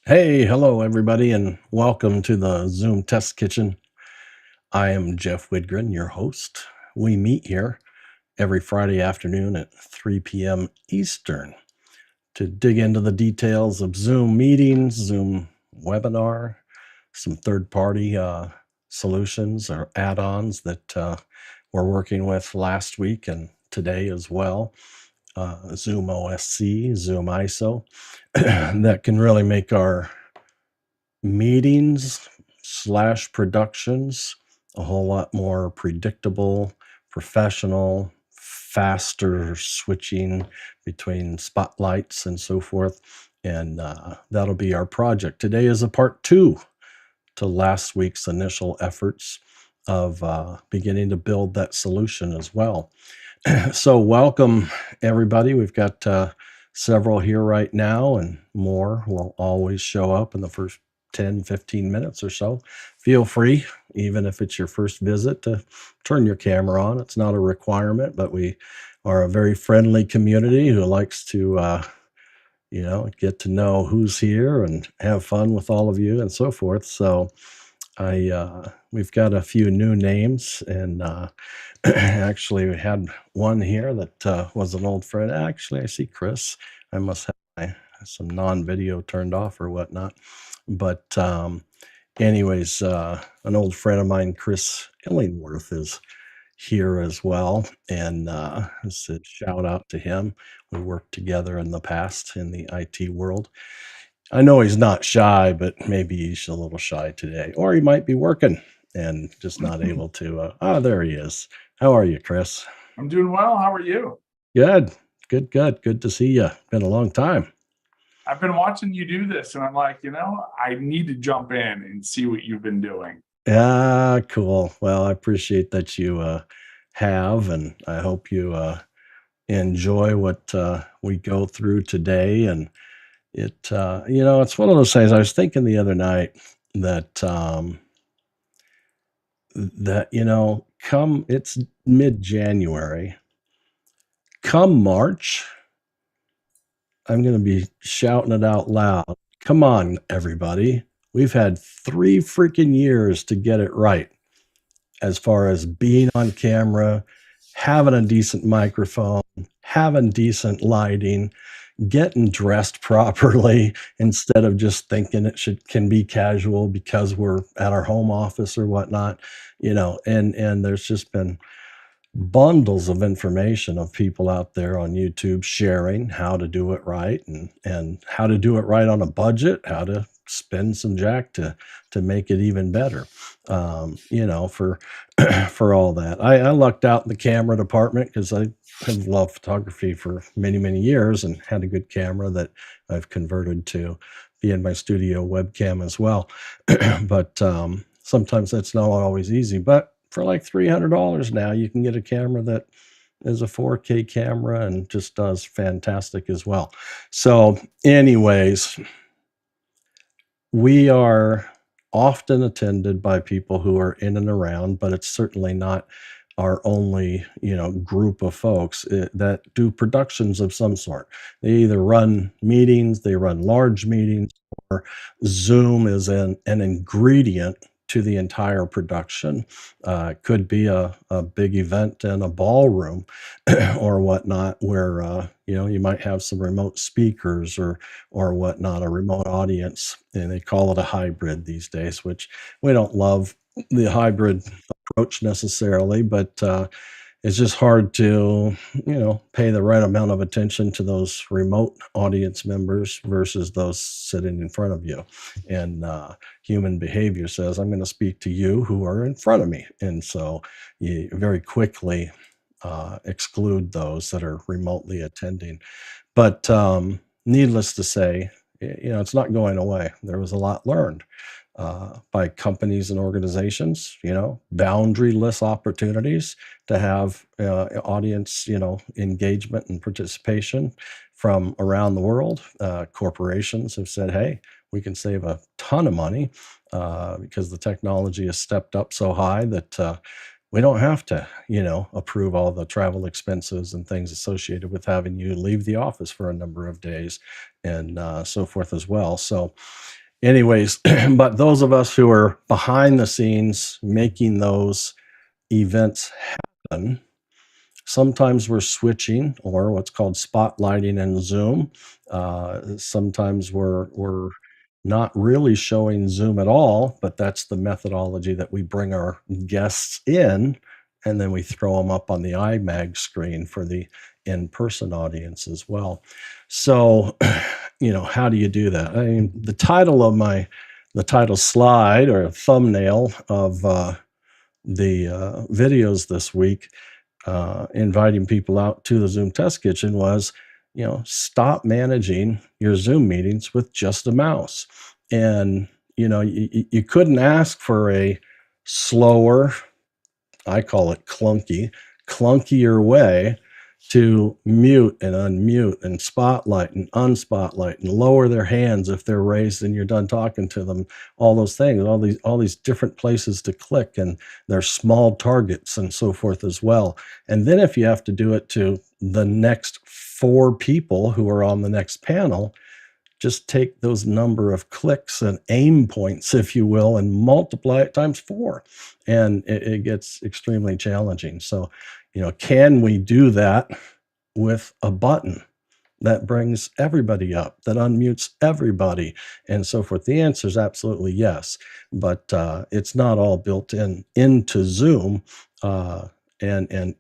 Hey, hello everybody, and welcome to the Zoom Test Kitchen. I am Jeff Widgren, your host. We meet here every Friday afternoon at 3 p.m. Eastern to dig into the details of Zoom meetings, Zoom webinar, some third-party solutions or add-ons that we're working with last week and today as well. ZoomOSC, ZoomISO, that can really make our meetings slash productions a whole lot more predictable, professional, faster switching between spotlights and so forth. And that'll be our project. Today is a part 2 to last week's initial efforts of beginning to build that solution as well. So welcome everybody. We've got several here right now, and more will always show up in the first 10-15 minutes or so. Feel free, even if it's your first visit, to turn your camera on. It's not a requirement, but we are a very friendly community who likes to get to know who's here and have fun with all of you and so forth. So we've got a few new names, and actually we had one here that was an old friend. Actually, I see Chris. I must have some non-video turned off or whatnot. But anyways, an old friend of mine, Chris Illingworth, is here as well. And it's a shout out to him. We worked together in the past in the IT world. I know he's not shy, but maybe he's a little shy today, or he might be working and just not able to. There he is. How are you, Chris? I'm doing well. How are you? Good, good to see you. Been a long time. I've been watching you do this, and I'm like, I need to jump in and see what you've been doing. Yeah, cool. Well, I appreciate that you have, and I hope you enjoy what we go through today. And it's one of those things. I was thinking the other night that come it's mid-January, come March, I'm going to be shouting it out loud. Come on, everybody. We've had 3 freaking years to get it right as far as being on camera, having a decent microphone, having decent lighting, getting dressed properly instead of just thinking can be casual because we're at our home office or whatnot, and there's just been bundles of information of people out there on YouTube sharing how to do it right, and how to do it right on a budget, how to spend some jack to make it even better. For for all that. I lucked out in the camera department because I have loved photography for many, many years and had a good camera that I've converted to be in my studio webcam as well. But sometimes that's not always easy. But for like $300 now, you can get a camera that is a 4K camera and just does fantastic as well. So, anyways, we are often attended by people who are in and around, but it's certainly not our only, group of folks that do productions of some sort. They either run meetings, they run large meetings, or Zoom is an ingredient to the entire production. It could be a big event in a ballroom or whatnot, where you might have some remote speakers or whatnot, a remote audience, and they call it a hybrid these days, which we don't love the hybrid approach necessarily, but it's just hard to, pay the right amount of attention to those remote audience members versus those sitting in front of you. And human behavior says, I'm going to speak to you who are in front of me. And so you very quickly exclude those that are remotely attending. But needless to say, it's not going away. There was a lot learned by companies and organizations, boundaryless opportunities to have audience, engagement and participation from around the world. Corporations have said, hey, we can save a ton of money because the technology has stepped up so high that we don't have to, approve all the travel expenses and things associated with having you leave the office for a number of days and so forth as well. So, anyways, but those of us who are behind the scenes making those events happen, sometimes we're switching or what's called spotlighting in Zoom. Sometimes we're not really showing Zoom at all, but that's the methodology that we bring our guests in, and then we throw them up on the iMag screen for the in-person audience as well. So, how do you do that? I mean, the title slide or thumbnail of the videos this week, inviting people out to the Zoom test kitchen was, stop managing your Zoom meetings with just a mouse. And, you couldn't ask for a slower, I call it clunkier way to mute and unmute and spotlight and unspotlight and lower their hands if they're raised and you're done talking to them, all those things, all these different places to click, and there's small targets and so forth as well. And then if you have to do it to the next 4 people who are on the next panel, just take those number of clicks and aim points, if you will, and multiply it times 4. And it gets extremely challenging. So, can we do that with a button that brings everybody up, that unmutes everybody, and so forth? The answer is absolutely yes, but it's not all built into Zoom and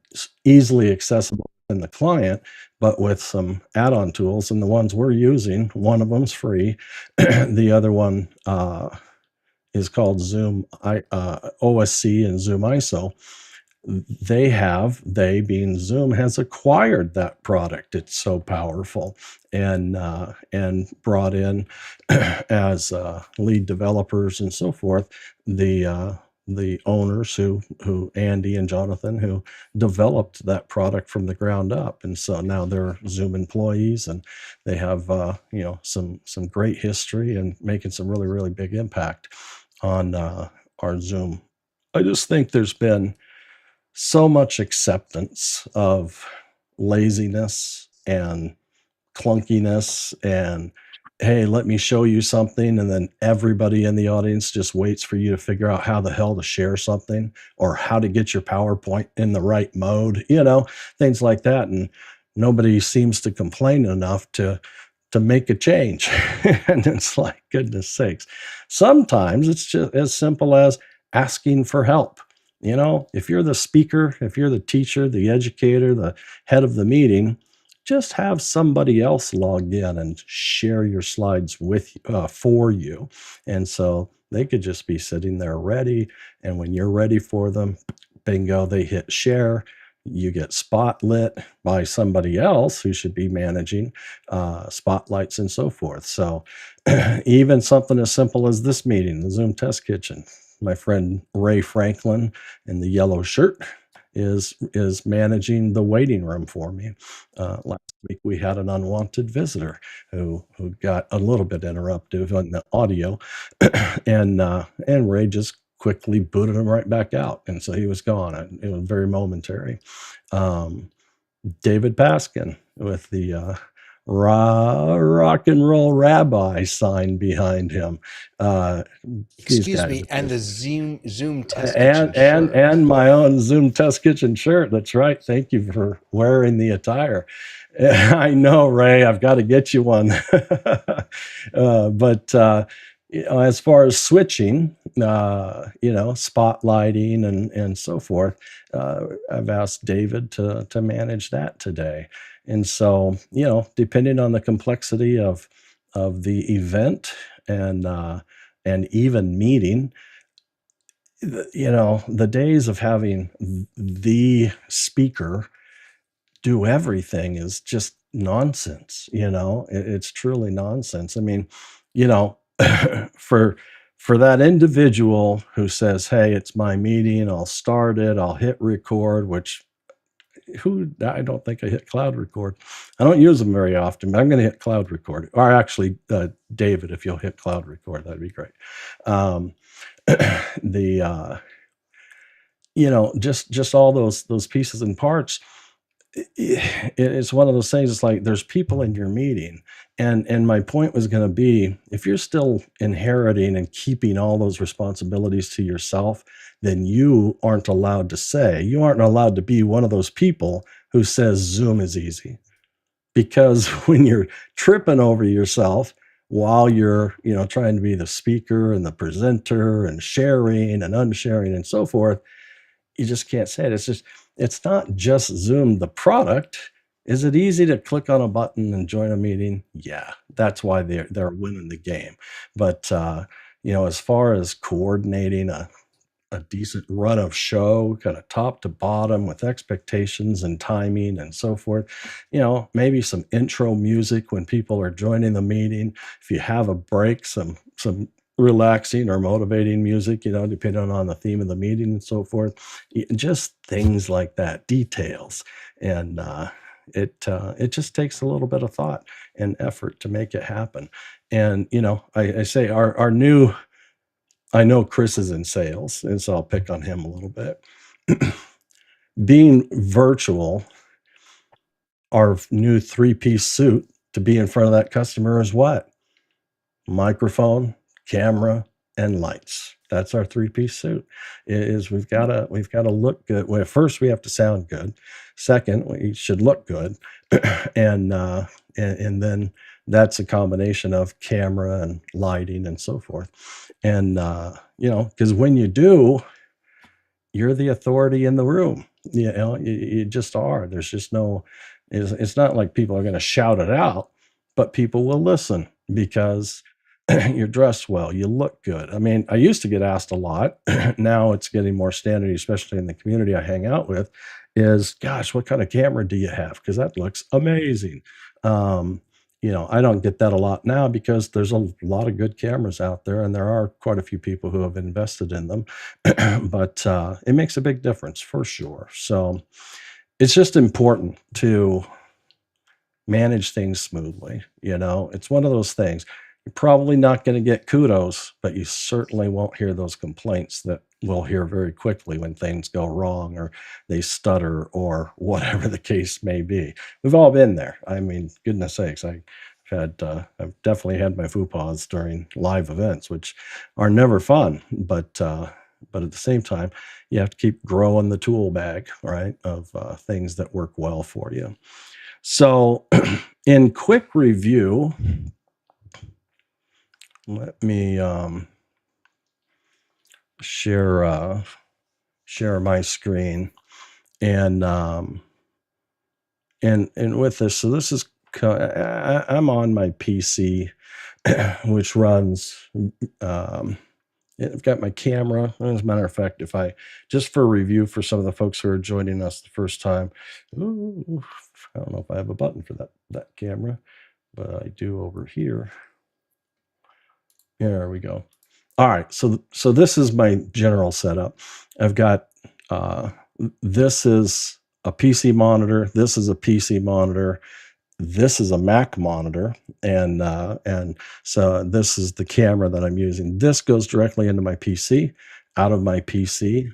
easily accessible in the client, but with some add-on tools. And the ones we're using, one of them's free, the other one is called ZoomOSC and ZoomISO. They being Zoom has acquired that product. It's so powerful, and brought in as lead developers and so forth the owners who Andy and Jonathan, who developed that product from the ground up. And so now they're Zoom employees, and they have some great history and making some really, really big impact on our Zoom. I just think there's been so much acceptance of laziness and clunkiness and, hey, let me show you something, and then everybody in the audience just waits for you to figure out how the hell to share something or how to get your PowerPoint in the right mode, things like that. And nobody seems to complain enough to make a change. And it's like, goodness sakes. Sometimes it's just as simple as asking for help. If you're the speaker, if you're the teacher, the educator, the head of the meeting, just have somebody else log in and share your slides for you. And so they could just be sitting there ready. And when you're ready for them, bingo, they hit share. You get spotlit by somebody else who should be managing spotlights and so forth. So even something as simple as this meeting, the Zoom Test Kitchen, my friend Ray Franklin in the yellow shirt is managing the waiting room for me. Last week we had an unwanted visitor who got a little bit interruptive on the audio, and Ray just quickly booted him right back out, and so he was gone. It was very momentary. David Paskin with the rock and roll rabbi sign behind him. Excuse me, and the Zoom test and kitchen shirt. and my own Zoom test kitchen shirt. That's right. Thank you for wearing the attire. I know, Ray, I've got to get you one. But as far as switching, spotlighting and so forth, I've asked David to manage that today. And so, depending on the complexity of the event and even meeting, the days of having the speaker do everything is just nonsense. It's truly nonsense. I mean, for that individual who says, hey, it's my meeting, I'll start it, I'll hit record, which I don't think I hit cloud record. I don't use them very often, but I'm going to hit cloud record. Or actually, David, if you'll hit cloud record, that'd be great. just all those pieces and parts. It's one of those things. It's like there's people in your meeting, and my point was going to be, if you're still inheriting and keeping all those responsibilities to yourself, then you aren't allowed to be one of those people who says Zoom is easy. Because when you're tripping over yourself while you're trying to be the speaker and the presenter and sharing and unsharing and so forth, you just can't say it. It's not just Zoom, the product. Is it easy to click on a button and join a meeting? Yeah, that's why they're winning the game. But as far as coordinating a decent run of show, kind of top to bottom with expectations and timing and so forth, maybe some intro music when people are joining the meeting. If you have a break, some relaxing or motivating music, depending on the theme of the meeting and so forth. Just things like that, details. And it just takes a little bit of thought and effort to make it happen. And, I say our new, I know Chris is in sales, and so I'll pick on him a little bit. Being virtual, our new 3-piece suit to be in front of that customer is what? Microphone, camera, and lights. That's our 3-piece suit. We've got to look good. Well, first we have to sound good. Second, we should look good, and then that's a combination of camera and lighting and so forth. And because when you do, you're the authority in the room. You just are. There's just no. It's not like people are going to shout it out, but people will listen because you're dressed well, you look good. I mean, I used to get asked a lot. Now it's getting more standard, especially in the community I hang out with, is, gosh, what kind of camera do you have? Because that looks amazing. I don't get that a lot now because there's a lot of good cameras out there, and there are quite a few people who have invested in them. But it makes a big difference for sure. So it's just important to manage things smoothly. It's one of those things. You're probably not going to get kudos, but you certainly won't hear those complaints that we'll hear very quickly when things go wrong or they stutter or whatever the case may be. We've all been there. I mean, goodness sakes, I've definitely had my faux pas during live events, which are never fun, but at the same time, you have to keep growing the tool bag, right, of things that work well for you. So in quick review, let me share my screen, and with this, so this is I'm on my PC, which runs. I've got my camera. As a matter of fact, just for review for some of the folks who are joining us the first time, I don't know if I have a button for that camera, but I do over here. There we go. All right, so this is my general setup. I've got this is a PC monitor. This is a PC monitor. This is a Mac monitor, and so this is the camera that I'm using. This goes directly into my PC, out of my PC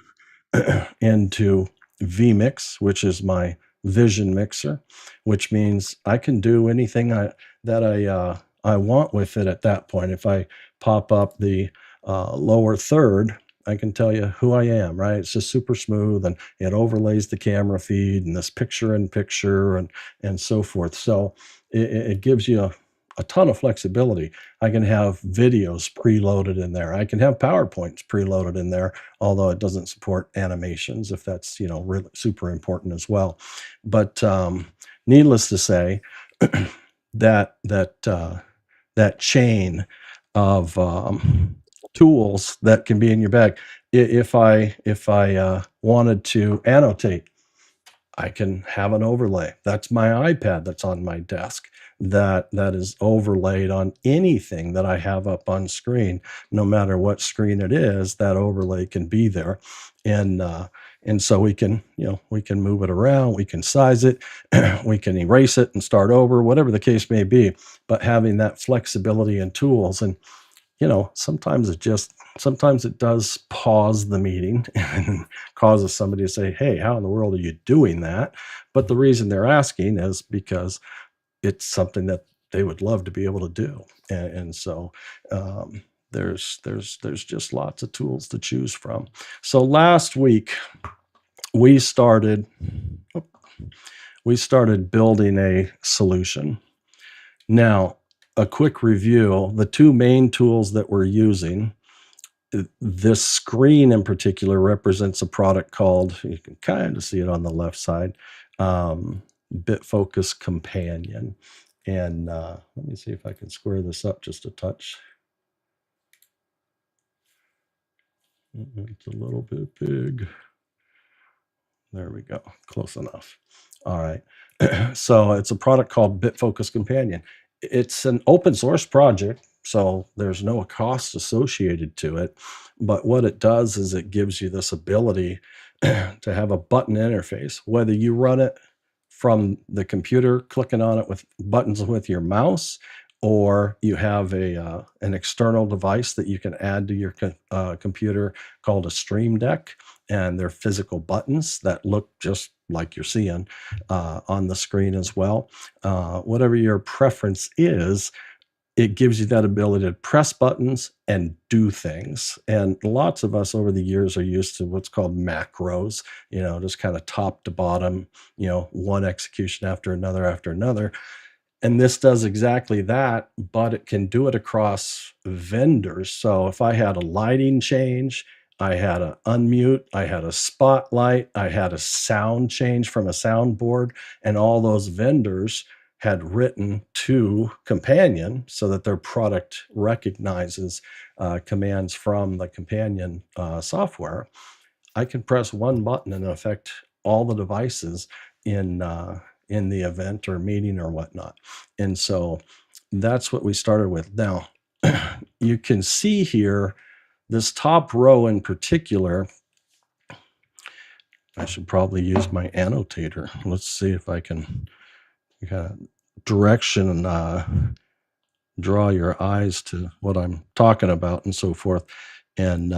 into vMix, which is my vision mixer, which means I can do anything that I want with it at that point. If I pop up the lower third, I can tell you who I am, right? It's just super smooth, and it overlays the camera feed and this picture-in-picture and so forth. So it gives you a ton of flexibility. I can have videos preloaded in there. I can have PowerPoints preloaded in there, although it doesn't support animations, if that's really super important as well. But needless to say, that chain of tools that can be in your bag. If I wanted to annotate, I can have an overlay. That's my iPad that's on my desk. That is overlaid on anything that I have up on screen, no matter what screen it is. That overlay can be there, and so we can move it around, we can size it, we can erase it and start over, whatever the case may be. But having that flexibility and tools, and sometimes it does pause the meeting and causes somebody to say, hey, how in the world are you doing that? But the reason they're asking is because it's something that they would love to be able to do. And so there's just lots of tools to choose from. So last week we started building a solution. Now, a quick review, the two main tools that we're using, this screen in particular represents a product called, you can kind of see it on the left side, BitFocus Companion. And let me see if I can square this up just a touch. It's a little bit big. There we go, close enough. All right, so it's a product called BitFocus Companion. It's an open source project, so there's no cost associated to it. But what it does is it gives you this ability to have a button interface, whether you run it from the computer, clicking on it with buttons with your mouse, or you have an external device that you can add to your computer called a Stream Deck, and they're physical buttons that look just like you're seeing on the screen as well. Whatever your preference is, it gives you that ability to press buttons and do things. And lots of us over the years are used to what's called macros, just kind of top to bottom, one execution after another. And this does exactly that, but it can do it across vendors. So if I had a lighting change, I had an unmute, I had a spotlight, I had a sound change from a soundboard, and all those vendors had written to Companion so that their product recognizes commands from the Companion software, I can press one button and affect all the devices in the event or meeting or whatnot. And so that's what we started with. Now, you can see here, this top row in particular, I should probably use my annotator. Let's see if I can kind of direction and draw your eyes to what I'm talking about and so forth, and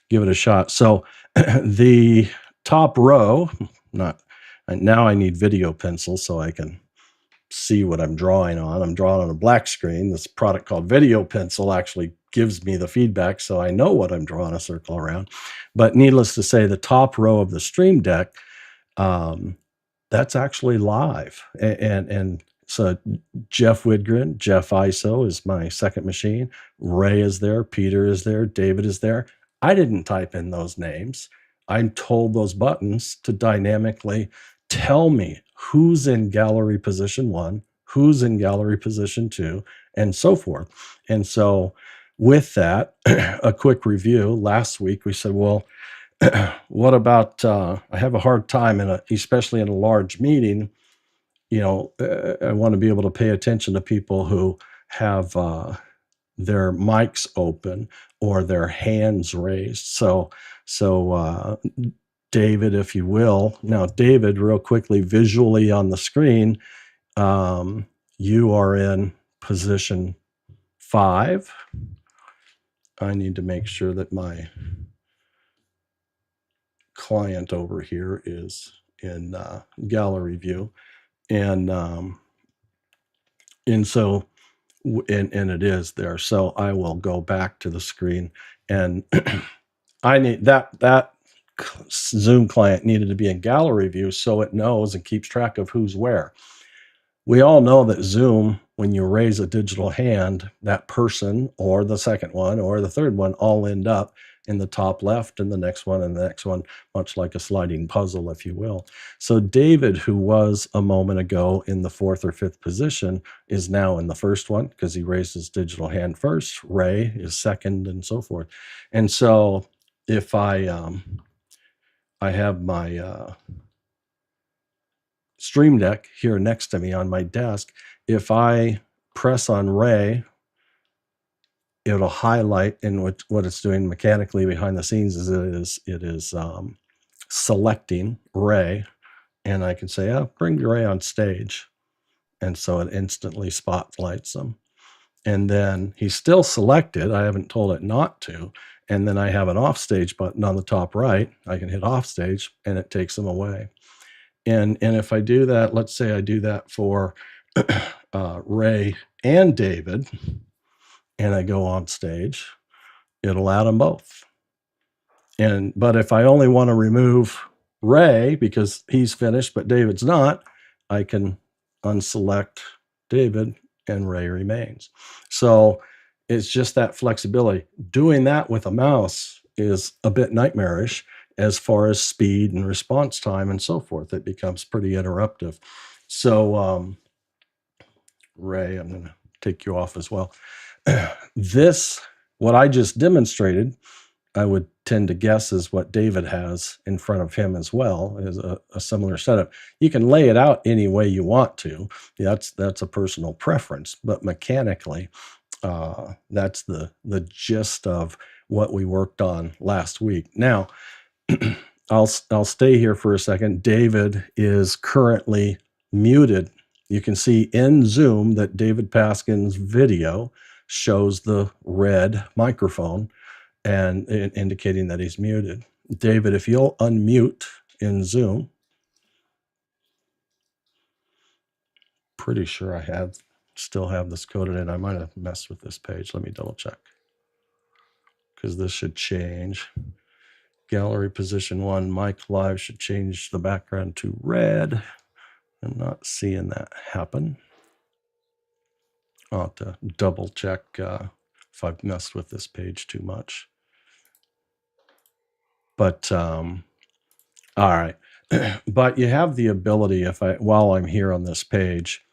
give it a shot. So the top row, now I need video pencil so I can see what I'm drawing on. I'm drawing on a black screen. This product called Video Pencil actually gives me the feedback so I know what I'm drawing a circle around. But needless to say, the top row of the Stream Deck, that's actually live. And so Jeff Widgren, Jeff ISO is my second machine. Ray is there. Peter is there. David is there. I didn't type in those names. I'm told those buttons to dynamically tell me who's in gallery position 1, who's in gallery position 2, and so forth. And so with that, a quick review. Last week we said, well, what about, I have a hard time, especially in a large meeting, I want to be able to pay attention to people who have their mics open or their hands raised. So David, if you will. Now, David, real quickly, visually on the screen, you are in position 5. I need to make sure that my client over here is in gallery view. And so it is there. So I will go back to the screen, and I need that Zoom client needed to be in gallery view so it knows and keeps track of who's where. We all know that Zoom, when you raise a digital hand, that person or the second one or the third one all end up in the top left, and the next one and the next one, much like a sliding puzzle, if you will. So David, who was a moment ago in the 4th or 5th position, is now in the first one because he raised his digital hand first. Ray is second, and so forth. And so if I have my Stream Deck here next to me on my desk, if I press on Ray, it'll highlight, and what it's doing mechanically behind the scenes is it is selecting Ray, and I can say, bring Ray on stage, and so it instantly spotlights them. and then he's still selected. I haven't told it not to. And then I have an offstage button on the top right. I can hit offstage and it takes them away. And if I do that, let's say I do that for Ray and David, and I go on stage, it'll add them both. But if I only want to remove Ray because he's finished, but David's not, I can unselect David and Ray remains. So it's just that flexibility. Doing that with a mouse is a bit nightmarish as far as speed and response time and so forth. It becomes pretty interruptive. So Ray, I'm going to take you off as well. What I just demonstrated, I would tend to guess is what David has in front of him as well, is a similar setup. You can lay it out any way you want to. That's a personal preference, but mechanically, that's the gist of what we worked on last week. Now, I'll stay here for a second. David is currently muted. You can see in Zoom that David Paskin's video shows the red microphone and indicating that he's muted. David, if you'll unmute in Zoom. Pretty sure I still have this coded in. I might have messed with this page. Let me double check, because this should change. Gallery position 1, mic live should change the background to red. I'm not seeing that happen. I'll have to double check if I've messed with this page too much. But all right. But you have the ability, while I'm here on this page,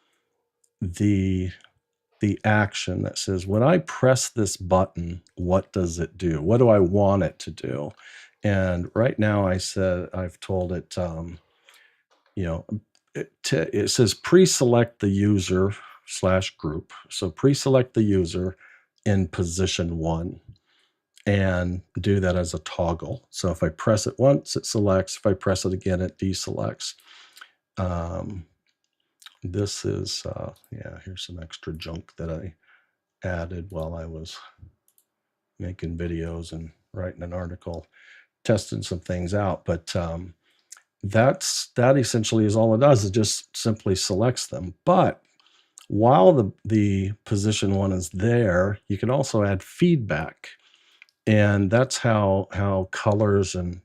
the action that says, when I press this button, what does it do? What do I want it to do? And right now I've told it, it says pre-select the user /group. So pre-select the user in position 1 and do that as a toggle. So if I press it once, it selects. If I press it again, it deselects. This is, here's some extra junk that I added while I was making videos and writing an article, testing some things out. But that essentially is all it does. It just simply selects them. But while the position 1 is there, you can also add feedback. And that's how colors and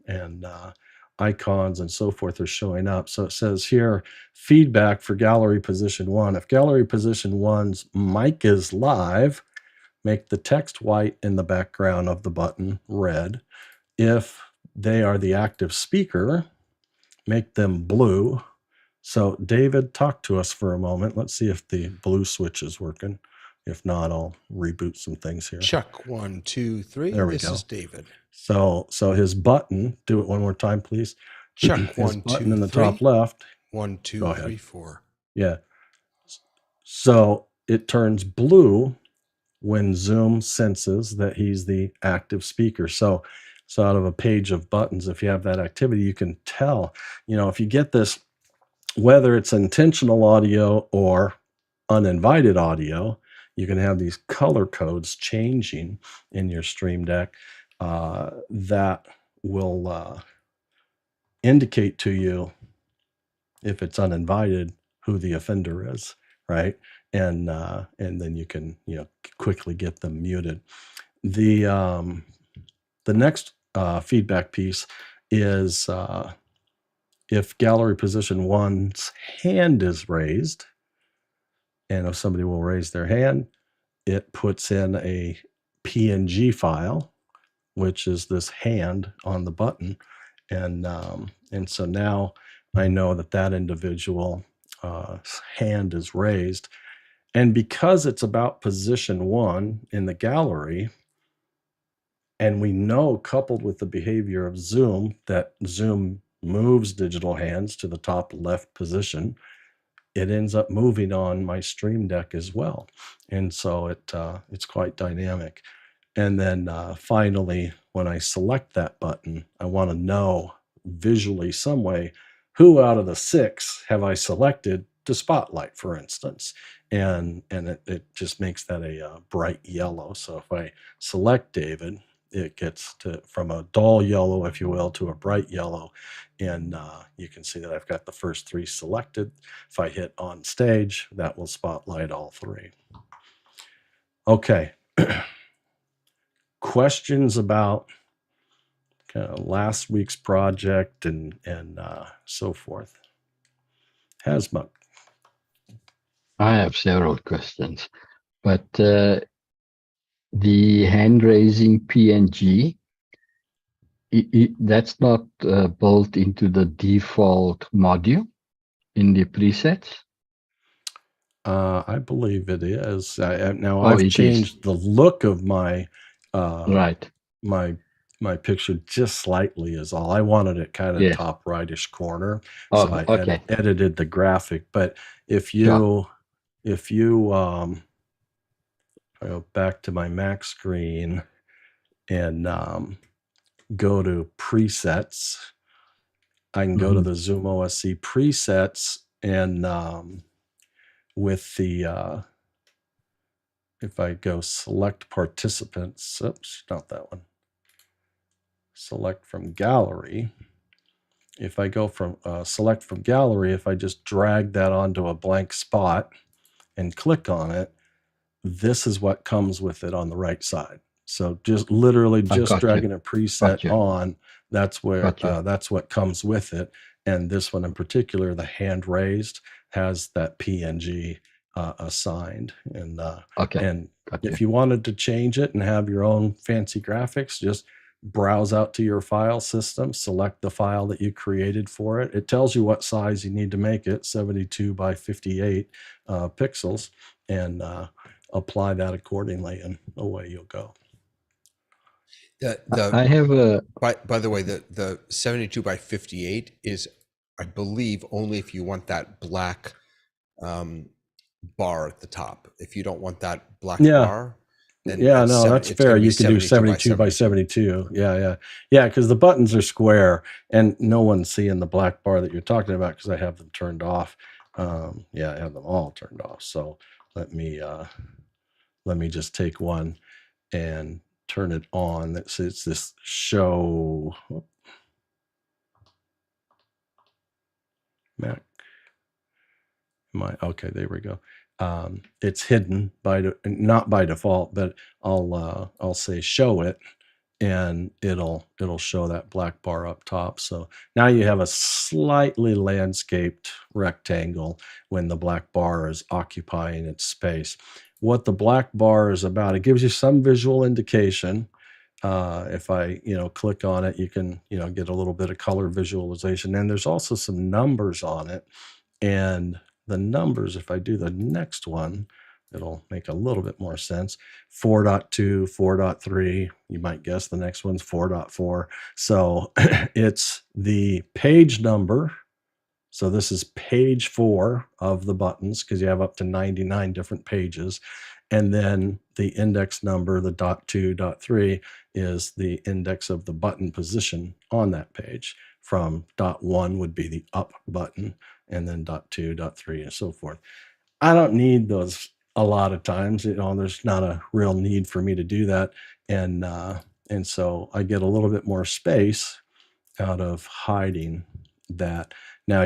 icons and so forth are showing up. So it says here, feedback for gallery position 1. If gallery position 1's mic is live, make the text white in the background of the button red. If they are the active speaker, make them blue. So David, talk to us for a moment. Let's see if the blue switch is working. If not, I'll reboot some things here. Check 1, 2, 3. There we go. This is David. So his button, do it one more time, please. Check 1, 2, button in the top left. 1, 2, 3, 4. Yeah. So it turns blue when Zoom senses that he's the active speaker. So out of a page of buttons, if you have that activity, you can tell, if you get this, whether it's intentional audio or uninvited audio, you can have these color codes changing in your Stream Deck that will indicate to you, if it's uninvited, who the offender is, right? And then you can quickly get them muted. The next feedback piece is if gallery position 1's hand is raised, and if somebody will raise their hand, it puts in a PNG file, which is this hand on the button. And so now I know that individual hand is raised. And because it's about position 1 in the gallery, and we know, coupled with the behavior of Zoom, that Zoom moves digital hands to the top left position, it ends up moving on my Stream Deck as well. And so it's quite dynamic. And then finally, when I select that button, I want to know visually some way, who out of the 6 have I selected to spotlight, for instance? and it just makes that a bright yellow. So if I select David, it gets to from a dull yellow, if you will, to a bright yellow, and you can see that I've got the first three selected. If I hit on stage, that will spotlight all three. Okay. Questions about kind of last week's project and so forth? Hasmuk. I have several questions, but the hand-raising PNG, that's not built into the default module in the presets? I believe it is. Now I've changed the look of my my picture just slightly is all. I wanted it kind of top rightish corner, so I edited the graphic. But if you I go back to my Mac screen and go to presets, I can go to the ZoomOSC presets and with the if I go select participants, oops, not that one. Select from gallery. If I go from select from gallery, if I just drag that onto a blank spot and click on it, this is what comes with it on the right side. So just literally just dragging a preset on, that's where that's what comes with it. And this one in particular, the hand raised, has that PNG assigned. And and if you wanted to change it and have your own fancy graphics, just browse out to your file system, select the file that you created for it. It tells you what size you need to make it, 72 by 58 pixels, and apply that accordingly, and away you'll go. I have a. By the way, the 72 by 58 is, I believe, only if you want that black bar at the top. If you don't want that black bar, then no, that's fair. You can do 72 by 72. Yeah, because the buttons are square, and no one's seeing the black bar that you're talking about because I have them turned off. I have them all turned off. So let me just take one and turn it on. It's this show Mac. Okay, there we go. It's hidden not by default, but I'll say show it, and it'll show that black bar up top. So now you have a slightly landscaped rectangle when the black bar is occupying its space. What the black bar is about, it gives you some visual indication. If I click on it, you can get a little bit of color visualization, and there's also some numbers on it. And the numbers, if I do the next one, it'll make a little bit more sense. 4.2, 4.3, you might guess the next one's 4.4. So it's the page number. So this is page 4 of the buttons, because you have up to 99 different pages. And then the index number, the .2, .3, is the index of the button position on that page. From .1 would be the up button, and then .2, .3, and so forth. I don't need those a lot of times. There's not a real need for me to do that. And so I get a little bit more space out of hiding that. Now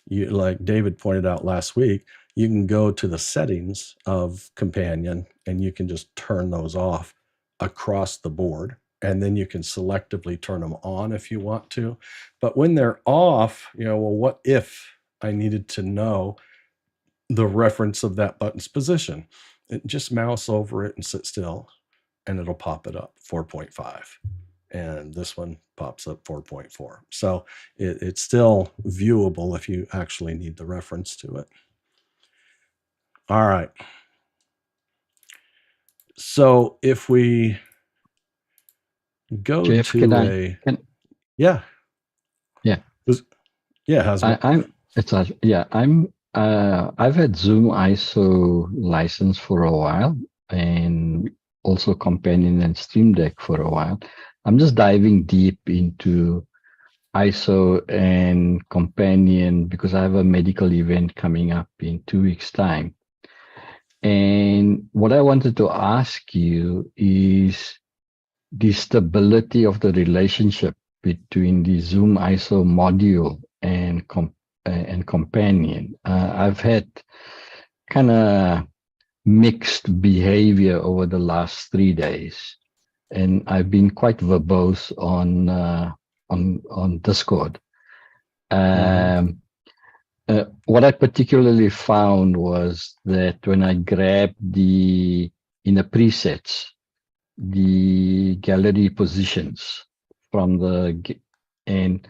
like David pointed out last week, you can go to the settings of Companion and you can just turn those off across the board. And then you can selectively turn them on if you want to. But when they're off, well, what if I needed to know the reference of that button's position? Just mouse over it and sit still, and it'll pop it up 4.5. And this one pops up 4.4. So it's still viewable if you actually need the reference to it. All right. So if we go Jeff, to I've had ZoomISO license for a while, and also Companion and Stream Deck for a while. I'm just diving deep into ISO and companion because I have a medical event coming up in 2 weeks' time. And what I wanted to ask you is the stability of the relationship between the ZoomISO module and companion. I've had kind of mixed behavior over the last 3 days, and I've been quite verbose on Discord. What I particularly found was that when I grabbed in the presets, the gallery positions from and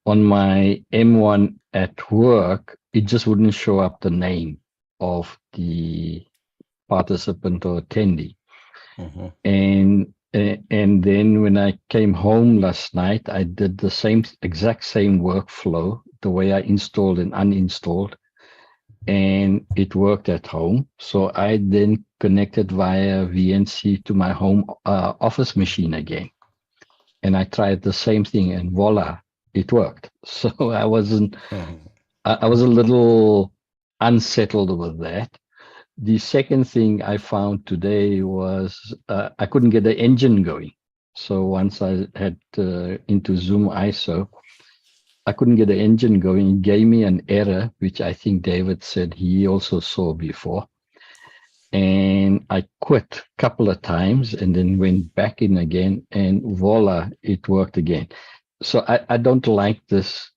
on my M1 at work, it just wouldn't show up the name of the participant or attendee. And then when I came home last night, I did the exact same workflow, the way I installed and uninstalled, and it worked at home. So I then connected via VNC to my home office machine again. And I tried the same thing, and voila, it worked. So I wasn't, I was a little unsettled with that. The second thing I found today was I couldn't get the engine going. So once I had into ZoomISO, I couldn't get the engine going. It gave me an error, which I think David said he also saw before. And I quit a couple of times and then went back in again, and voila, it worked again. So I don't like this.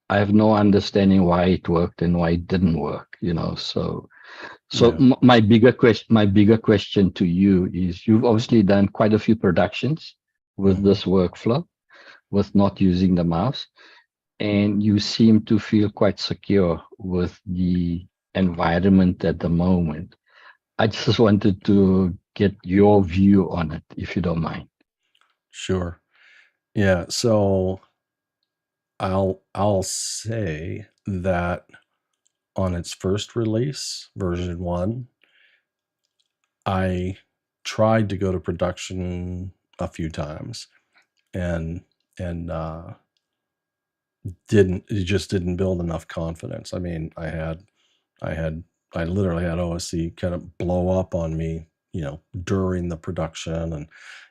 I have no understanding why it worked and why it didn't work, So yeah. My bigger question to you is, you've obviously done quite a few productions with this workflow, with not using the mouse, and you seem to feel quite secure with the environment at the moment. I just wanted to get your view on it, if you don't mind. Sure. Yeah. So I'll say that on its first release, version 1, I tried to go to production a few times and just didn't build enough confidence. I mean, I literally had OSC kind of blow up on me, during the production. And,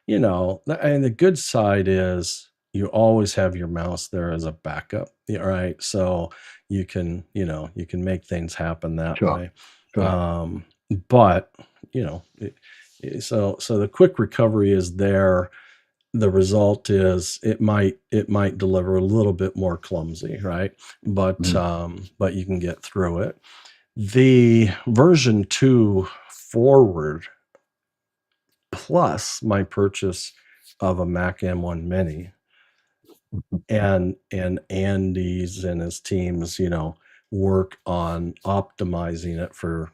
and the good side is you always have your mouse there as a backup, right? So you can make things happen that way. Sure. But, so the quick recovery is there. The result is it might deliver a little bit more clumsy, right? But but you can get through it. The version 2 forward, plus my purchase of a Mac M1 Mini, and Andy's and his teams, work on optimizing it for,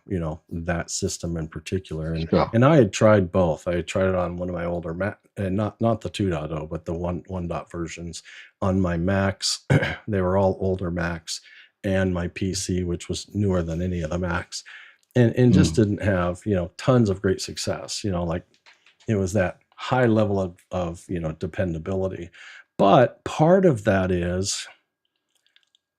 that system in particular. And sure. And I had tried both. I had tried it on one of my older Mac, and not the 2.0, but the 1.0 versions on my Macs. They were all older Macs, and my PC, which was newer than any of the Macs, and just didn't have, tons of great success, like it was that high level of dependability. But part of that is,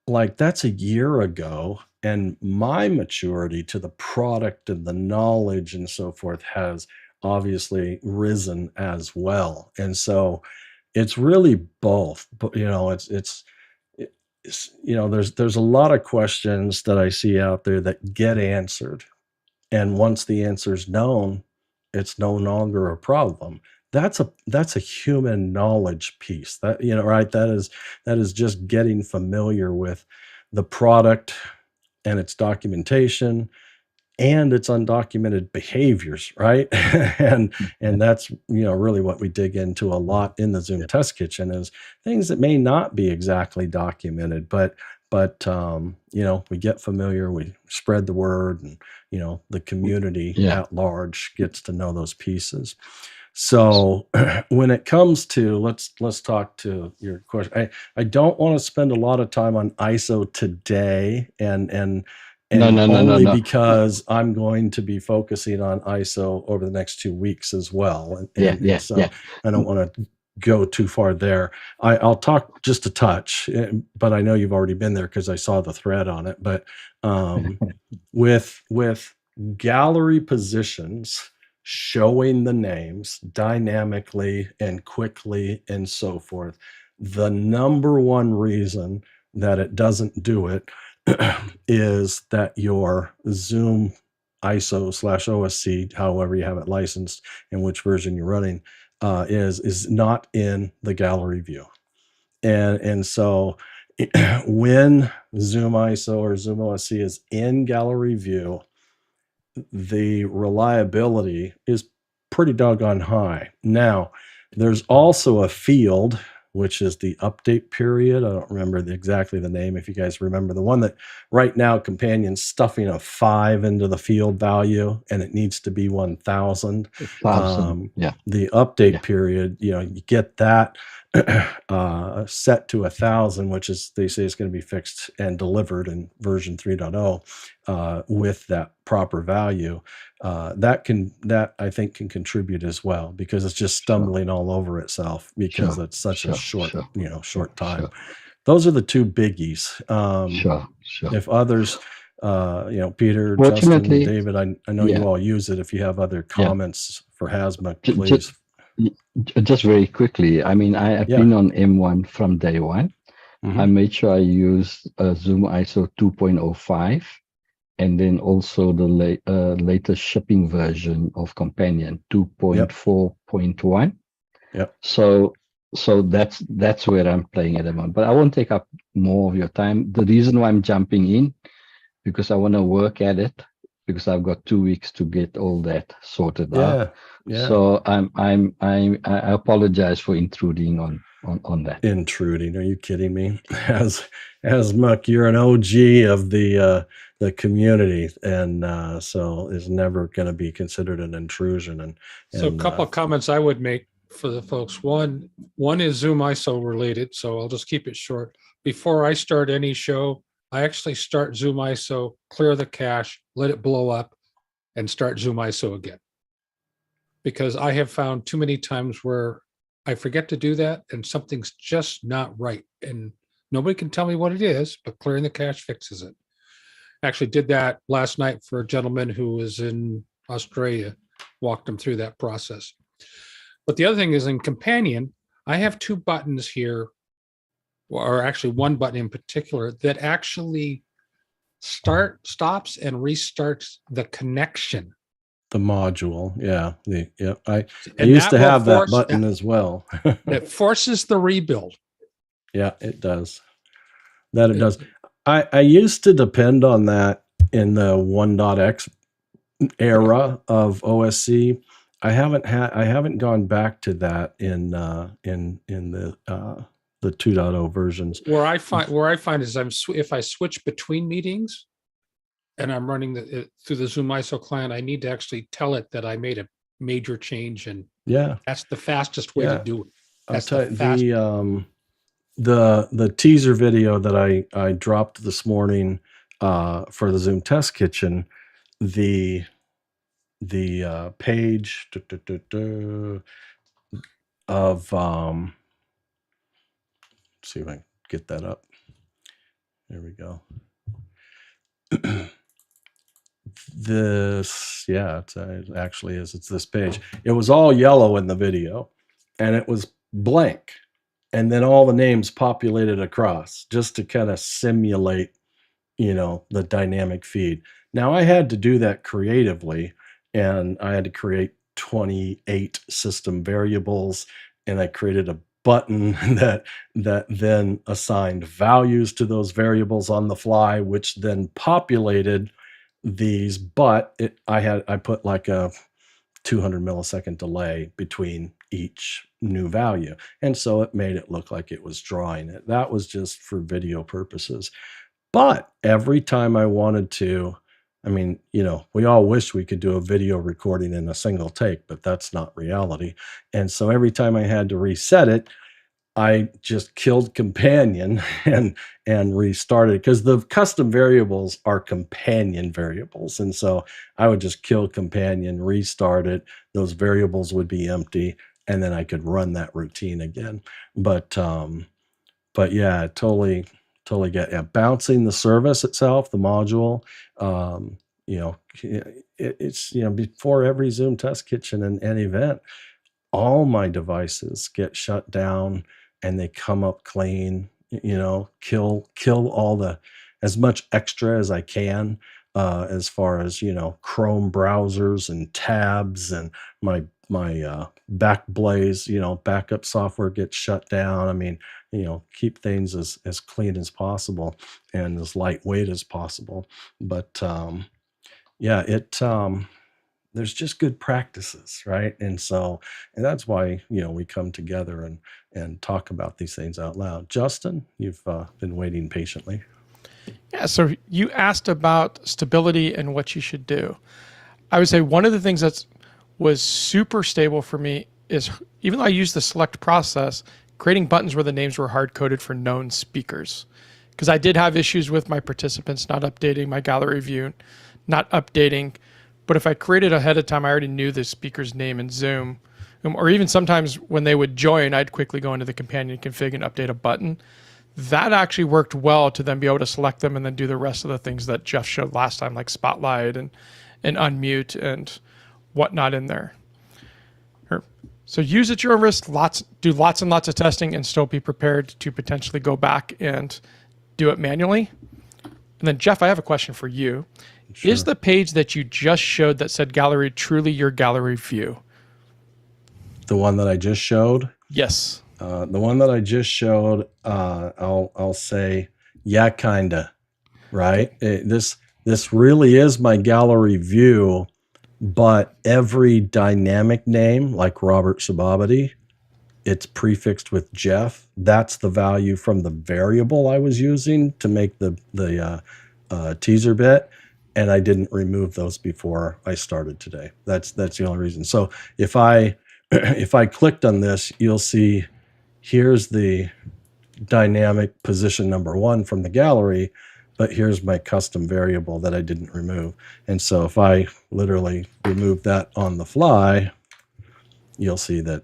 like, that's a year ago, and my maturity to the product and the knowledge and so forth has obviously risen as well. And so it's really both, but it's there's a lot of questions that I see out there that get answered, and once the answer's known, it's no longer a problem. That's a human knowledge piece, that, right? That is just getting familiar with the product and its documentation and its undocumented behaviors, right? and that's really what we dig into a lot in the Zoom Test Kitchen, is things that may not be exactly documented, but we get familiar, we spread the word, and the community at large gets to know those pieces. So when it comes to, let's talk to your question. I don't want to spend a lot of time on ISO today, and no. Because I'm going to be focusing on ISO over the next 2 weeks as well. And so I don't want to go too far there. I'll talk just a touch, but I know you've already been there because I saw the thread on it. But with gallery positions, showing the names dynamically and quickly and so forth, the number one reason that it doesn't do it is that your Zoom ISO / OSC, however you have it licensed and which version you're running, is not in the gallery view. And so when ZoomISO or ZoomOSC is in gallery view, the reliability is pretty doggone high. Now, there's also a field, which is the update period. I don't remember exactly the name. If you guys remember, the one that right now Companion's stuffing a 5 into the field value, and it needs to be 1,000. 1,000. Yeah. The update period, you get that set to 1,000, which is, they say, is going to be fixed and delivered in version 3.0 with that proper value. That I think can contribute as well, because it's just stumbling all over itself because it's such a short time. Those are the two biggies. If others, Peter, Justin, David, I know you all use it. If you have other comments for Hasma, please. Just very quickly, I mean, I've been on M1 from day one. I made sure I used ZoomISO 2.05, and then also the latest shipping version of Companion 2.4.1. So that's where I'm playing at the moment. But I won't take up more of your time. The reason why I'm jumping in, because I want to work at it, because I've got 2 weeks to get all that sorted out. So I apologize for intruding on that. Intruding? Are you kidding me? As Muck, you're an OG of the community, and so is never going to be considered an intrusion. And so a couple of comments I would make for the folks. One is ZoomISO related, so I'll just keep it short. Before I start any show, I actually start ZoomISO, clear the cache, let it blow up, and start ZoomISO again. Because I have found too many times where I forget to do that and something's just not right. And nobody can tell me what it is, but clearing the cache fixes it. Actually did that last night for a gentleman who was in Australia, walked him through that process. But the other thing is, in Companion, I have 2 buttons here, or actually one button in particular, that actually stops and restarts the connection. The module, I used to have that button as well. It forces the rebuild. Yeah, it does. It does. I used to depend on that in the 1.x era of OSC. I haven't gone back to that in the 2.0 versions. Where I find is if I switch between meetings and I'm running through the ZoomISO client, I need to actually tell it that I made a major change, and that's the fastest way to do it. That's the teaser video that I dropped this morning for the Zoom Test Kitchen, the page of let's see if I can get that up. There we go. This, it actually is. It's this page. It was all yellow in the video, and it was blank, and then all the names populated across just to kind of simulate, the dynamic feed. Now I had to do that creatively, and I had to create 28 system variables, and I created a button that then assigned values to those variables on the fly, which then populated these. But I put like a 200 millisecond delay between each new value, and so it made it look like it was drawing it. That was just for video purposes. But every time I wanted to, we all wish we could do a video recording in a single take, but that's not reality. And so every time I had to reset it, I just killed Companion and restarted, because the custom variables are Companion variables. And so I would just kill Companion, restart it. Those variables would be empty. and then I could run that routine again. But yeah, totally get bouncing the service itself, the module. It's before every Zoom test kitchen and event, all my devices get shut down and they come up clean. Kill all as much extra as I can, as far as Chrome browsers and tabs, and my Backblaze backup software gets shut down. I mean, keep things as clean as possible and as lightweight as possible. But there's just good practices, right? And that's why we come together and talk about these things out loud. Justin, you've been waiting patiently. Yeah, so you asked about stability and what you should do. I would say one of the things that was super stable for me is, even though I used the select process, creating buttons where the names were hard-coded for known speakers. Because I did have issues with my participants not updating my gallery view, not updating. But if I created ahead of time, I already knew the speaker's name in Zoom. Or even sometimes when they would join, I'd quickly go into the companion config and update a button. That actually worked well to then be able to select them and then do the rest of the things that Jeff showed last time, like spotlight and unmute and whatnot in there. So use at your own risk, do lots and lots of testing, and still be prepared to potentially go back and do it manually. And then Jeff, I have a question for you. Sure. Is the page that you just showed that said gallery truly your gallery view? The one that I just showed? Yes. The one that I just showed, I'll say, yeah, kinda, right? This really is my gallery view, but every dynamic name, like Robert Shababadi, it's prefixed with Jeff. That's the value from the variable I was using to make the teaser bit, and I didn't remove those before I started today. That's the only reason. So if I clicked on this, you'll see here's the dynamic position number 1 from the gallery, but here's my custom variable that I didn't remove. And so if I literally remove that on the fly, you'll see that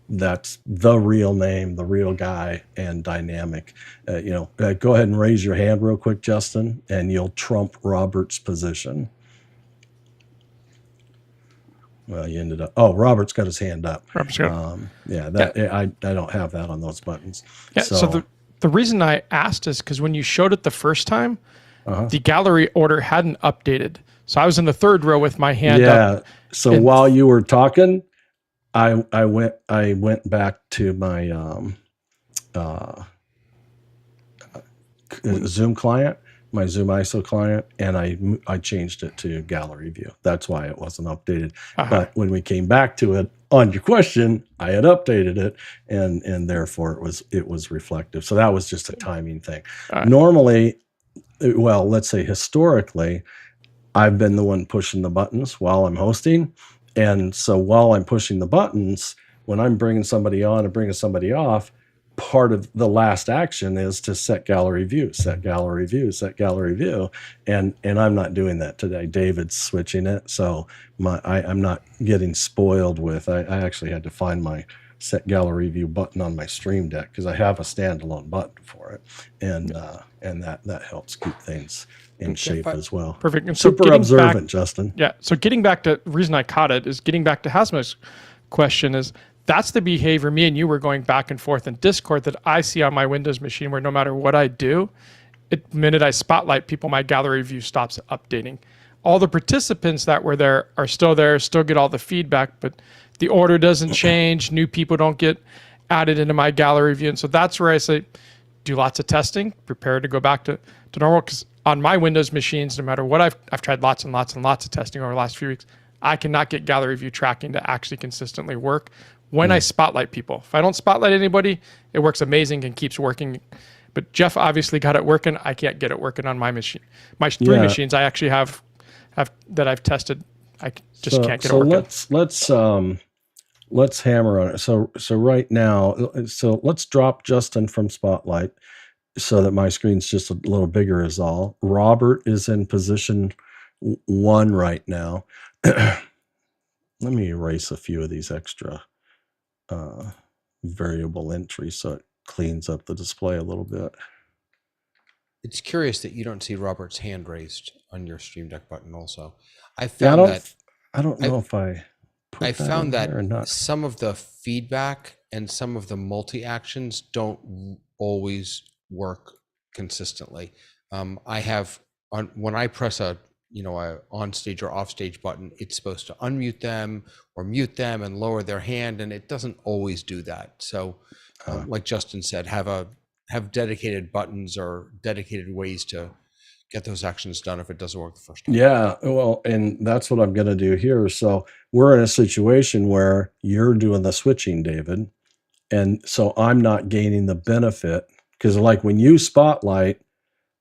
that's the real name, the real guy, and dynamic. Go ahead and raise your hand real quick, Justin, and you'll trump Robert's position. Well, you ended up. Oh, Robert's got his hand up. Robert's got. I don't have that on those buttons. Yeah. So the reason I asked is because when you showed it the first time, the gallery order hadn't updated. So I was in the third row with my hand up. Yeah. So while you were talking, I went back to my Zoom client, my ZoomISO client, and I changed it to gallery view. That's why it wasn't updated. But when we came back to it on your question, I had updated it, and therefore it was reflective. So that was just a timing thing. Normally, well, let's say historically, I've been the one pushing the buttons while I'm hosting. And so while I'm pushing the buttons, when I'm bringing somebody on and bringing somebody off, part of the last action is to set gallery view, set gallery view, set gallery view. And I'm not doing that today. David's switching it. So I'm not getting spoiled with, I actually had to find my set gallery view button on my Stream Deck because I have a standalone button for it. And that helps keep things in shape as well. Perfect. And so super observant, Justin. Yeah. So getting back to the reason I caught it is getting back to Hasma's question is that's the behavior me and you were going back and forth in Discord that I see on my Windows machine where no matter what I do, the minute I spotlight people, my gallery view stops updating. All the participants that were there are still there, still get all the feedback, but the order doesn't change. New people don't get added into my gallery view. And so that's where I say, do lots of testing, prepare to go back to normal. Because on my Windows machines, no matter what I've tried lots and lots and lots of testing over the last few weeks, I cannot get gallery view tracking to actually consistently work when I spotlight people. If I don't spotlight anybody, it works amazing and keeps working. But Jeff obviously got it working. I can't get it working on my machine. My 3 machines I actually have that I've tested. I just can't get it working. Let's hammer on it. So right now, let's drop Justin from Spotlight so that my screen's just a little bigger is all. Robert is in position 1 right now. Let me erase a few of these extra variable entry, so it cleans up the display a little bit. It's curious that you don't see Robert's hand raised on your Stream Deck button also. I Yeah, found that I don't know if I put I that found in that there or not. some of the feedback and some of the multi-actions don't always work consistently. I have when I press a on stage or off stage button, it's supposed to unmute them or mute them and lower their hand, and it doesn't always do that. So like Justin said, have dedicated buttons or dedicated ways to get those actions done if it doesn't work the first time. Yeah, well, and that's what I'm going to do here. So we're in a situation where you're doing the switching, David, and so I'm not gaining the benefit, because like when you spotlight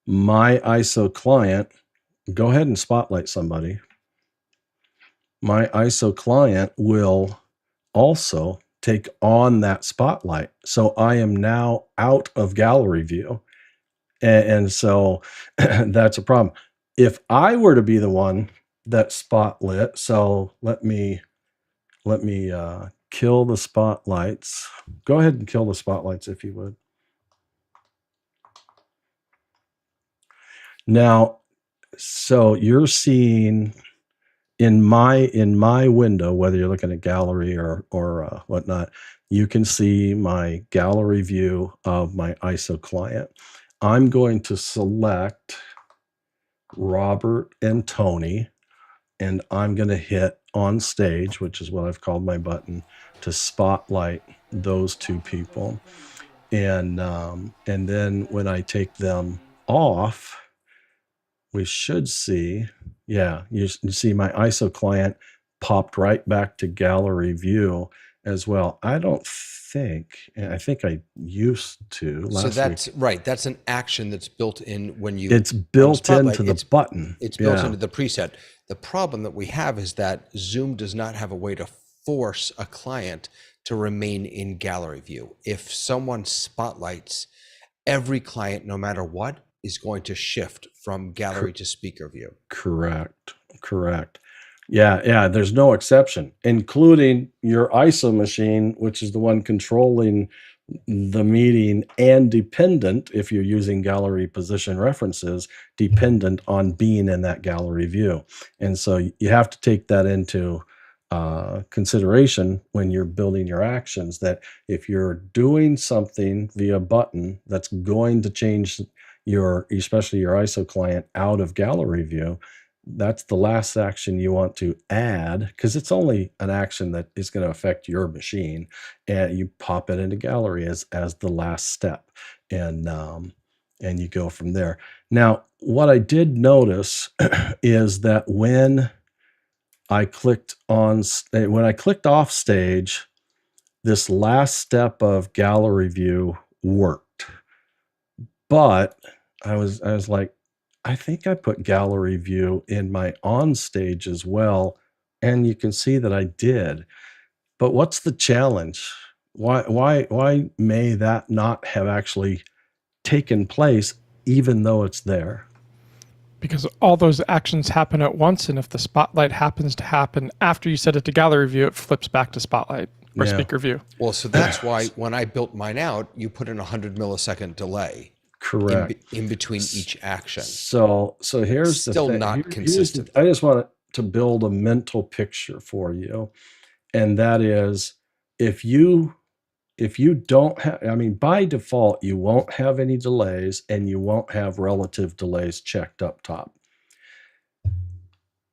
my ISO client, go ahead and spotlight somebody. My ISO client will also take on that spotlight. So I am now out of gallery view. And so that's a problem. If I were to be the one that spotlit, so let me kill the spotlights. Go ahead and kill the spotlights if you would. Now, so you're seeing in my window, whether you're looking at gallery or whatnot, you can see my gallery view of my ISO client. I'm going to select Robert and Tony, and I'm going to hit on stage, which is what I've called my button, to spotlight those two people. And then when I take them off, we should see, yeah, you see my ISO client popped right back to gallery view as well. I don't think, and I think I used to So last that's week. right. That's an action that's built in when you. It's built Spotlight, into the button. It's built Yeah. into the preset. The problem that we have is that Zoom does not have a way to force a client to remain in gallery view. If someone spotlights, every client, no matter what, is going to shift from gallery to speaker view. Correct. Yeah, there's no exception, including your ISO machine, which is the one controlling the meeting, and dependent, if you're using gallery position references, dependent on being in that gallery view. And so you have to take that into consideration when you're building your actions, that if you're doing something via button that's going to change especially your ISO client out of gallery view, that's the last action you want to add, because it's only an action that is going to affect your machine, and you pop it into gallery as the last step, and you go from there. Now, what I did notice is that when I clicked off stage, this last step of gallery view worked, but I was like, I think I put gallery view in my on stage as well, and you can see that I did. But what's the challenge? Why may that not have actually taken place even though it's there? Because all those actions happen at once, and if the spotlight happens to happen after you set it to gallery view, it flips back to spotlight or speaker view. Well, so that's why when I built mine out, you put in 100 millisecond delay. Correct. In between each action. So here's still the thing. not consistent. I just want to build a mental picture for you, and that is, if you don't have, I mean, by default, you won't have any delays, and you won't have relative delays checked up top.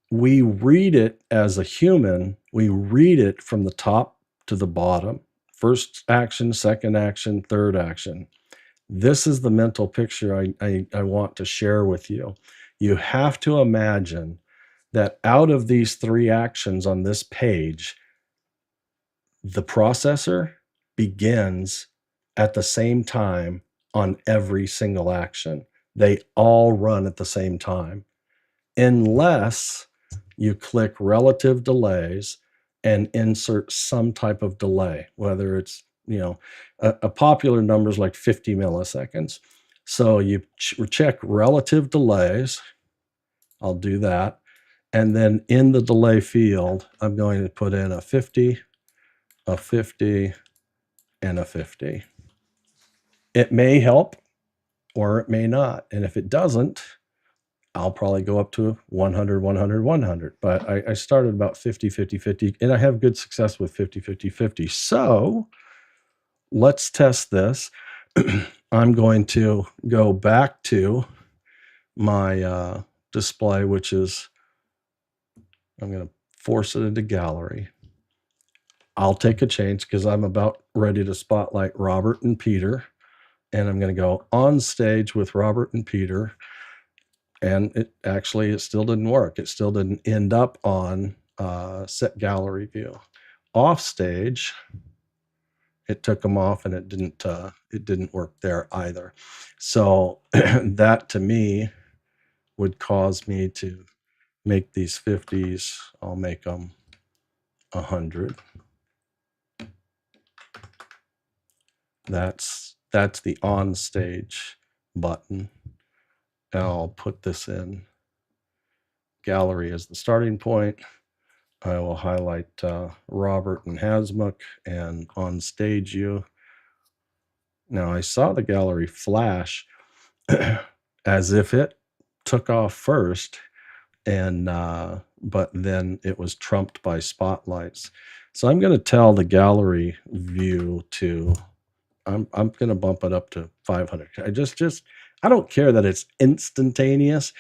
We read it as a human. We read it from the top to the bottom. First action, second action, third action. This is the mental picture I want to share with you. You have to imagine that out of these three actions on this page, the processor begins at the same time on every single action. They all run at the same time, unless you click relative delays and insert some type of delay, whether it's a popular number is like 50 milliseconds. So you check relative delays. I'll do that. And then in the delay field, I'm going to put in a 50, a 50, and a 50. It may help or it may not. And if it doesn't, I'll probably go up to 100, 100, 100. But I started about 50, 50, 50, and I have good success with 50, 50, 50. So let's test this. I'm going to go back to my display, which is, I'm going to force it into gallery. I'll take a change because I'm about ready to spotlight Robert and Peter. And I'm going to go on stage with Robert and Peter. And it still didn't work. It still didn't end up on set gallery view. Off stage, it took them off, and it didn't work there either. So that to me would cause me to make these 50s. I'll make them 100. That's the on stage button. I'll put this in gallery as the starting point. I will highlight Robert and Hasmuk and on stage you. Now I saw the gallery flash as if it took off first, and but then it was trumped by spotlights. So I'm going to tell the gallery view to, I'm going to bump it up to 500. I don't care that it's instantaneous.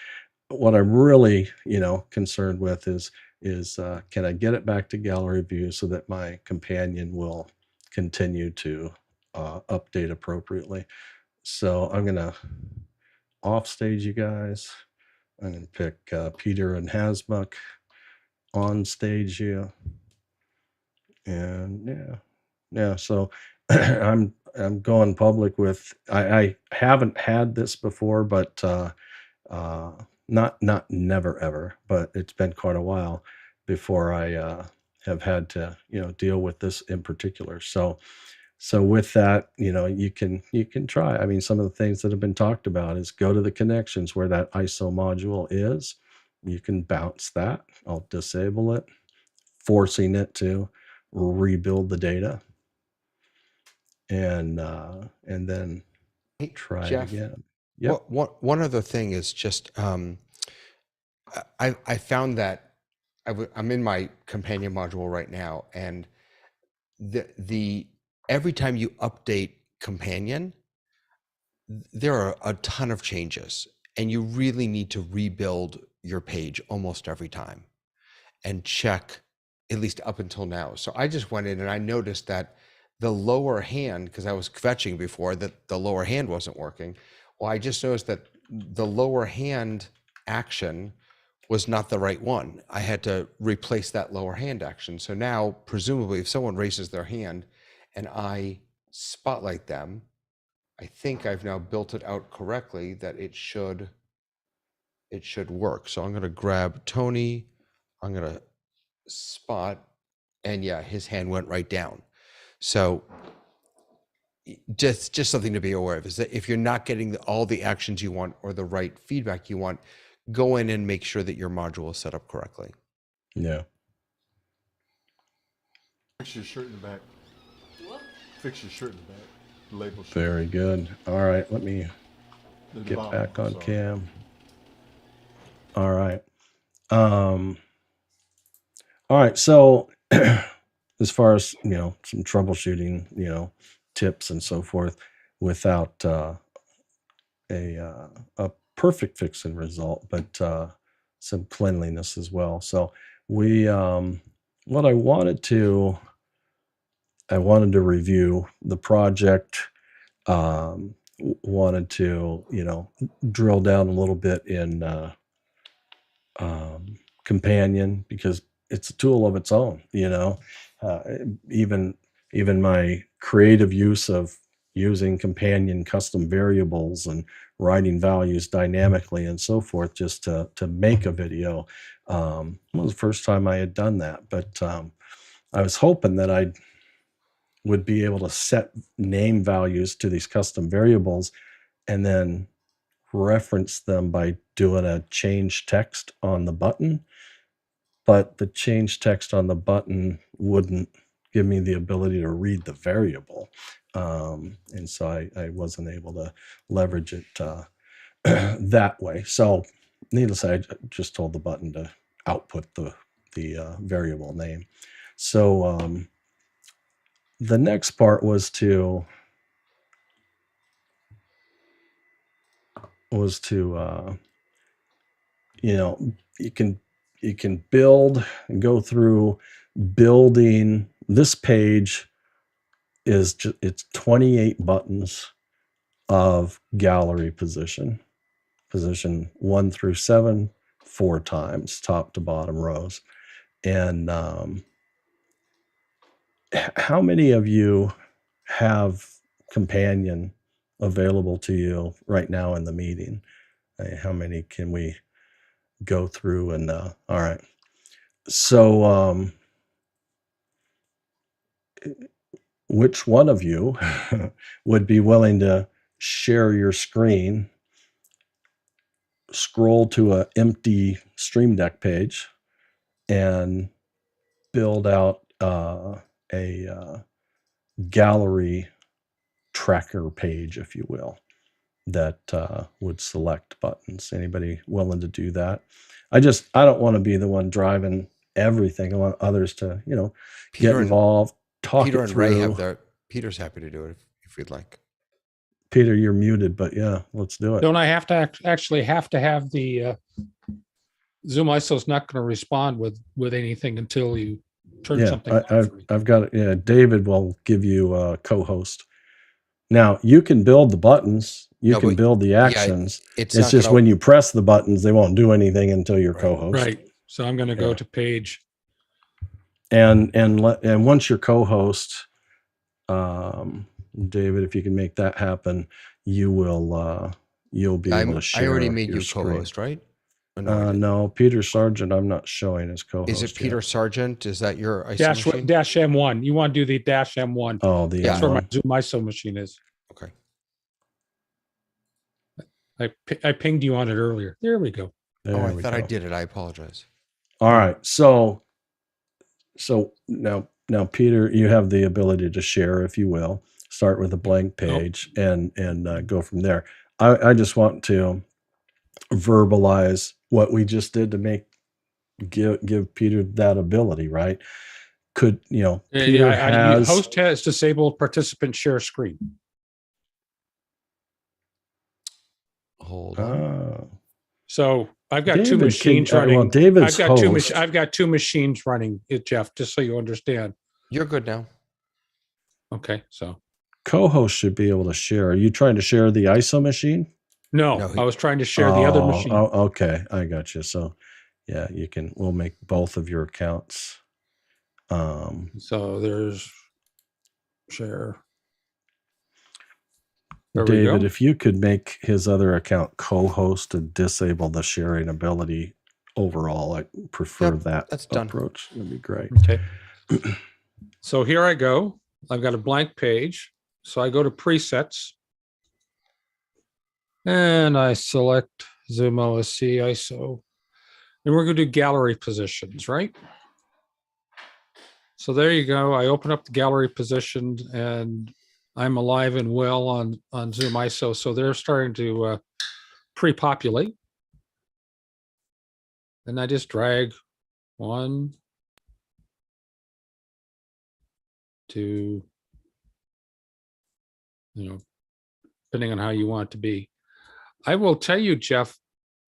What I'm really, concerned with is can I get it back to gallery view so that my companion will continue to update appropriately. So I'm going to off stage you guys. I'm going to pick Peter and Hasmuk, on stage you. And yeah. So I'm going public with, I haven't had this before, but not never ever, but it's been quite a while before I have had to deal with this in particular. So with that, you can try. I mean, some of the things that have been talked about is go to the connections where that ISO module is. You can bounce that. I'll disable it, forcing it to rebuild the data, and then try Jeff, it again. Yep. One other thing is just I found that I'm in my companion module right now, and the every time you update companion, there are a ton of changes, and you really need to rebuild your page almost every time and check, at least up until now. So I just went in and I noticed that the lower hand, because I was kvetching before that the lower hand wasn't working. Well, I just noticed that the lower hand action was not the right one. I had to replace that lower hand action. So now, presumably, if someone raises their hand and I spotlight them, I think I've now built it out correctly that it should work. So I'm going to grab Tony. I'm going to spot, and yeah, his hand went right down. So just something to be aware of is that if you're not getting all the actions you want or the right feedback you want, go in and make sure that your module is set up correctly. Yeah. Fix your shirt in the back. What? Fix your shirt in the back. Label shirt. Very good. All right, let me get back on cam. All right. All right. So as far as, some troubleshooting, tips and so forth without a perfect fix and result, but some cleanliness as well. So we, what I wanted to review the project, wanted to, drill down a little bit in companion, because it's a tool of its own. Even my creative use of using companion custom variables and writing values dynamically and so forth just to make a video, it was the first time I had done that. But I was hoping that I would be able to set name values to these custom variables and then reference them by doing a change text on the button. But the change text on the button wouldn't give me the ability to read the variable. And so I wasn't able to leverage it that way. So needless to say, I just told the button to output the variable name. So the next part was to you know, you can build and go through building. This page is it's 28 buttons of gallery position 1 through 7, 4 times, top to bottom rows. And how many of you have Companion available to you right now in the meeting? How many can we go through? And all right, so which one of you would be willing to share your screen, scroll to an empty Stream Deck page, and build out a gallery tracker page, if you will, that would select buttons? Anybody willing to do that? I don't want to be the one driving everything. I want others to, get Peter involved, talk Peter it and through. Ray have their. Peter's happy to do it if you'd like. Peter, you're muted, but yeah, let's do it. Don't I have to actually have the ZoomISO is not going to respond with anything until you turn something on. I've got it. Yeah, David will give you a co-host. Now you can build the buttons. You can build the actions. It's just when you press the buttons, they won't do anything until you're co-host. Right. So I'm going to go to page. And once you're co-host, David, if you can make that happen, you'll be able to share. I already made you screen. co-host, right? No, Peter Sargent, I'm not showing as co-host. Is it Peter Sargent? Is that your ISO dash machine? dash M1? You want to do the dash M1? Oh, that's where my ZoomISO machine is. Okay. I pinged you on it earlier. There we go. I thought I did it. I apologize. All right. So now, Peter, you have the ability to share, if you will. Start with a blank page and go from there. I just want to verbalize what we just did to give Peter that ability, right? Could Peter host has disabled participant share screen. Hold on. So I've got two machines running. Well, David's I've got two machines running, Jeff, just so you understand. You're good now. Okay, so co-host should be able to share. Are you trying to share the ISO machine? No, I was trying to share the other machine. Oh, okay, I got you. So yeah, you can. We'll make both of your accounts. So there's share. David, if you could make his other account co-host and disable the sharing ability overall, I prefer that approach. That'd be great. Okay. So here I go. I've got a blank page. So I go to presets and I select ZoomOSC ISO. And we're going to do gallery positions, right? So there you go. I open up the gallery position and I'm alive and well on ZoomISO. So they're starting to pre-populate. And I just drag 1, 2, depending on how you want it to be. I will tell you, Jeff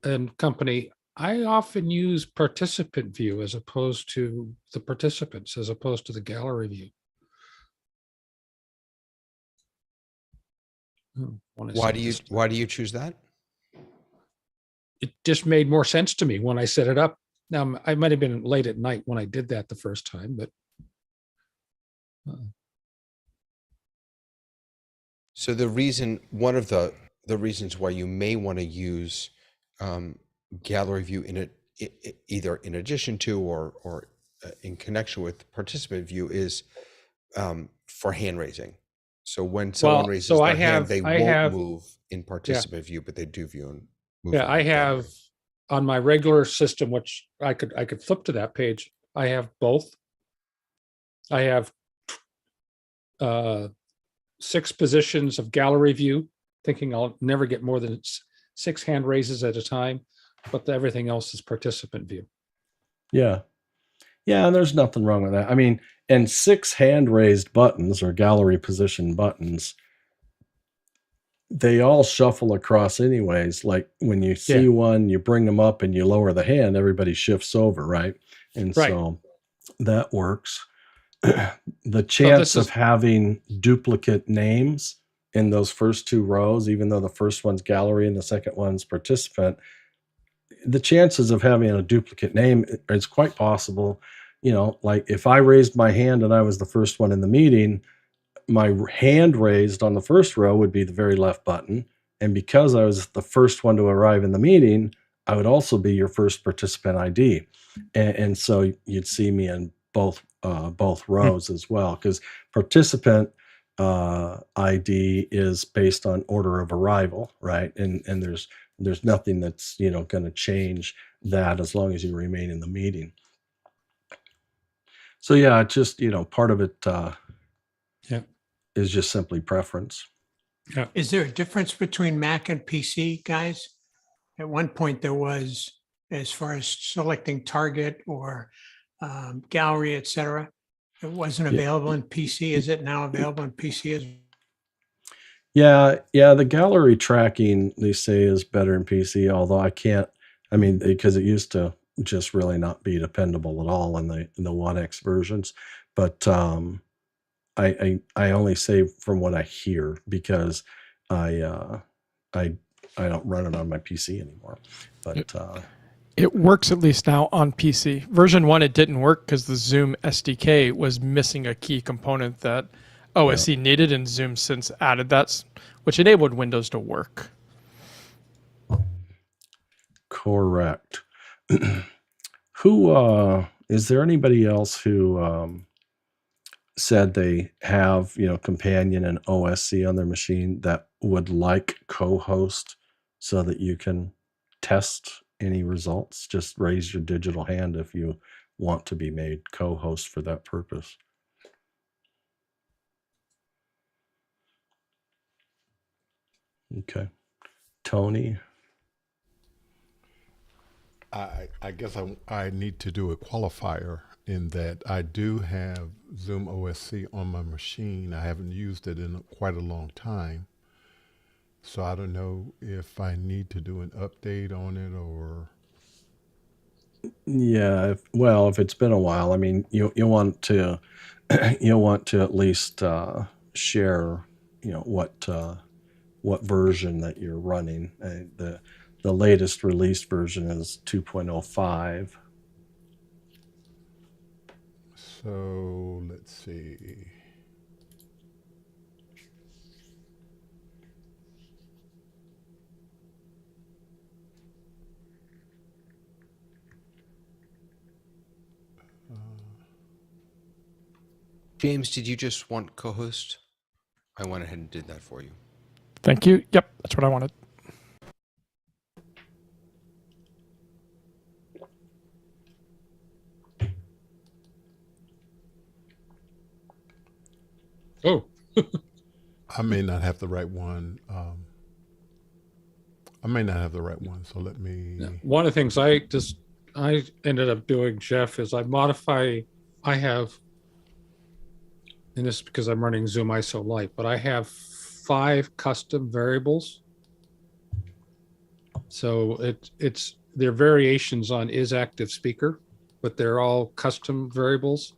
and company, I often use participant view as opposed to the participants, as opposed to the gallery view. Why do you choose that? It just made more sense to me when I set it up. Now I might have been late at night when I did that the first time, but so one of the reasons why you may want to use gallery view either in addition to or in connection with participant view is for hand raising. So when someone raises their hand, they won't move in participant view, but they do view and move. Yeah, I have on my regular system, which I could flip to that page. I have both. I have 6 positions of gallery view, thinking I'll never get more than 6 hand raises at a time, but everything else is participant view. Yeah. Yeah, and there's nothing wrong with that. I mean, and 6 hand raised buttons or gallery position buttons, they all shuffle across anyways. Like when you see one, you bring them up and you lower the hand, everybody shifts over, right? And Right. so that works. The chance of having duplicate names in those first 2 rows, even though the first one's gallery and the second one's participant, the chances of having a duplicate name is quite possible. You know, like if I raised my hand and I was the first one in the meeting, my hand raised on the first row would be the very left button. And because I was the first one to arrive in the meeting, I would also be your first participant ID. And so you'd see me in both rows as well, because participant ID is based on order of arrival, right? And there's nothing that's, you know, going to change that as long as you remain in the meeting. So yeah, it's just, you know, part of it is just simply preference. Yeah. Is there a difference between Mac and PC, guys? At one point there was, as far as selecting target or gallery, etc. It wasn't available in PC. Is it now available in PC as well? Yeah, the gallery tracking, they say, is better in PC, although I mean, because it used to just really not be dependable at all in the 1X versions. But I only say from what I hear, because I don't run it on my PC anymore. But it works at least now on PC. Version 1, it didn't work because the Zoom SDK was missing a key component that OSC needed, and Zoom since added that, which enabled Windows to work. Correct. Who is there anybody else who said they have, you know, Companion and OSC on their machine that would like co-host so that you can test any results? Just raise your digital hand if you want to be made co-host for that purpose. Okay. Tony? I guess I need to do a qualifier in that I do have ZoomOSC on my machine. I haven't used it in quite a long time. So I don't know if I need to do an update on it or... Yeah, if it's been a while, I mean, you'll want to at least share, you know, what version that you're running. The latest released version is 2.05. So let's see. James, did you just want co-host? I went ahead and did that for you. Thank you. Yep, that's what I wanted. Oh, I may not have the right one. So let me... one of the things I ended up doing, Jeff, is I have, and this is because I'm running ZoomISO Lite, but I have 5 custom variables. So they're variations on isActiveSpeaker, but they're all custom variables.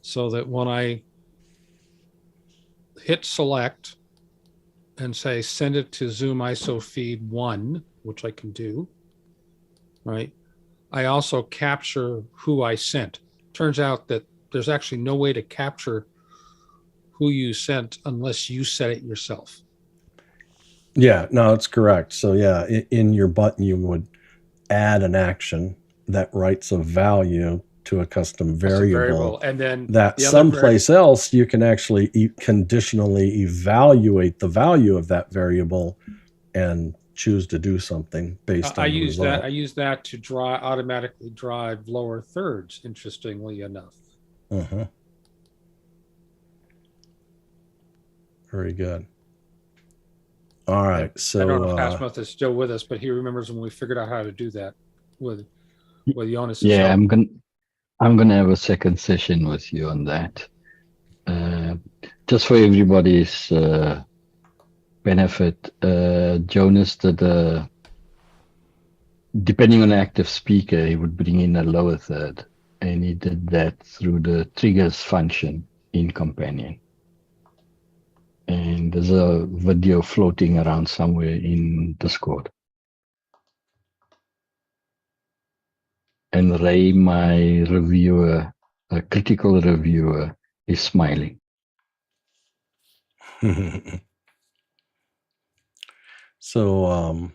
So that when I hit select and say send it to ZoomISO feed 1, which I can do, right? I also capture who I sent. Turns out that there's actually no way to capture who you sent unless you set it yourself. Yeah, no, that's correct. So yeah, in your button, you would add an action that writes a value to a custom variable, and then that someplace else you can actually conditionally evaluate the value of that variable and choose to do something based on the result. I use that to automatically drive lower thirds, interestingly enough. Very good. All right. So I don't know if Asmuth is still with us, but he remembers when we figured out how to do that with Jonas. Yeah, I'm gonna have a second session with you on that. Just for everybody's benefit, Jonas did depending on the active speaker, he would bring in a lower third, and he did that through the triggers function in Companion. And there's a video floating around somewhere in Discord. And Ray, my reviewer, a critical reviewer, is smiling. So,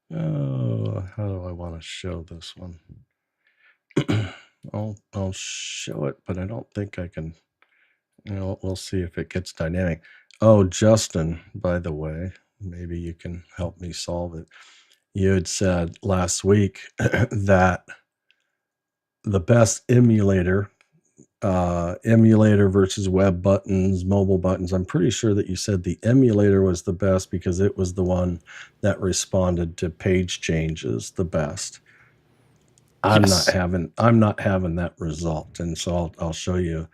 how do I want to show this one? I'll show it, but I don't think I can. We'll see if it gets dynamic. Oh, Justin, by the way, maybe you can help me solve it. You had said last week that the best emulator versus web buttons, mobile buttons. I'm pretty sure that you said the emulator was the best because it was the one that responded to page changes the best. I'm not having that result, and so I'll show you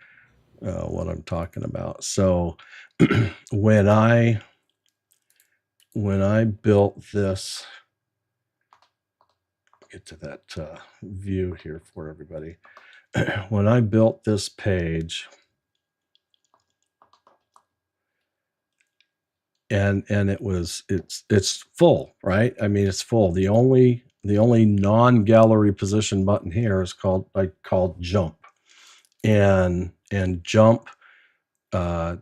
what I'm talking about. So when I built this, get to that view here for everybody. When I built this page, and it's full, right? I mean, it's full. The only non-gallery position button here is called jump, and jump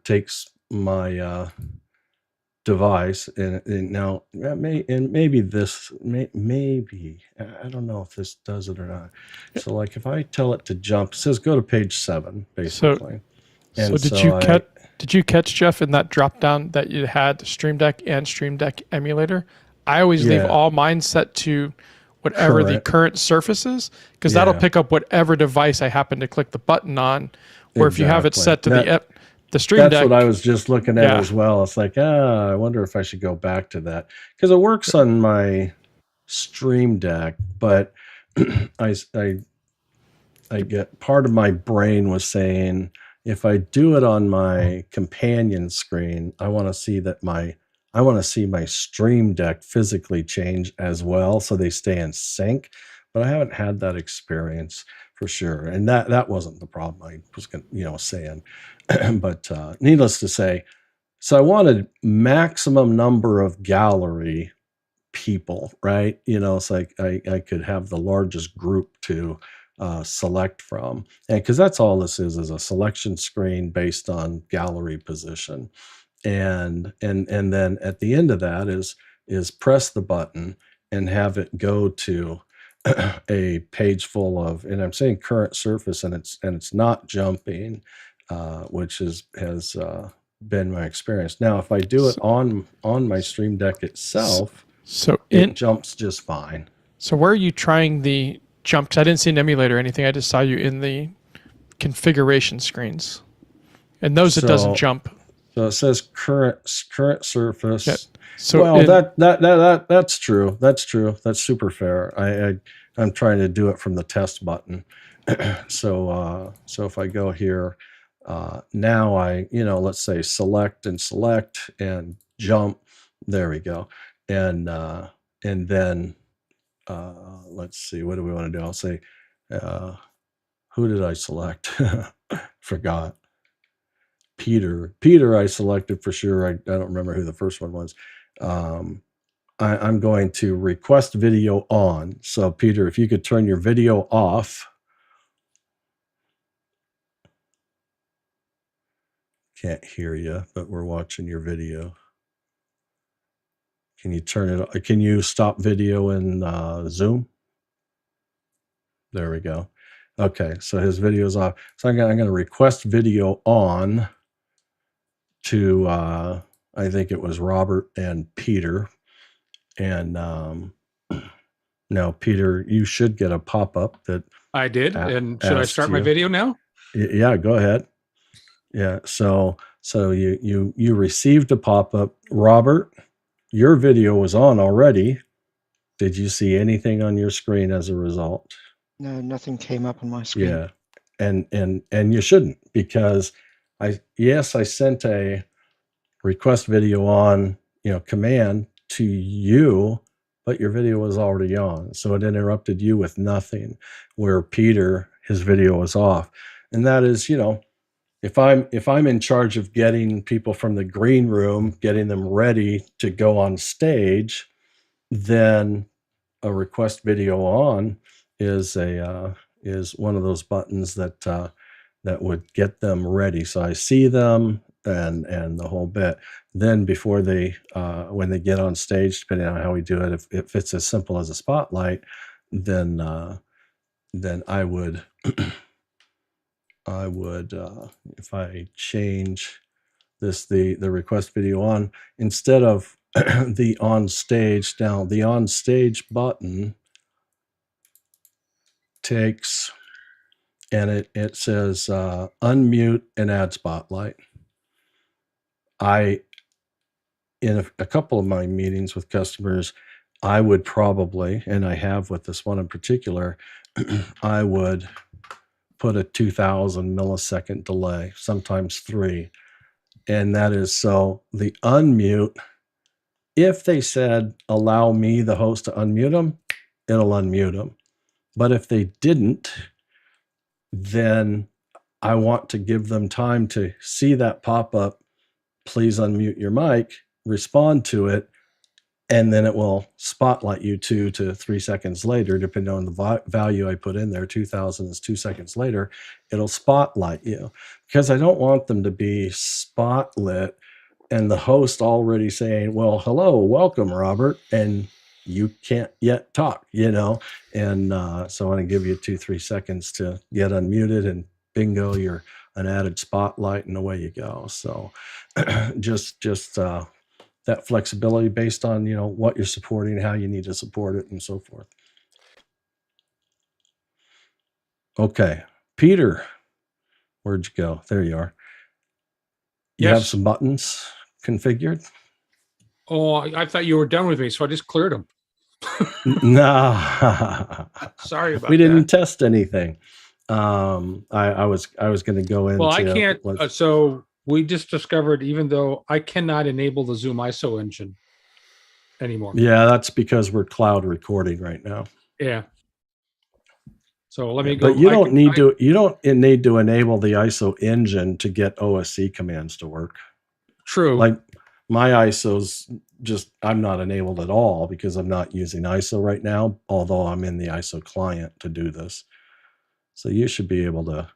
takes my device, and now maybe I don't know if this does it or not. So like if I tell it to jump, it says go to page 7 basically. So did you catch, Jeff, in that drop down that you had Stream Deck and Stream Deck emulator? I always leave all mine set to whatever the current surface is, because that'll pick up whatever device I happen to click the button on. Or if you have it set to the Stream Deck. That's what I was just looking at as well. It's like, I wonder if I should go back to that, because it works on my Stream Deck, but I get part of my brain was saying, if I do it on my companion screen, I want to see my Stream Deck physically change as well, so they stay in sync. But I haven't had that experience for sure, and that wasn't the problem I was saying. But needless to say, so I wanted maximum number of gallery people, right? It's like I could have the largest group to select from, and because that's all this is a selection screen based on gallery position, and then at the end of that is press the button and have it go to a page full of, and I'm saying current surface, and it's not jumping, which has been my experience. Now, if I do it on my Stream Deck itself, it jumps just fine. So where are you trying the jump? Because I didn't see an emulator or anything. I just saw you in the configuration screens, and those it doesn't jump. So it says current surface. Yeah. So that's true. That's true. That's super fair. I'm trying to do it from the test button. So if I go here, now let's say select and jump. There we go. And then let's see, what do we want to do? I'll say, who did I select? Forgot. Peter I selected for sure. I don't remember who the first one was. I'm going to request video on. So Peter, if you could turn your video off. Can't hear you, but we're watching your video. Can you turn it on? Can you stop video in Zoom? There we go. Okay, so his video's off. So I'm going to request video on to I think it was Robert and Peter. And now, Peter, you should get a pop-up that I did. And should I start my video now? Yeah, go ahead. Yeah, so So you received a pop-up. Robert, your video was on already. Did you see anything on your screen as a result? No, nothing came up on my screen. Yeah. And you shouldn't, because I sent a request video on, command to you, but your video was already on. So it interrupted you with nothing, where Peter, his video was off. And that is, if I'm in charge of getting people from the green room, getting them ready to go on stage, then a request video on is one of those buttons that would get them ready. So I see them and the whole bit. Then before they when they get on stage, depending on how we do it, if it's as simple as a spotlight, then I would if I change this the request video on, instead of the on stage, now the on stage button takes, and it says unmute and add spotlight. In a couple of my meetings with customers, I would probably, and I have with this one in particular, I would put a 2000 millisecond delay, sometimes 3. And that is so the unmute, if they said, allow me, the host, to unmute them, it'll unmute them. But if they didn't, then I want to give them time to see that pop up, please unmute your mic, respond to it, and then it will spotlight you 2 to 3 seconds later, depending on the value I put in there. 2000 is 2 seconds later, it'll spotlight you, because I don't want them to be spotlit and the host already saying, well, hello, welcome, Robert, and you can't yet talk, and so I want to give you 2-3 seconds to get unmuted, and bingo, you're an added spotlight, and away you go. So just that flexibility based on what you're supporting, how you need to support it, and so forth. Okay, Peter, where'd you go? There you are. You have some buttons configured? Oh, I thought you were done with me, so I just cleared them. No. Sorry about that. We didn't test anything. I was going to go into. Well, I can't. So we just discovered, even though I cannot enable the ZoomISO engine anymore. Yeah, that's because we're cloud recording right now. Yeah. So let me go. But you don't need to enable the ISO engine to get OSC commands to work. True. Like my ISO's I'm not enabled at all because I'm not using ISO right now, although I'm in the ISO client to do this. So you should be able to,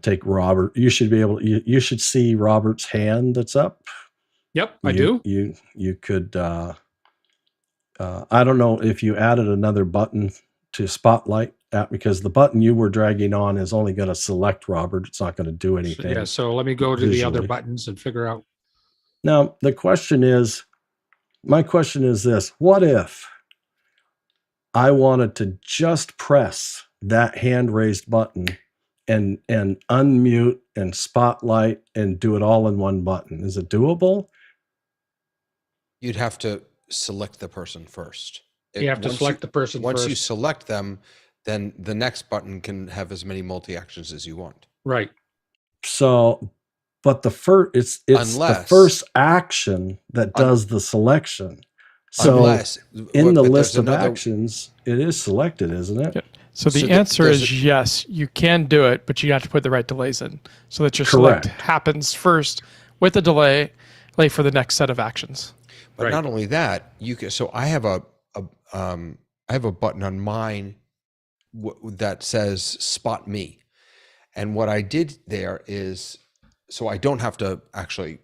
take Robert. You should be able. You should see Robert's hand that's up. Yep, I do. You could. I don't know if you added another button to spotlight that, because the button you were dragging on is only going to select Robert. It's not going to do anything. Yeah. So let me go to the other buttons and figure out. Now my question is this: what if I wanted to just press that hand raised button and unmute and spotlight and do it all in one button? Is it doable? You'd have to select the person first. You have to select the person first. Once you select them, then the next button can have as many multi-actions as you want. Right. So, but the first, it's the first action that does the selection. So in the list of actions, it is selected, isn't it? Yeah. So the answer is yes, you can do it, but you have to put the right delays in so that your select happens first with the delay for the next set of actions. But not only that, you can. So I have a button on mine that says "Spot Me," and what I did there is, so I don't have to actually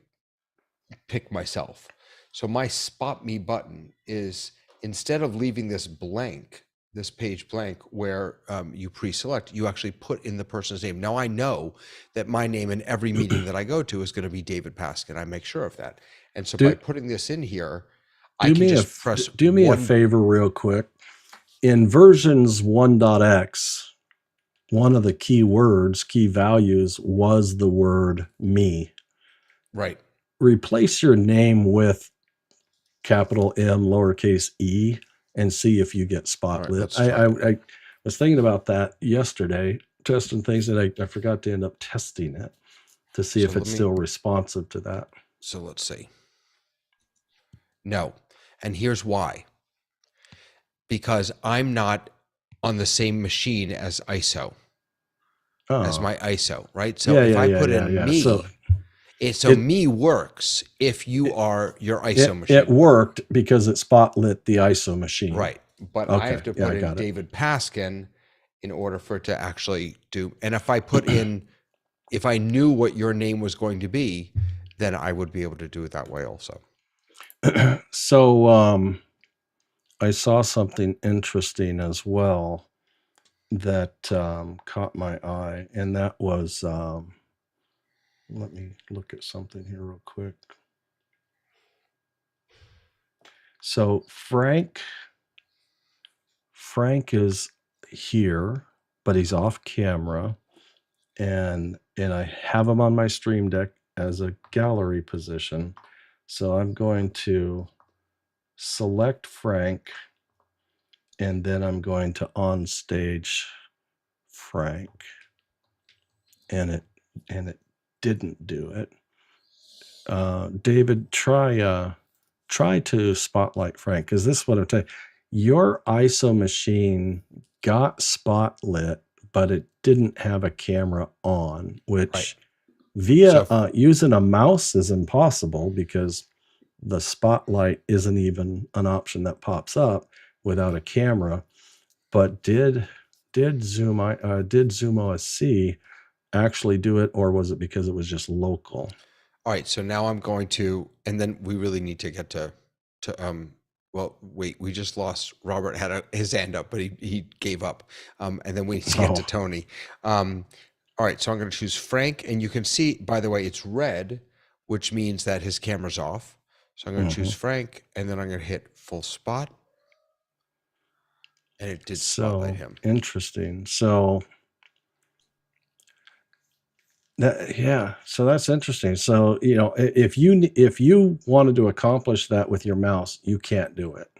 pick myself. So my Spot Me button is, instead of leaving this page blank where you pre-select, you actually put in the person's name. Now I know that my name in every meeting that I go to is going to be David Paskin. I make sure of that. And so by putting this in here, I can just press. Do me a favor real quick. In versions 1.x, one of the key values was the word me. Right. replace your name with capital M, lowercase e, and see if you get spot All right, lit. let's try it. I was thinking about that yesterday, testing things, and I forgot to end up testing it to see So if let it's me- still responsive to that. So let's see. No. And here's why. Because I'm not on the same machine as ISO, as Oh, my ISO, right? So yeah, if yeah, I yeah, put yeah, in yeah. me, So so it- me works if you are your ISO machine. it worked because it spot lit the ISO machine. Right. But I have Okay, to yeah, put I in got it. David Paskin in order for it to actually do. And if I put in, if I knew what your name was going to be, then I would be able to do it that way also. So I saw something interesting as well that caught my eye, and that was let me look at something here real quick. So Frank is here, but he's off camera, and I have him on my stream deck as a gallery position. So I'm going to select Frank, and then I'm going to on stage Frank, and it didn't do it. David, try to spotlight Frank, because this is what I'm telling you. Your ISO machine got spot lit, but it didn't have a camera on, which Right. via So- using a mouse is impossible, because the spotlight isn't even an option that pops up without a camera. But did ZoomOSC actually do it, or was it because it was just local? All right. So now I'm going to, and then we really need to get to well, wait, we just lost, Robert had his hand up, but he gave up. And then we need to get to Oh. Tony. All right. So I'm going to choose Frank, and you can see, by the way, it's red, which means that his camera's off. So I'm going to choose Frank, and then I'm going to hit full spot. And it did spotlight him. Interesting. So so that's interesting. So, if you wanted to accomplish that with your mouse, you can't do it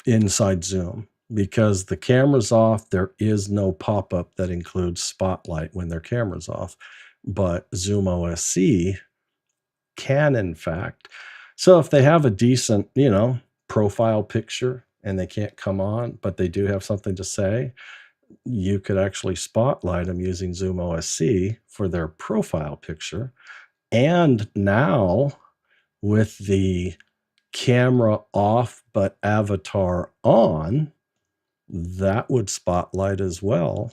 inside Zoom, because the camera's off. There is no pop-up that includes spotlight when their camera's off, but ZoomOSC can, in fact. So if they have a decent, profile picture and they can't come on, but they do have something to say, you could actually spotlight them using ZoomOSC for their profile picture. And now, with the camera off but avatar on, that would spotlight as well,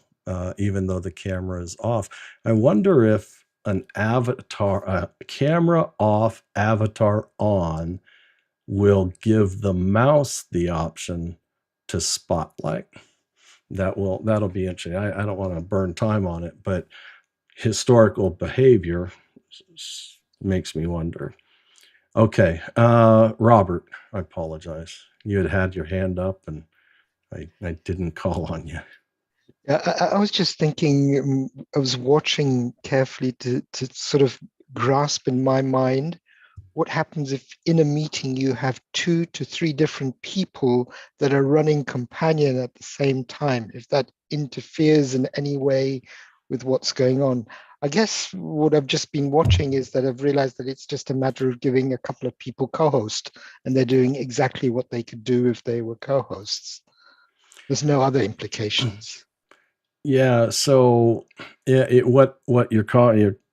even though the camera is off. I wonder if an avatar, camera off, avatar on, will give the mouse the option to spotlight. That'll be interesting. I don't want to burn time on it, but historical behavior makes me wonder. Okay, Robert, I apologize. You had your hand up, and I didn't call on you. I was just thinking, I was watching carefully to sort of grasp in my mind what happens if in a meeting you have 2 to 3 different people that are running companion at the same time, if that interferes in any way with what's going on. I guess what I've just been watching is that I've realized that it's just a matter of giving a couple of people co-host, and they're doing exactly what they could do if they were co-hosts. There's no other implications. Yeah. So, what your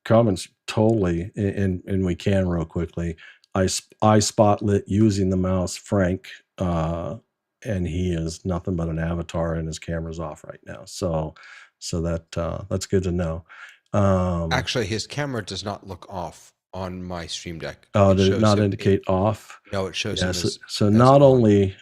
comments totally, and we can real quickly. I spotlit using the mouse Frank, and he is nothing but an avatar, and his camera's off right now. So that's good to know. Actually, his camera does not look off on my Stream Deck. Oh, did it shows not him- indicate off? No, it shows Yeah. him So as not on. only,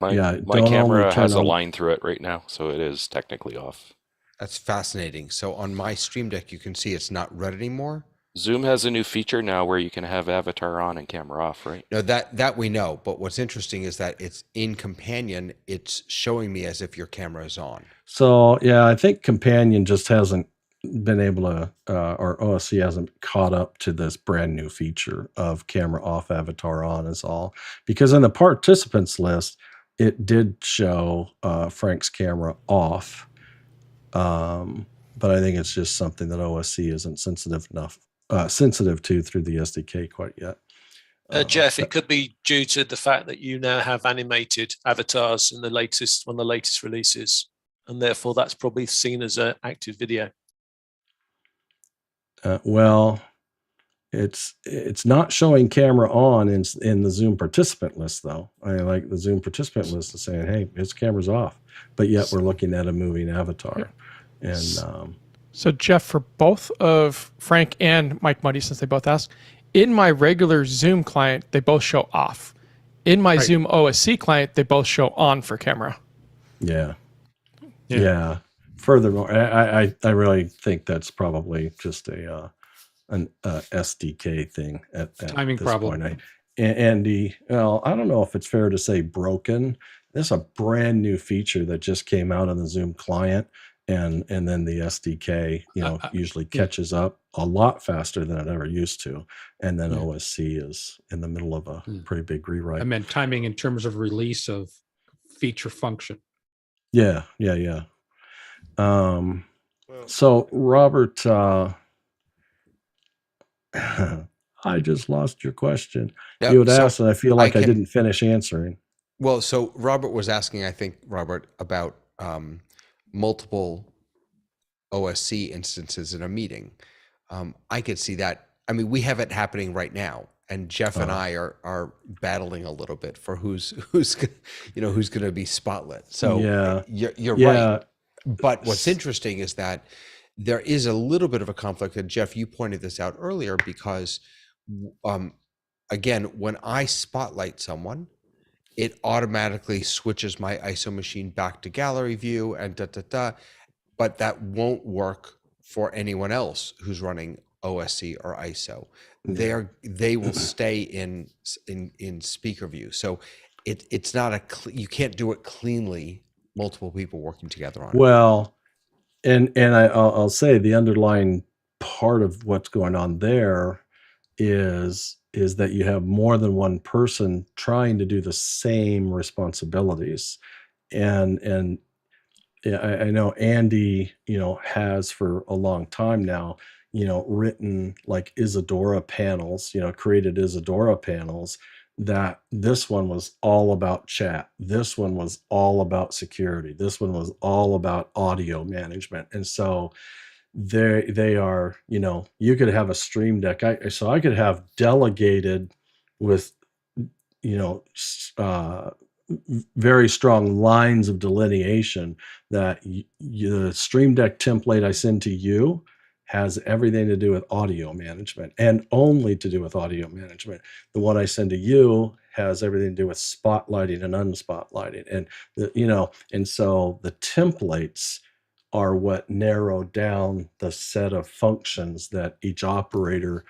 My don't camera only turn has a on- line through it right now, so it is technically off. That's fascinating. So on my Stream Deck, you can see it's not red anymore. Zoom has a new feature now where you can have avatar on and camera off, right? No, that we know. But what's interesting is that it's in Companion. It's showing me as if your camera is on. So yeah, I think Companion just hasn't been able to, or OSC hasn't caught up to this brand new feature of camera off, avatar on is all. Because in the participants list, it did show Frank's camera off. But I think it's just something that OSC isn't sensitive to through the SDK quite yet. Jeff, it could be due to the fact that you now have animated avatars in the latest releases, and therefore that's probably seen as an active video. Well, it's not showing camera on in the Zoom participant list, though. I mean, like the Zoom participant list is saying, "Hey, his camera's off," but yet we're looking at a moving avatar. Yeah. And so, Jeff, for both of Frank and Mike Muddy, since they both asked, in my regular Zoom client, they both show off. In my ZoomOSC client, they both show on for camera. Yeah. Furthermore, I really think that's probably just an SDK thing at timing this problem. point. Andy, well, I don't know if it's fair to say broken. There's a brand new feature that just came out on the Zoom client, and then the SDK, usually catches up a lot faster than it ever used to, and then OSC is in the middle of a pretty big rewrite. I meant timing in terms of release of feature function. Yeah. So Robert, I just lost your question. Yeah, You had so asked, and I feel like I didn't finish answering. Well, so Robert was asking, I think, Robert, about multiple OSC instances in a meeting. I could see that. I mean, we have it happening right now, and Jeff and I are battling a little bit for who's going to be spotlit. So you're right. But what's interesting is that there is a little bit of a conflict, and Jeff, you pointed this out earlier, because again, when I spotlight someone, it automatically switches my ISO machine back to gallery view and but that won't work for anyone else who's running OSC or ISO. They will stay in speaker view. So it's not you can't do it cleanly, multiple people working together on it. Well, and I'll say the underlying part of what's going on there is that you have more than one person trying to do the same responsibilities. And I know Andy, has for a long time now, written like Isadora panels, created Isadora panels that this one was all about chat. This one was all about security. This one was all about audio management. And so they are, you could have a stream deck. So I could have delegated with, very strong lines of delineation that the stream deck template I send to you has everything to do with audio management and only to do with audio management. The one I send to you has everything to do with spotlighting and unspotlighting. And, and so the templates are what narrow down the set of functions that each operator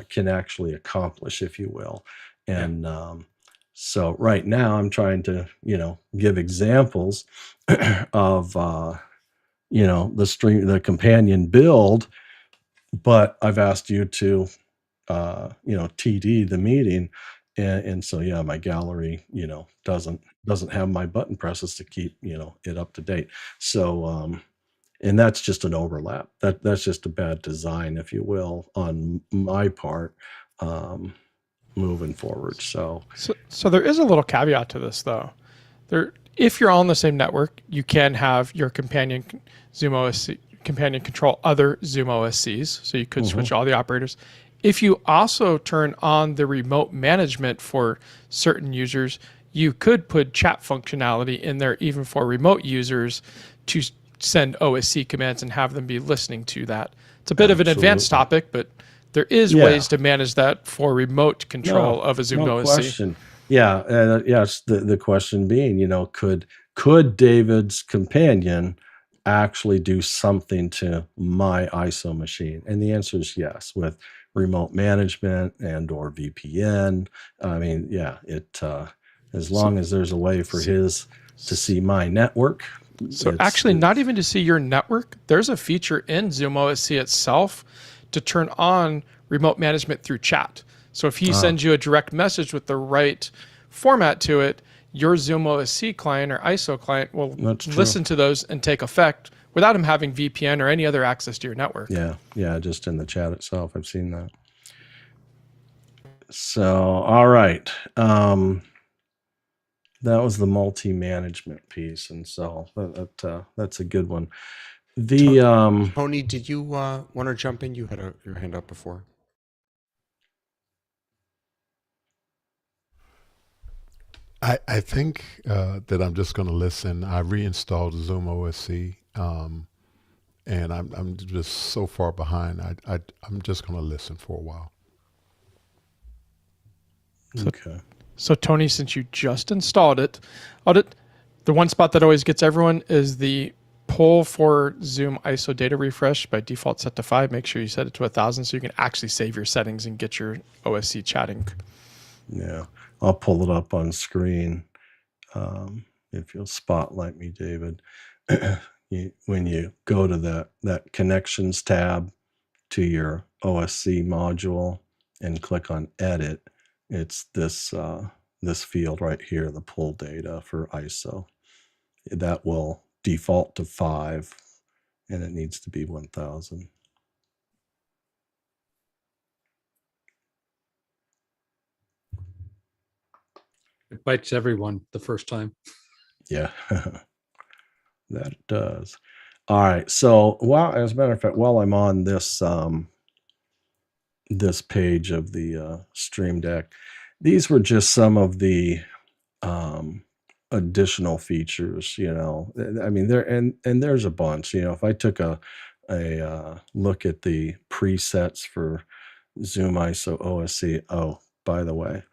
can actually accomplish, if you will. And so right now I'm trying to, give examples of, the companion build, but I've asked you to, TD the meeting. And so, my gallery, doesn't have my button presses to keep, it up to date. So, and that's just an overlap. That's just a bad design, if you will, on my part, moving forward. So there is a little caveat to this, though. If you're on the same network, you can have your companion ZoomOSC companion control other ZoomOSCs. So you could switch all the operators. If you also turn on the remote management for certain users, you could put chat functionality in there even for remote users to send OSC commands and have them be listening to that. It's a bit of an advanced topic, but there is ways to manage that for remote control of a ZoomOSC. Question. Yeah. Yes. The question being, could David's companion actually do something to my ISO machine? And the answer is yes, with remote management and or VPN. I mean, it as long as there's a way for his to see my network, So It's- actually, not even to see your network, there's a feature in ZoomOSC itself to turn on remote management through chat. So if he sends you a direct message with the right format to it, your ZoomOSC client or ISO client will That's true. listen to those and take effect without him having VPN or any other access to your network. Yeah, just in the chat itself, I've seen that. So, all right. That was the multi-management piece, and so that's a good one. The Tony, did you want to jump in? You had your hand up before. I think that I'm just going to listen. I reinstalled ZoomOSC, and I'm just so far behind. I'm just going to listen for a while. okay. So Tony, since you just installed it, the one spot that always gets everyone is the pull for Zoom ISO data refresh, by default set to 5. Make sure you set it to 1,000 so you can actually save your settings and get your OSC chatting. Yeah, I'll pull it up on screen. If you'll spotlight me, David. When you go to that connections tab to your OSC module and click on edit, it's this field right here, the pull data for ISO. That will default to 5, and it needs to be 1,000. It bites everyone the first time. Yeah, that it does. All right. So, as a matter of fact, while I'm on this this page of the Stream Deck, these were just some of the additional features. You know, I mean, there's a bunch. You know, if I took a look at the presets for ZoomISO OSC. Oh, by the way.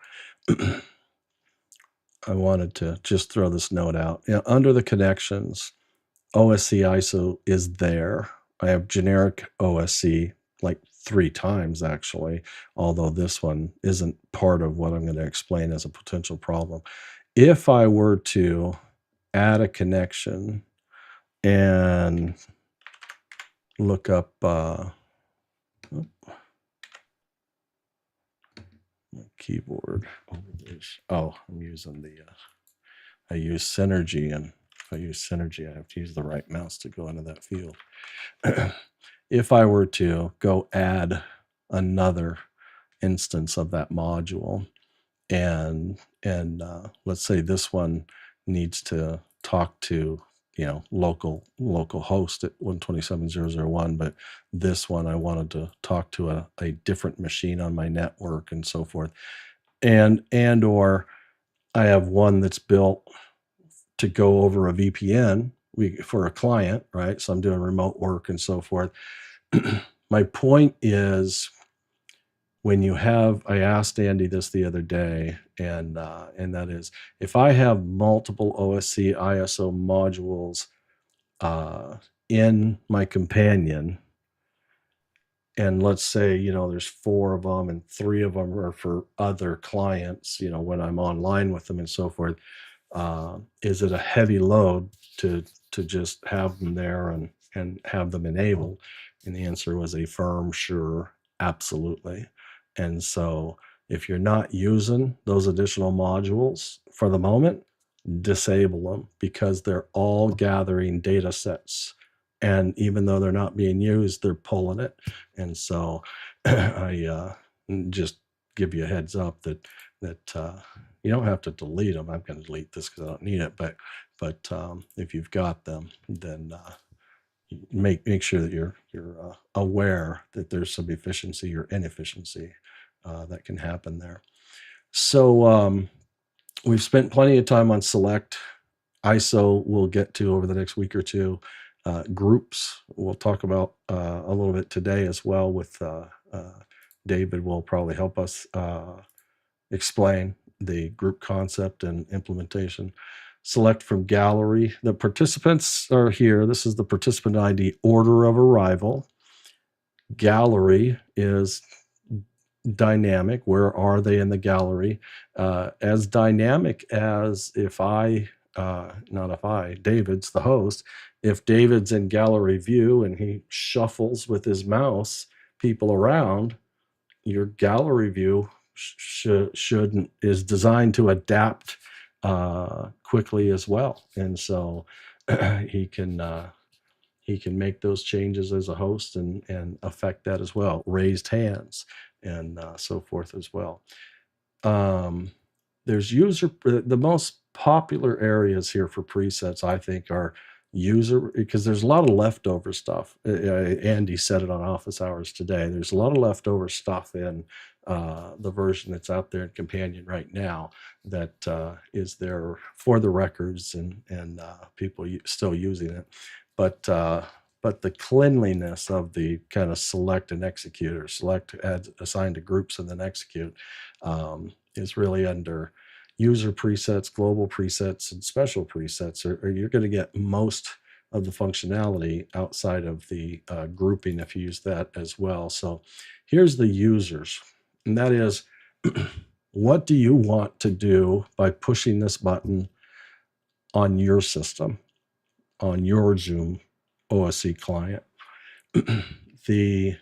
I wanted to just throw this note out. You know, under the connections, OSC ISO is there. I have generic OSC like 3 times actually, although this one isn't part of what I'm going to explain as a potential problem. If I were to add a connection and look up my keyboard. Oh, I'm using I use Synergy, and if I use Synergy, I have to use the right mouse to go into that field. If I were to go add another instance of that module, and let's say this one needs to talk to, you know, local host at 127.0.0.1, but this one I wanted to talk to a different machine on my network and so forth, and or I have one that's built to go over a VPN for a client, right? So I'm doing remote work and so forth. My point is, when you have, I asked Andy this the other day, and that is, if I have multiple OSC ISO modules in my companion, and let's say, you know, there's 4 of them and 3 of them are for other clients, you know, when I'm online with them and so forth, is it a heavy load to just have them there and have them enabled? And the answer was a firm sure, absolutely. And so if you're not using those additional modules for the moment, disable them, because they're all gathering data sets. And even though they're not being used, they're pulling it. And so I just give you a heads up that you don't have to delete them. I'm going to delete this because I don't need it. But if you've got them, then make sure that you're aware that there's some efficiency or inefficiency that can happen there. So we've spent plenty of time on select. ISO we'll get to over the next week or two. Groups we'll talk about a little bit today as well with David will probably help us explain the group concept and implementation. Select from gallery. The participants are here. This is the participant ID order of arrival. Gallery is dynamic. Where are they in the gallery? As dynamic as if I David's the host. If David's in gallery view and he shuffles with his mouse people around, your gallery view is designed to adapt quickly as well. And so he can make those changes as a host and affect that as well. Raised hands and so forth as well. There's the most popular areas here for presets, I think, are user, because there's a lot of leftover stuff. Andy said it on office hours today. There's a lot of leftover stuff in the version that's out there in Companion right now that is there for the records and people still using it. But the cleanliness of the kind of select and execute, or select, add, assign to groups and then execute, is really under user presets, global presets, and special presets, or you're going to get most of the functionality outside of the grouping if you use that as well. So here's the users, and that is, what do you want to do by pushing this button on your system, on your ZoomOSC client? The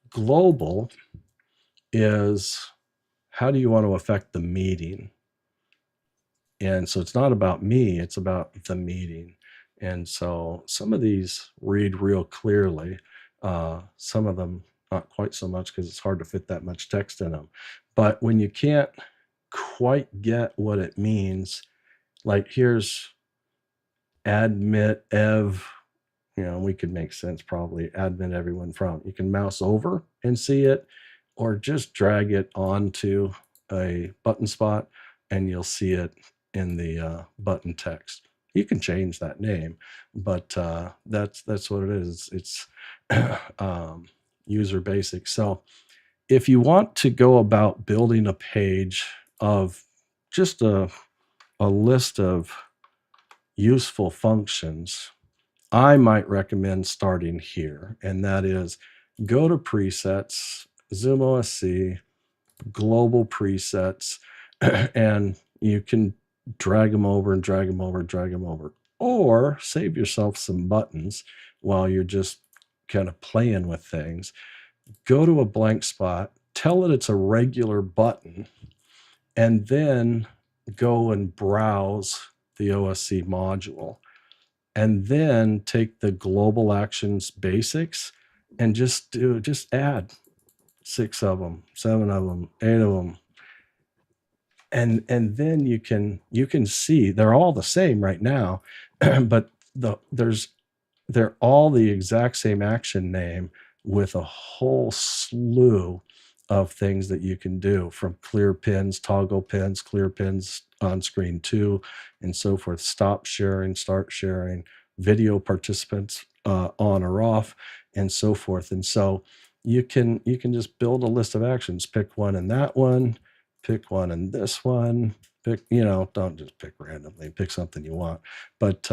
global is, how do you want to affect the meeting? And so it's not about me, it's about the meeting. And so some of these read real clearly. Some of them not quite so much, because it's hard to fit that much text in them. But when you can't quite get what it means, like here's admit ev, we could make sense probably, admit everyone from. You can mouse over and see it, or just drag it onto a button spot and you'll see it in the button text. You can change that name, but that's what it is. It's user basic. So if you want to go about building a page of just a list of useful functions, I might recommend starting here, and that is go to presets, ZoomOSC, global presets, and you can drag them over and drag them over, drag them over, or save yourself some buttons while you're just kind of playing with things. Go to a blank spot, tell it it's a regular button, and then go and browse the OSC module. And then take the global actions basics and just add 6 of them, 7 of them, 8 of them. And then you can see they're all the same right now, but they're all the exact same action name with a whole slew of things that you can do, from clear pins, toggle pins, clear pins on screen 2, and so forth, stop sharing, start sharing, video participants on or off, and so forth. And so you can just build a list of actions, pick one in that one, pick one in this one, pick, don't just pick randomly, pick something you want. But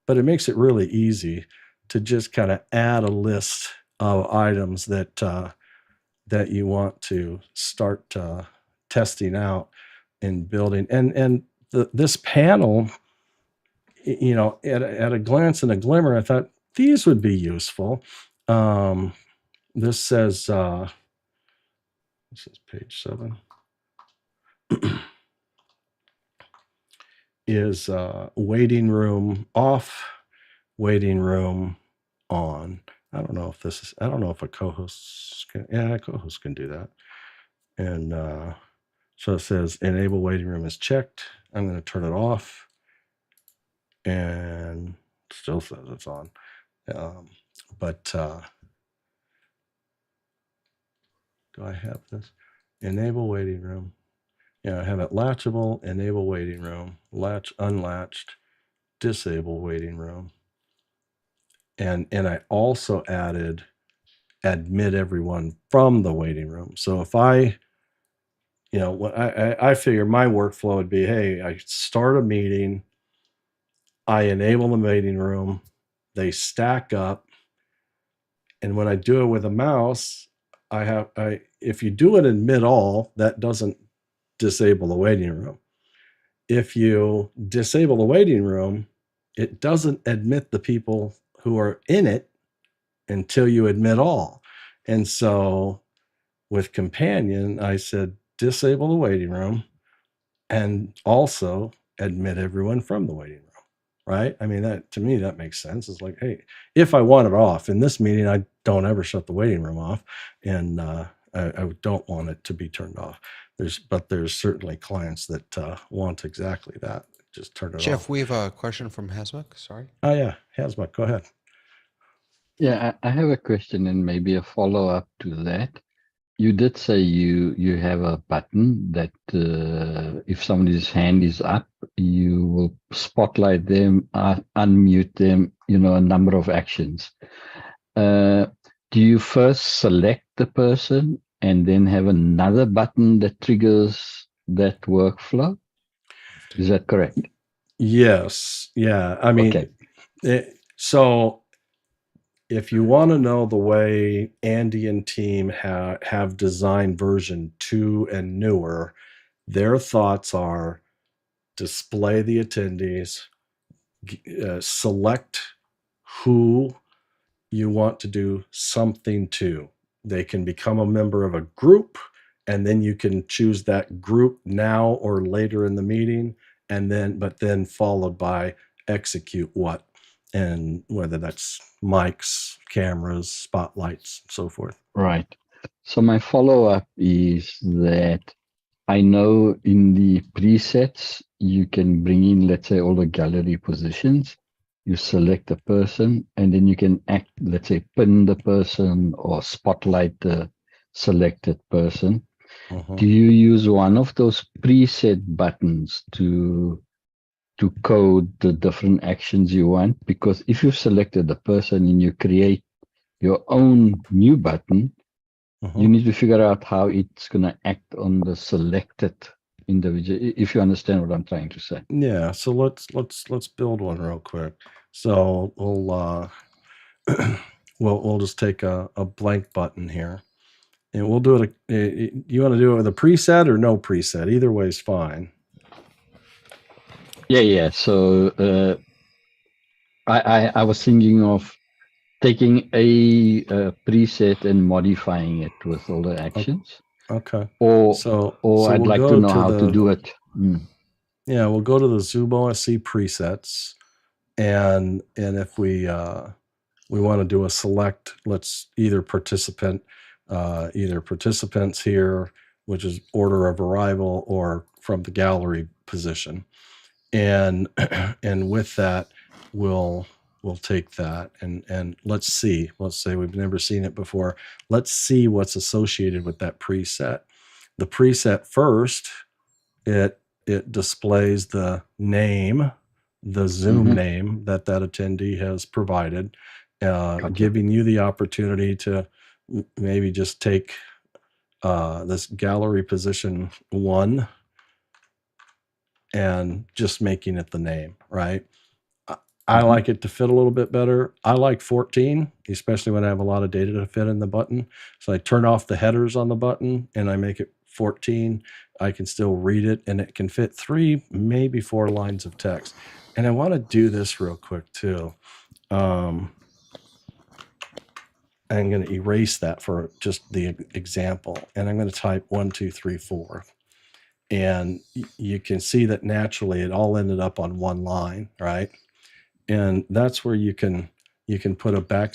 it makes it really easy to just kind of add a list of items that you want to start testing out and building. And this panel, at a glance and a glimmer, I thought these would be useful. This says, this is page 7, is waiting room off, waiting room on. I don't know if a co-host can, a co-host can do that. And so it says enable waiting room is checked. I'm going to turn it off, and still says it's on. Do I have this? Enable waiting room. I have it latchable, enable waiting room, latch unlatched, disable waiting room. And I also added admit everyone from the waiting room. So if I figure my workflow would be, hey, I start a meeting, I enable the waiting room, they stack up, and when I do it with a mouse, if you do it in mid all, that doesn't disable the waiting room. if you disable the waiting room, it doesn't admit the people who are in it until you admit all. And so with Companion, I said, disable the waiting room and also admit everyone from the waiting room. Right? I mean, that to me, that makes sense. It's like, hey, if I want it off in this meeting, I don't ever shut the waiting room off, and I don't want it to be turned off. There's certainly clients that want exactly that. Just turn it Jeff, off. we have a question from Hasmuk. Sorry. Oh yeah, Hasmuk, go ahead. Yeah, I have a question and maybe a follow-up to that. You did say you have a button that if somebody's hand is up, you will spotlight them, unmute them, a number of actions. Do you first select the person and then have another button that triggers that workflow? Is that correct? Yes. Yeah. I mean, Okay. So if you want to know the way Andy and team have designed version 2 and newer, their thoughts are display the attendees, select who you want to do something to. They can become a member of a group, and then you can choose that group now or later in the meeting, but then followed by execute what, and whether that's mics, cameras, spotlights, and so forth. Right. So my follow-up is that I know in the presets, you can bring in, let's say, all the gallery positions. You select a person, and then you can let's say, pin the person or spotlight the selected person. Do you use one of those preset buttons to code the different actions you want? Because if you've selected the person and you create your own new button, you need to figure out how it's going to act on the selected individual, if you understand what I'm trying to say. Yeah, so let's build one real quick. So we'll just take a blank button here, and we'll do it. You want to do it with a preset or no preset? Either way is fine. Yeah. So I was thinking of taking a preset and modifying it with all the actions. Okay. Or so I'd we'll like go to know how to do it. Yeah, we'll go to the ZoomOSC presets, and if we want to do a select, let's either participants here, which is order of arrival, or from the gallery position, and with that we'll take that and let's say we've never seen it before. Let's see what's associated with that preset. The preset first, it displays the name, the Zoom name that attendee has provided, giving you the opportunity to maybe just take this gallery position 1 and just making it the name, right? I like it to fit a little bit better. I like 14, especially when I have a lot of data to fit in the button. So I turn off the headers on the button and I make it 14. I can still read it, and it can fit 3, maybe 4 lines of text. And I want to do this real quick too. I'm going to erase that for just the example, and I'm going to type 1, 2, 3, 4. And you can see that naturally it all ended up on one line, right? And that's where you can put a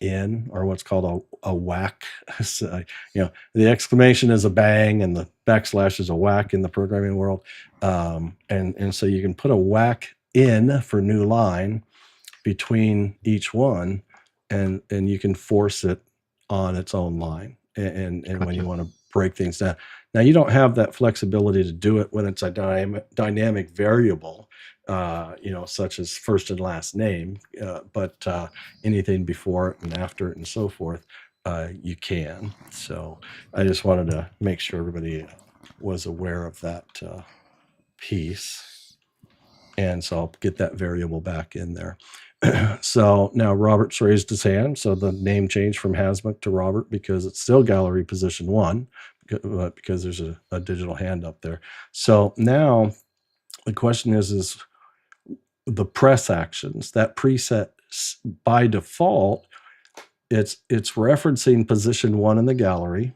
\n, or what's called a whack. So, the exclamation is a bang and the / is a whack in the programming world. And so you can put a whack in for new line between each one, and you can force it on its own line. And when you want to break things down. Now, you don't have that flexibility to do it when it's a dynamic variable, such as first and last name, but anything before it and after it and so forth, you can. So I just wanted to make sure everybody was aware of that piece. And so I'll get that variable back in there. So now Robert's raised his hand. So the name changed from Hasmuk to Robert because it's still gallery position 1, because there's a digital hand up there. So now the question is the press actions, that preset by default, it's referencing position 1 in the gallery,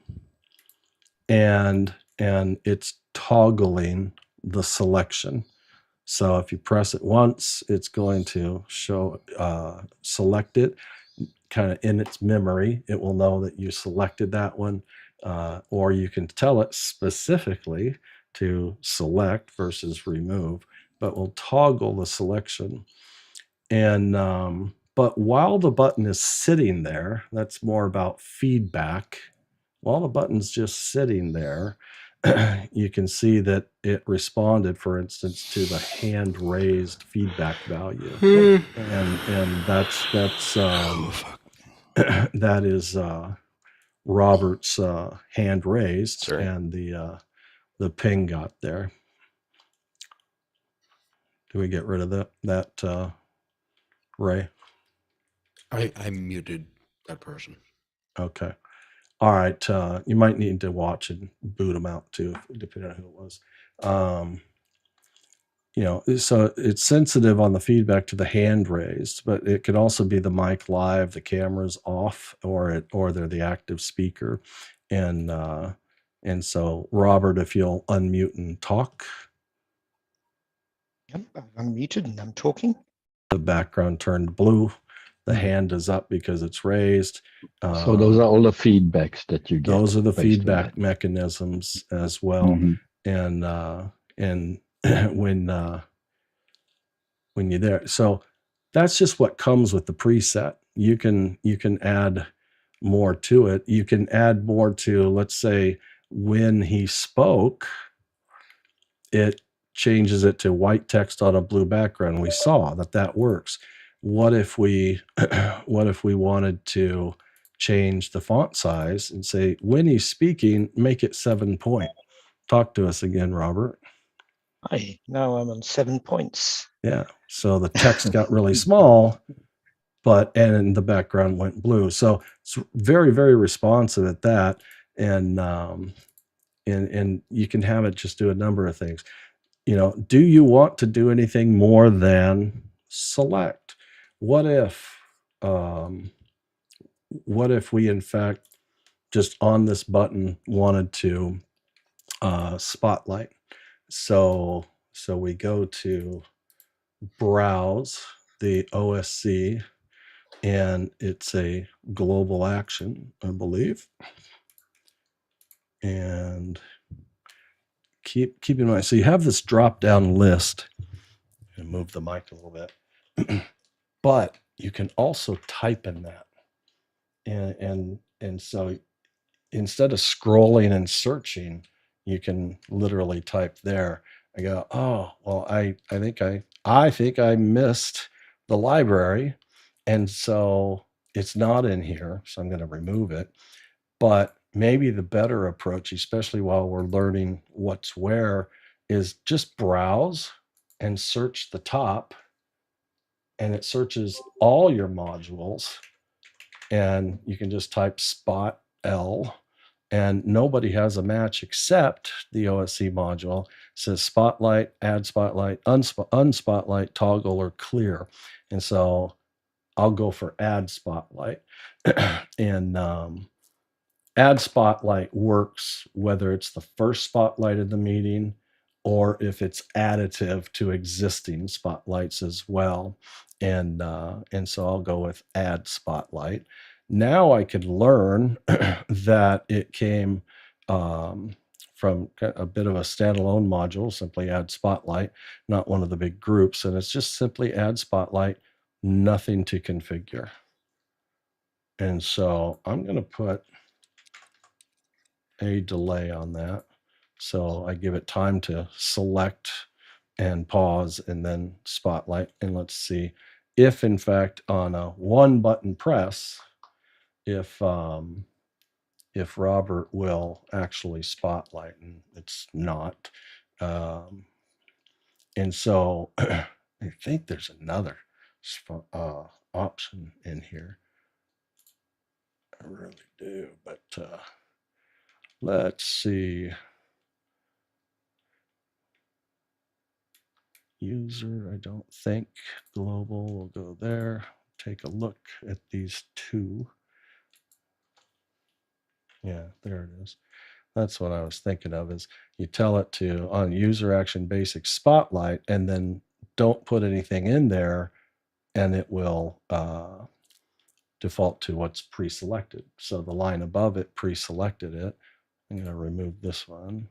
and it's toggling the selection. So if you press it once, it's going to show select it kind of in its memory. It will know that you selected that one, or you can tell it specifically to select versus remove, but we'll toggle the selection. And but while the button is sitting there, that's more about feedback. While the button's just sitting there, you can see that it responded, for instance, to the hand raised feedback value. And that's that is Robert's hand raised. Sorry. And the ping got there. Do we get rid of that Ray? I muted that person. Okay. All right. You might need to watch and boot them out too, depending on who it was. You know, so it's sensitive on the feedback to the hand raised, but it could also be the mic live, the camera's off, or they're the active speaker. And so Robert, if you'll unmute and talk. Yep, I'm muted and I'm talking. The background turned blue. The hand is up because it's raised. So those are all the feedbacks that you get. Those are the based on feedback that. mechanisms as well. Mhm. And when you're there, so that's just what comes with the preset. You can add more to it. You can add more to, let's say, when he spoke, it changes it to white text on a blue background. We saw that works. What if we wanted to change the font size and say, when he's speaking, make it 7 point? Talk to us again, Robert. Hi, now I'm on 7 points. Yeah. So the text got really small, and the background went blue. So it's very, very responsive at that. And you can have it just do a number of things. You know, do you want to do anything more than select? What if we in fact just on this button wanted to spotlight? So we go to browse the OSC, and it's a global action, I believe. And keep in mind, so you have this drop down list, and move the mic a little bit, but you can also type in that. And so instead of scrolling and searching, you can literally type there. I go, oh, well, I think I missed the library. And so it's not in here. So I'm going to remove it. But maybe the better approach, especially while we're learning what's where, is just browse and search the top. And it searches all your modules. And you can just type spot L. And nobody has a match except the OSC module. It says spotlight, add spotlight, unspotlight, toggle, or clear. And so I'll go for add spotlight. And add spotlight works whether it's the first spotlight of the meeting or if it's additive to existing spotlights as well. And so I'll go with add spotlight. Now I can learn that it came from a bit of a standalone module, simply add spotlight, not one of the big groups. And it's just simply add spotlight, nothing to configure. And so I'm going to put a delay on that. So I give it time to select and pause and then spotlight. And let's see if in fact on a one button press, if Robert will actually spotlight, and it's not. And so I think there's another option in here. I really do, but let's see. user, I don't think. Global, we'll go there. Take a look at these two. Yeah, there it is. That's what I was thinking of, is you tell it to on user action basic spotlight, and then don't put anything in there, and it will default to what's pre-selected. So the line above it pre-selected it. I'm going to remove this one.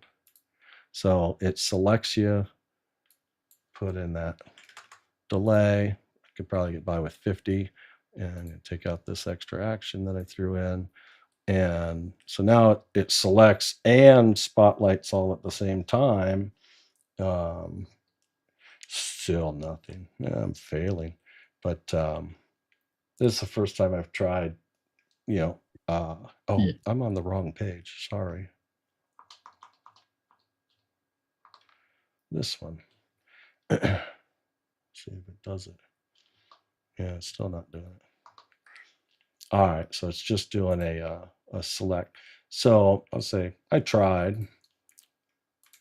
So it selects you, put in that delay. I could probably get by with 50, and take out this extra action that I threw in. And so now it selects and spotlights all at the same time. Still nothing. I'm failing. But this is the first time I've tried, oh, Yeah. I'm on the wrong page. Sorry. This one. See if it does it. Yeah, it's still not doing it. All right, so it's just doing a select. So I'll say I tried,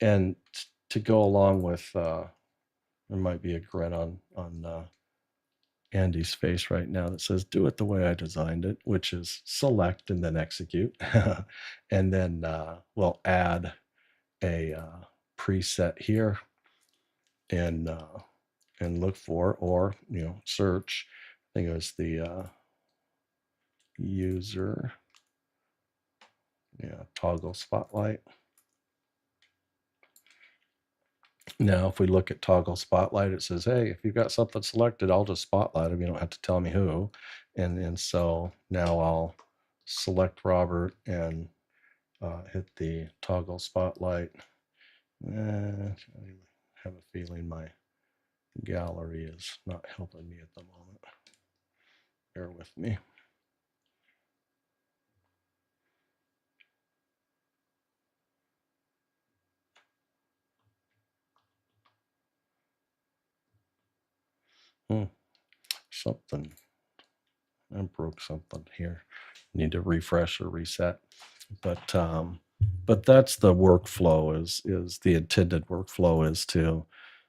and to go along with, there might be a grin on Andy's face right now that says, do it the way I designed it, which is select and then execute. And then we'll add a preset here and look for, or, search. I think it was the user, toggle spotlight. Now, if we look at toggle spotlight, it says, hey, if you've got something selected, I'll just spotlight them. You don't have to tell me who. And so now I'll select Robert and hit the toggle spotlight. I have a feeling my gallery is not helping me at the moment. Bear with me. Something. I broke something here. Need to refresh or reset. But that's the workflow, is the intended workflow is to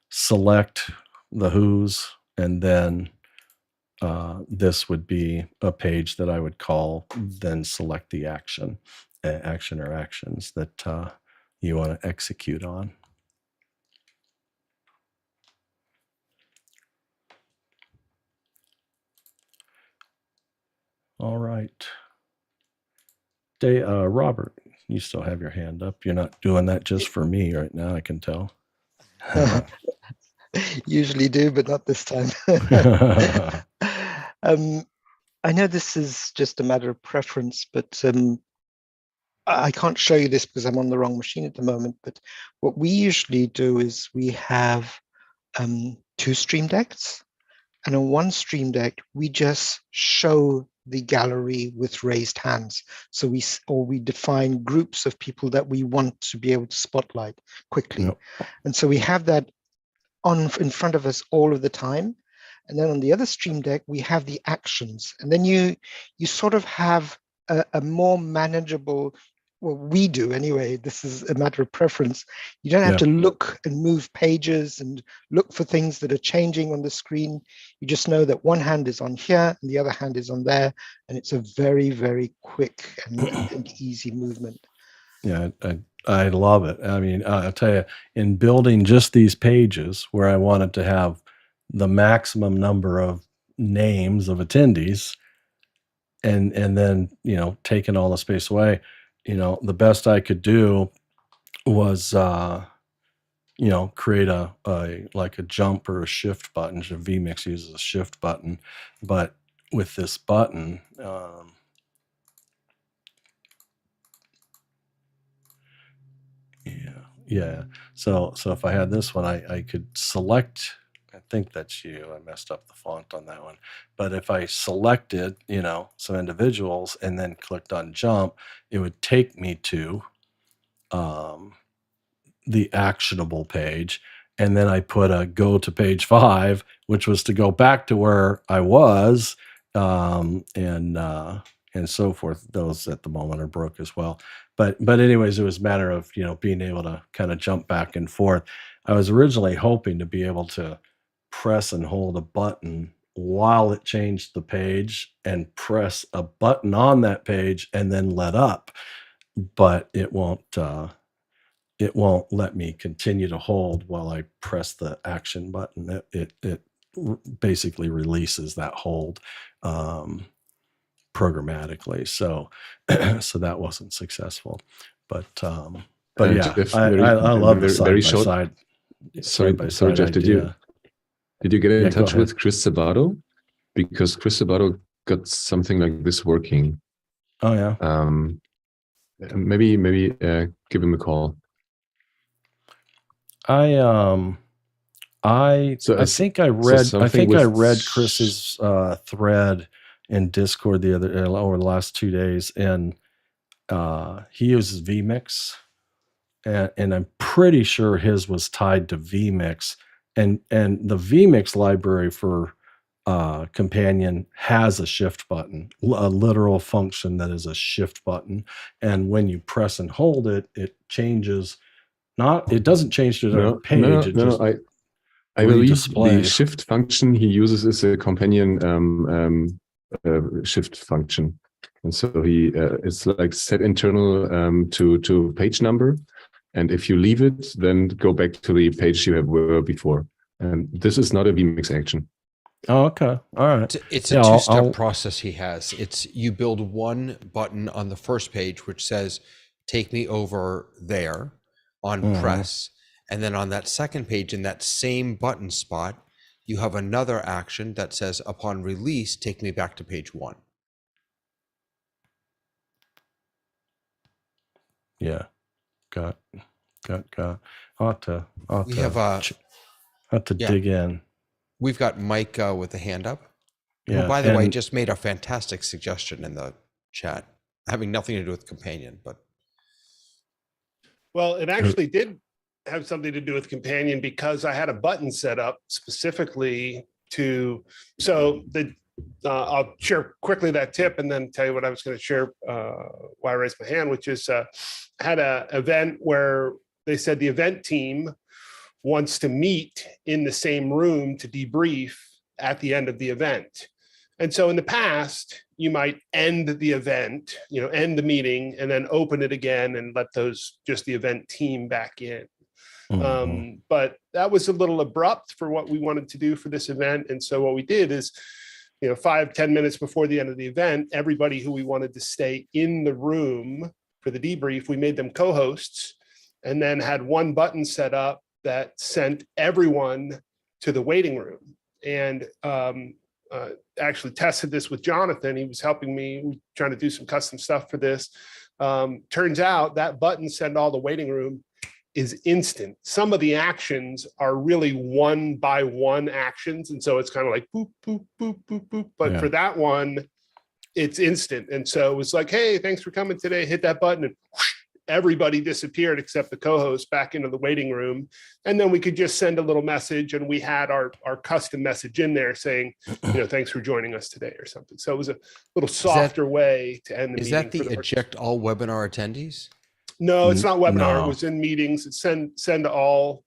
select the who's, and then this would be a page that I would call, then select the action or actions that you want to execute on. All right. Robert, you still have your hand up. You're not doing that just for me right now, I can tell. Usually do, but not this time. I know this is just a matter of preference, but I can't show you this because I'm on the wrong machine at the moment. But what we usually do is we have 2 stream decks, and on one stream deck we just show the gallery with raised hands. So we define groups of people that we want to be able to spotlight quickly. Yep. And so we have that in front of us all of the time. And then on the other stream deck, we have the actions. And then you sort of have a more manageable, well, we do anyway, this is a matter of preference. You don't have to look and move pages and look for things that are changing on the screen. You just know that one hand is on here and the other hand is on there. And it's a very, very quick and easy movement. Yeah, I love it. I mean, I'll tell you, in building just these pages where I wanted to have the maximum number of names of attendees, and then, taking all the space away, the best I could do was, create a like a jump or a shift button. vMix uses a shift button, but with this button, yeah. So if I had this one, I could select, I think that's you. I messed up the font on that one. But if I selected, some individuals and then clicked on jump, it would take me to the actionable page. And then I put a go to page 5, which was to go back to where I was, and so forth. Those at the moment are broke as well. But anyways, it was a matter of, being able to kind of jump back and forth. I was originally hoping to be able to press and hold a button while it changed the page and press a button on that page and then let up, but it won't let me continue to hold while I press the action button. It basically releases that hold programmatically. So so that wasn't successful. But yeah, Jeff, I love the very side by short. side. Sorry, Jeff. Did you get in touch with Chris Sabato? Because Chris Sabato got something like this working. Oh yeah. Maybe give him a call. I think I read Chris's thread in Discord over the last 2 days, and he uses vMix, and I'm pretty sure his was tied to vMix, and the vMix library for Companion has a shift button, a literal function that is a shift button, and when you press and hold it, it changes. It doesn't change to the page. I believe the shift function he uses is a Companion shift function, and so it's like set internal to page number, and if you leave it, then go back to the page you were before. And this is not a vMix action. Oh, okay. All right. It's a two-step process he has. It's you build one button on the first page, which says, take me over there on press. And then on that second page, in that same button spot, you have another action that says, upon release, take me back to page 1. Yeah. Got. I'll have to dig in. We've got Mike with a hand up. Yeah. Who, by the way, just made a fantastic suggestion in the chat, having nothing to do with Companion, but. Well, it actually did have something to do with Companion, because I had a button set up specifically to, I'll share quickly that tip and then tell you what I was going to share, why I raised my hand, which is I had an event where they said the event team wants to meet in the same room to debrief at the end of the event. And so in the past, you might end the event, end the meeting and then open it again and let just the event team back in. But that was a little abrupt for what we wanted to do for this event. And so what we did is, 5-10 minutes before the end of the event, everybody who we wanted to stay in the room for the debrief, we made them co-hosts and then had one button set up that sent everyone to the waiting room. And actually tested this with Jonathan. He was helping me, trying to do some custom stuff for this. Turns out that button send all the waiting room is instant. Some of the actions are really one by one actions. And so it's kind of like boop, boop, boop, boop, boop. But for that one, it's instant. And so it was like, hey, thanks for coming today. Hit that button and whoosh, everybody disappeared except the co-host back into the waiting room. And then we could just send a little message, and we had our custom message in there saying, thanks for joining us today or something. So it was a little softer way to end the meeting. Is that the eject all webinar attendees? No, it's not webinar. No. It was in meetings. It's send all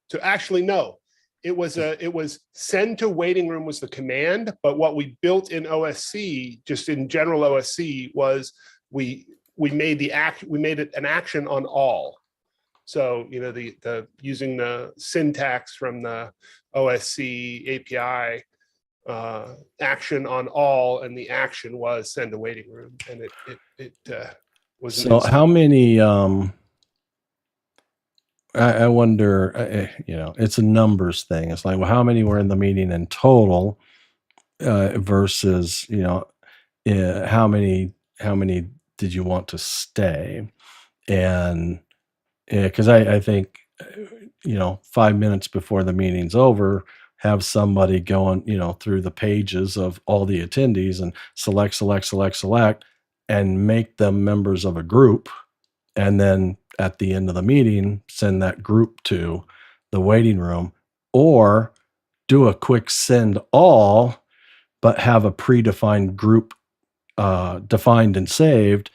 to, actually, no, it was send to waiting room was the command. But what we built in OSC, just in general OSC, was we made it an action on all. So, the using the syntax from the OSC API, action on all, and the action was send to waiting room. And it was. So how many, I wonder, it's a numbers thing. It's like, well, how many were in the meeting in total, versus, how many did you want to stay? And because I think 5 minutes before the meeting's over, have somebody going through the pages of all the attendees and select and make them members of a group, and then at the end of the meeting send that group to the waiting room, or do a quick send all but have a predefined group defined and saved,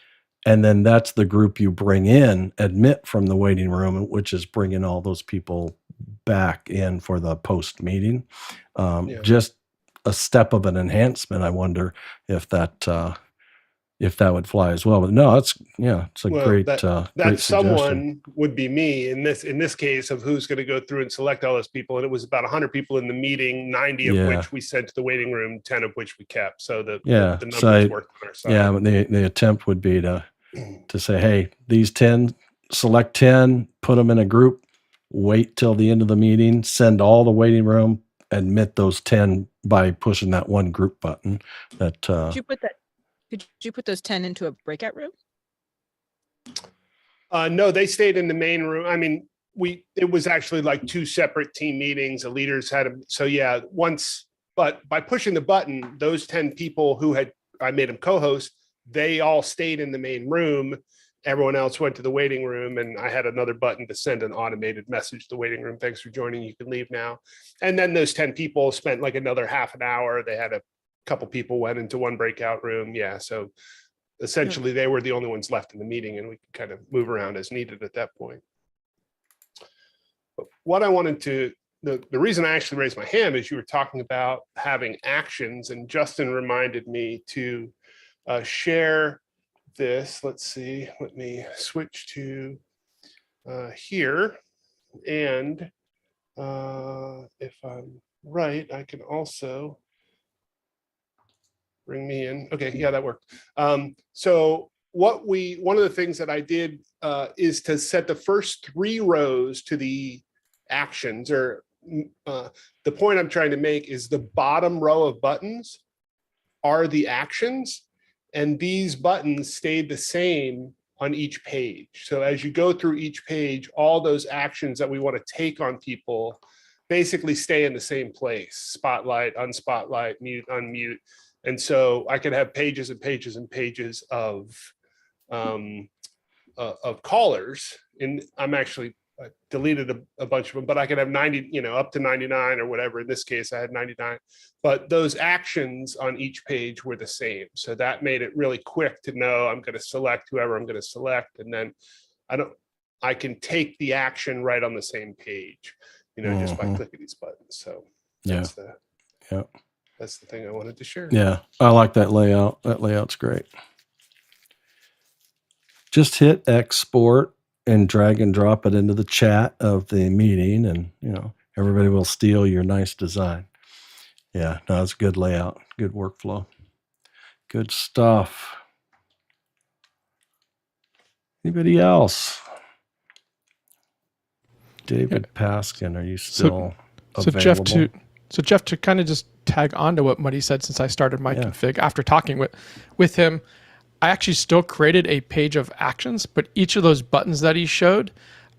and then that's the group you bring in, admit from the waiting room, which is bringing all those people back in for the post meeting. Yeah. Just a step of an enhancement. I wonder if that would fly as well. But no, it's a Well, great that great suggestion. someone would be me in this case of who's going to go through and select all those people. And it was about 100 people in the meeting, 90 of Yeah. which we sent to the waiting room, 10 of which we kept. So the numbers so worked on our side. yeah, but the attempt would be to say, hey, these 10, select 10, put them in a group, wait till the end of the meeting, send all the waiting room, admit those 10 by pushing that one group button. That Did you put those 10 into a breakout room? No, they stayed in the main room. I mean, it was actually like 2 separate team meetings. The leaders had them. So yeah, but by pushing the button, those 10 people I made them co-host, they all stayed in the main room. Everyone else went to the waiting room, and I had another button to send an automated message to the waiting room. Thanks for joining. You can leave now. And then those 10 people spent like another half an hour. They had a couple people went into one breakout room. Yeah. So essentially they were the only ones left in the meeting, and we could kind of move around as needed at that point. But what I wanted to, the reason I actually raised my hand is you were talking about having actions, and Justin reminded me to share this. Let's see, let me switch to here. And if I'm right, I can also bring me in. Okay, yeah, that worked. So one of the things that I did is to set the first 3 rows to the actions, or the point I'm trying to make is the bottom row of buttons are the actions, and these buttons stayed the same on each page. So as you go through each page, all those actions that we want to take on people basically stay in the same place: spotlight, unspotlight, mute, unmute. And so I could have pages and pages and pages of callers, and I'm actually deleted a bunch of them, but I could have 90, up to 99 or whatever. In this case, I had 99, but those actions on each page were the same. So that made it really quick to know I'm going to select whoever I'm going to select. And then I can take the action right on the same page, just by clicking these buttons. So that's that's the thing I wanted to share. Yeah, I like that layout. That layout's great. Just hit export and drag and drop it into the chat of the meeting, and everybody will steal your nice design. Yeah, no, it's a good layout, good workflow, good stuff. Anybody else? David Paskin, are you still available? So Jeff, to kind of just tag on to what Muddy said, since I started my config after talking with him, I actually still created a page of actions, but each of those buttons that he showed,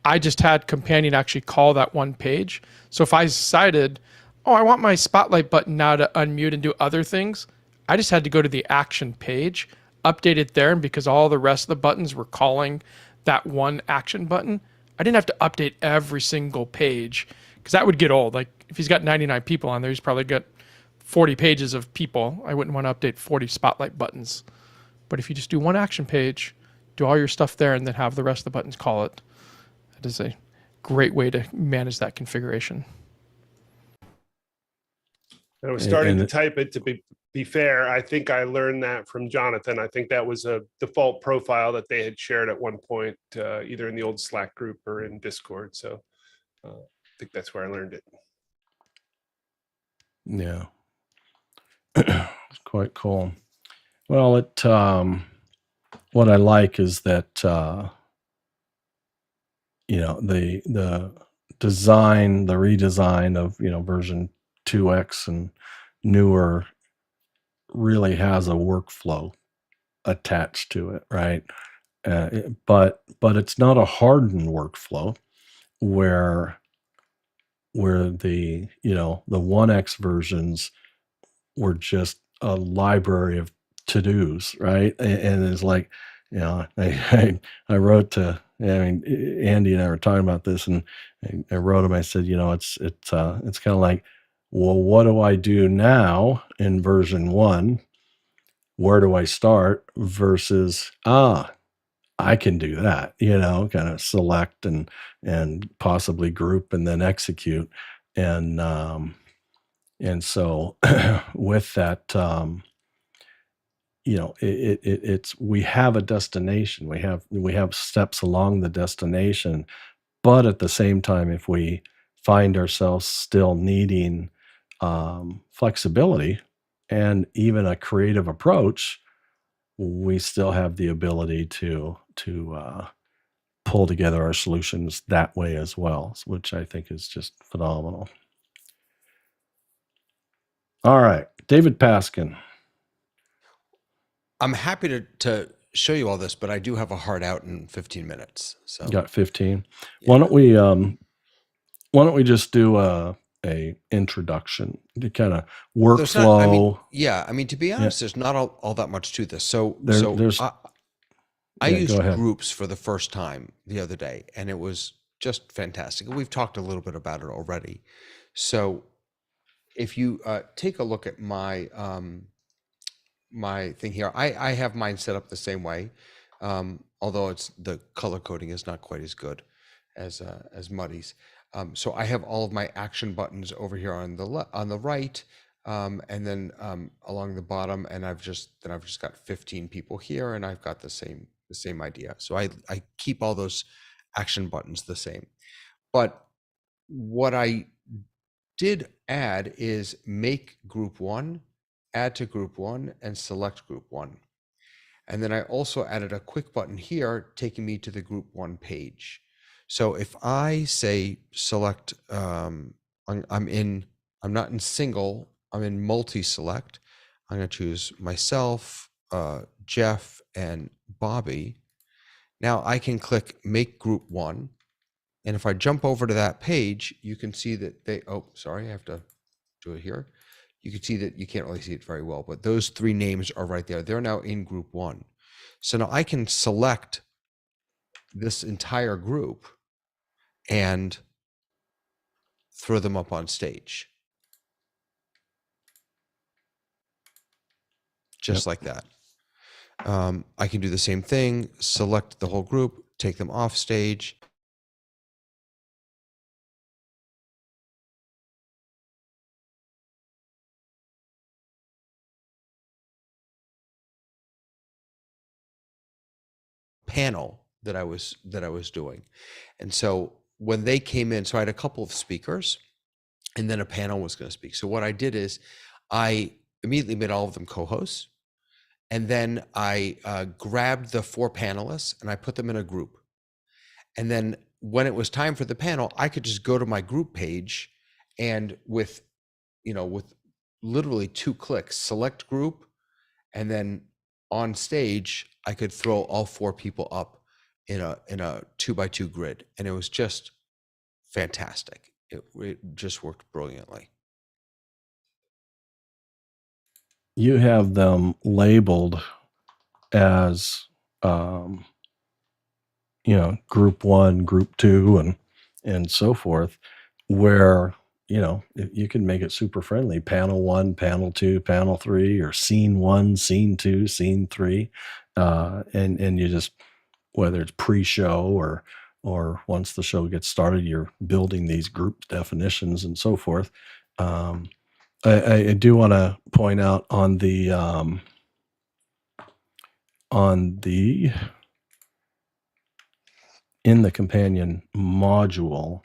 I just had Companion actually call that one page. So if I decided, I want my spotlight button now to unmute and do other things, I just had to go to the action page, update it there, and because all the rest of the buttons were calling that one action button, I didn't have to update every single page, because that would get old. Like if he's got 99 people on there, he's probably got 40 pages of people. I wouldn't want to update 40 spotlight buttons. But if you just do one action page, do all your stuff there, and then have the rest of the buttons call it, that is a great way to manage that configuration. I was starting to type it. To be fair, I think I learned that from Jonathan. I think that was a default profile that they had shared at one point, either in the old Slack group or in Discord. So I think that's where I learned it. Yeah. It's quite cool. Well, what I like is that, the design, the redesign of, version 2X and newer really has a workflow attached to it, right? But it's not a hardened workflow where the 1X versions were just a library of to-dos, right? And it's like, I wrote to, Andy and I were talking about this, and I wrote him, I said, it's kind of like, well, what do I do now in version 1? Where do I start? Versus, I can do that, kind of select and possibly group and then execute. And so with that, it's we have a destination, we have steps along the destination, but at the same time, if we find ourselves still needing flexibility and even a creative approach, we still have the ability to pull together our solutions that way as well, which I think is just phenomenal. All right, David Paskin. I'm happy to show you all this, but I do have a hard out in 15 minutes. So Got 15. Yeah. Why don't we just do a introduction to kind of There's not- workflow? I mean, to be honest, there's not all that much to this. So There's I Yeah, used go ahead. groups for the first time the other day, and it was just fantastic. We've talked a little bit about it already. So if you take a look at my my thing here, I have mine set up the same way, although the color coding is not quite as good as Muddy's. So I have all of my action buttons over here on the right, and then along the bottom, and I've just got 15 people here, and I've got the same idea. So I keep all those action buttons the same. But what I did add is make group 1, add to group 1, and select group 1. And then I also added a quick button here taking me to the group 1 page. So if I say select, I'm not in single, I'm in multi-select. I'm going to choose myself, Jeff, and Bobby. Now I can click make group 1. And if I jump over to that page, you can see that I have to do it here. You can see that you can't really see it very well, but those 3 names are right there. They're now in group 1. So now I can select this entire group and throw them up on stage. Just like that. I can do the same thing, select the whole group, take them off stage. Panel that I was doing. And so when they came in, so I had a couple of speakers and then a panel was going to speak. So what I did is I immediately made all of them co-hosts. And then I grabbed the 4 panelists and I put them in a group. And then when it was time for the panel, I could just go to my group page and with literally 2 clicks, select group, and then on stage, I could throw all 4 people up in a 2x2 grid. And it was just fantastic. It just worked brilliantly. You have them labeled as group 1, group 2, and so forth, where you can make it super friendly. Panel 1, panel 2, panel 3, or scene 1, scene 2, scene 3, and you just, whether it's pre-show or once the show gets started, you're building these group definitions and so forth. I do want to point out on the in the companion module,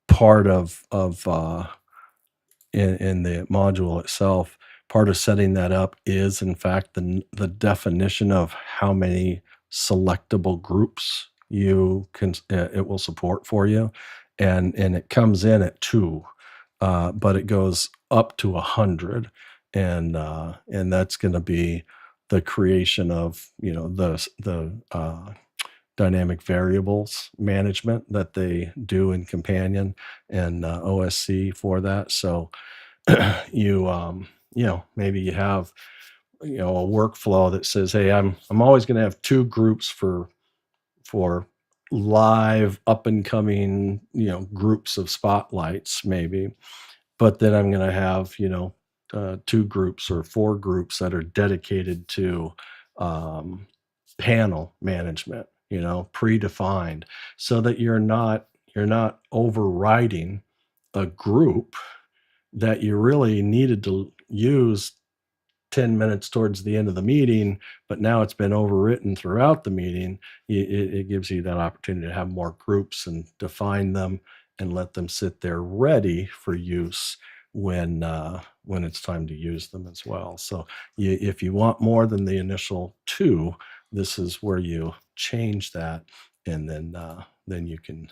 part of in the module itself, part of setting that up is in fact the definition of how many selectable groups you can it will support for you, and it comes in at 2, but it goes up to 100, and that's going to be the creation of the dynamic variables management that they do in companion and OSC for that. So maybe you have a workflow that says, hey, I'm always going to have 2 groups for live up and coming groups of spotlights maybe, but then I'm going to have 2 groups or 4 groups that are dedicated to panel management, predefined, so that you're not overriding a group that you really needed to use 10 minutes towards the end of the meeting, but now it's been overwritten throughout the meeting. It gives you that opportunity to have more groups and define them and let them sit there ready for use when it's time to use them as well. So if you want more than the initial 2, this is where you change that, and then you can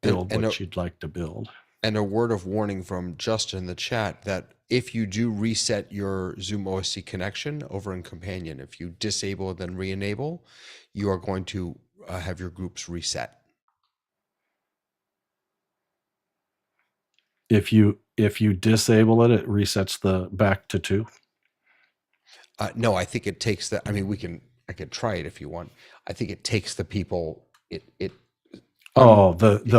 build what you'd like to build. And a word of warning from Justin in the chat that if you do reset your ZoomOSC connection over in Companion, if you disable and then re-enable, you are going to have your groups reset. If you disable it, it resets the back to 2. No, I think it takes that. I mean, I could try it if you want. I think it takes the people. The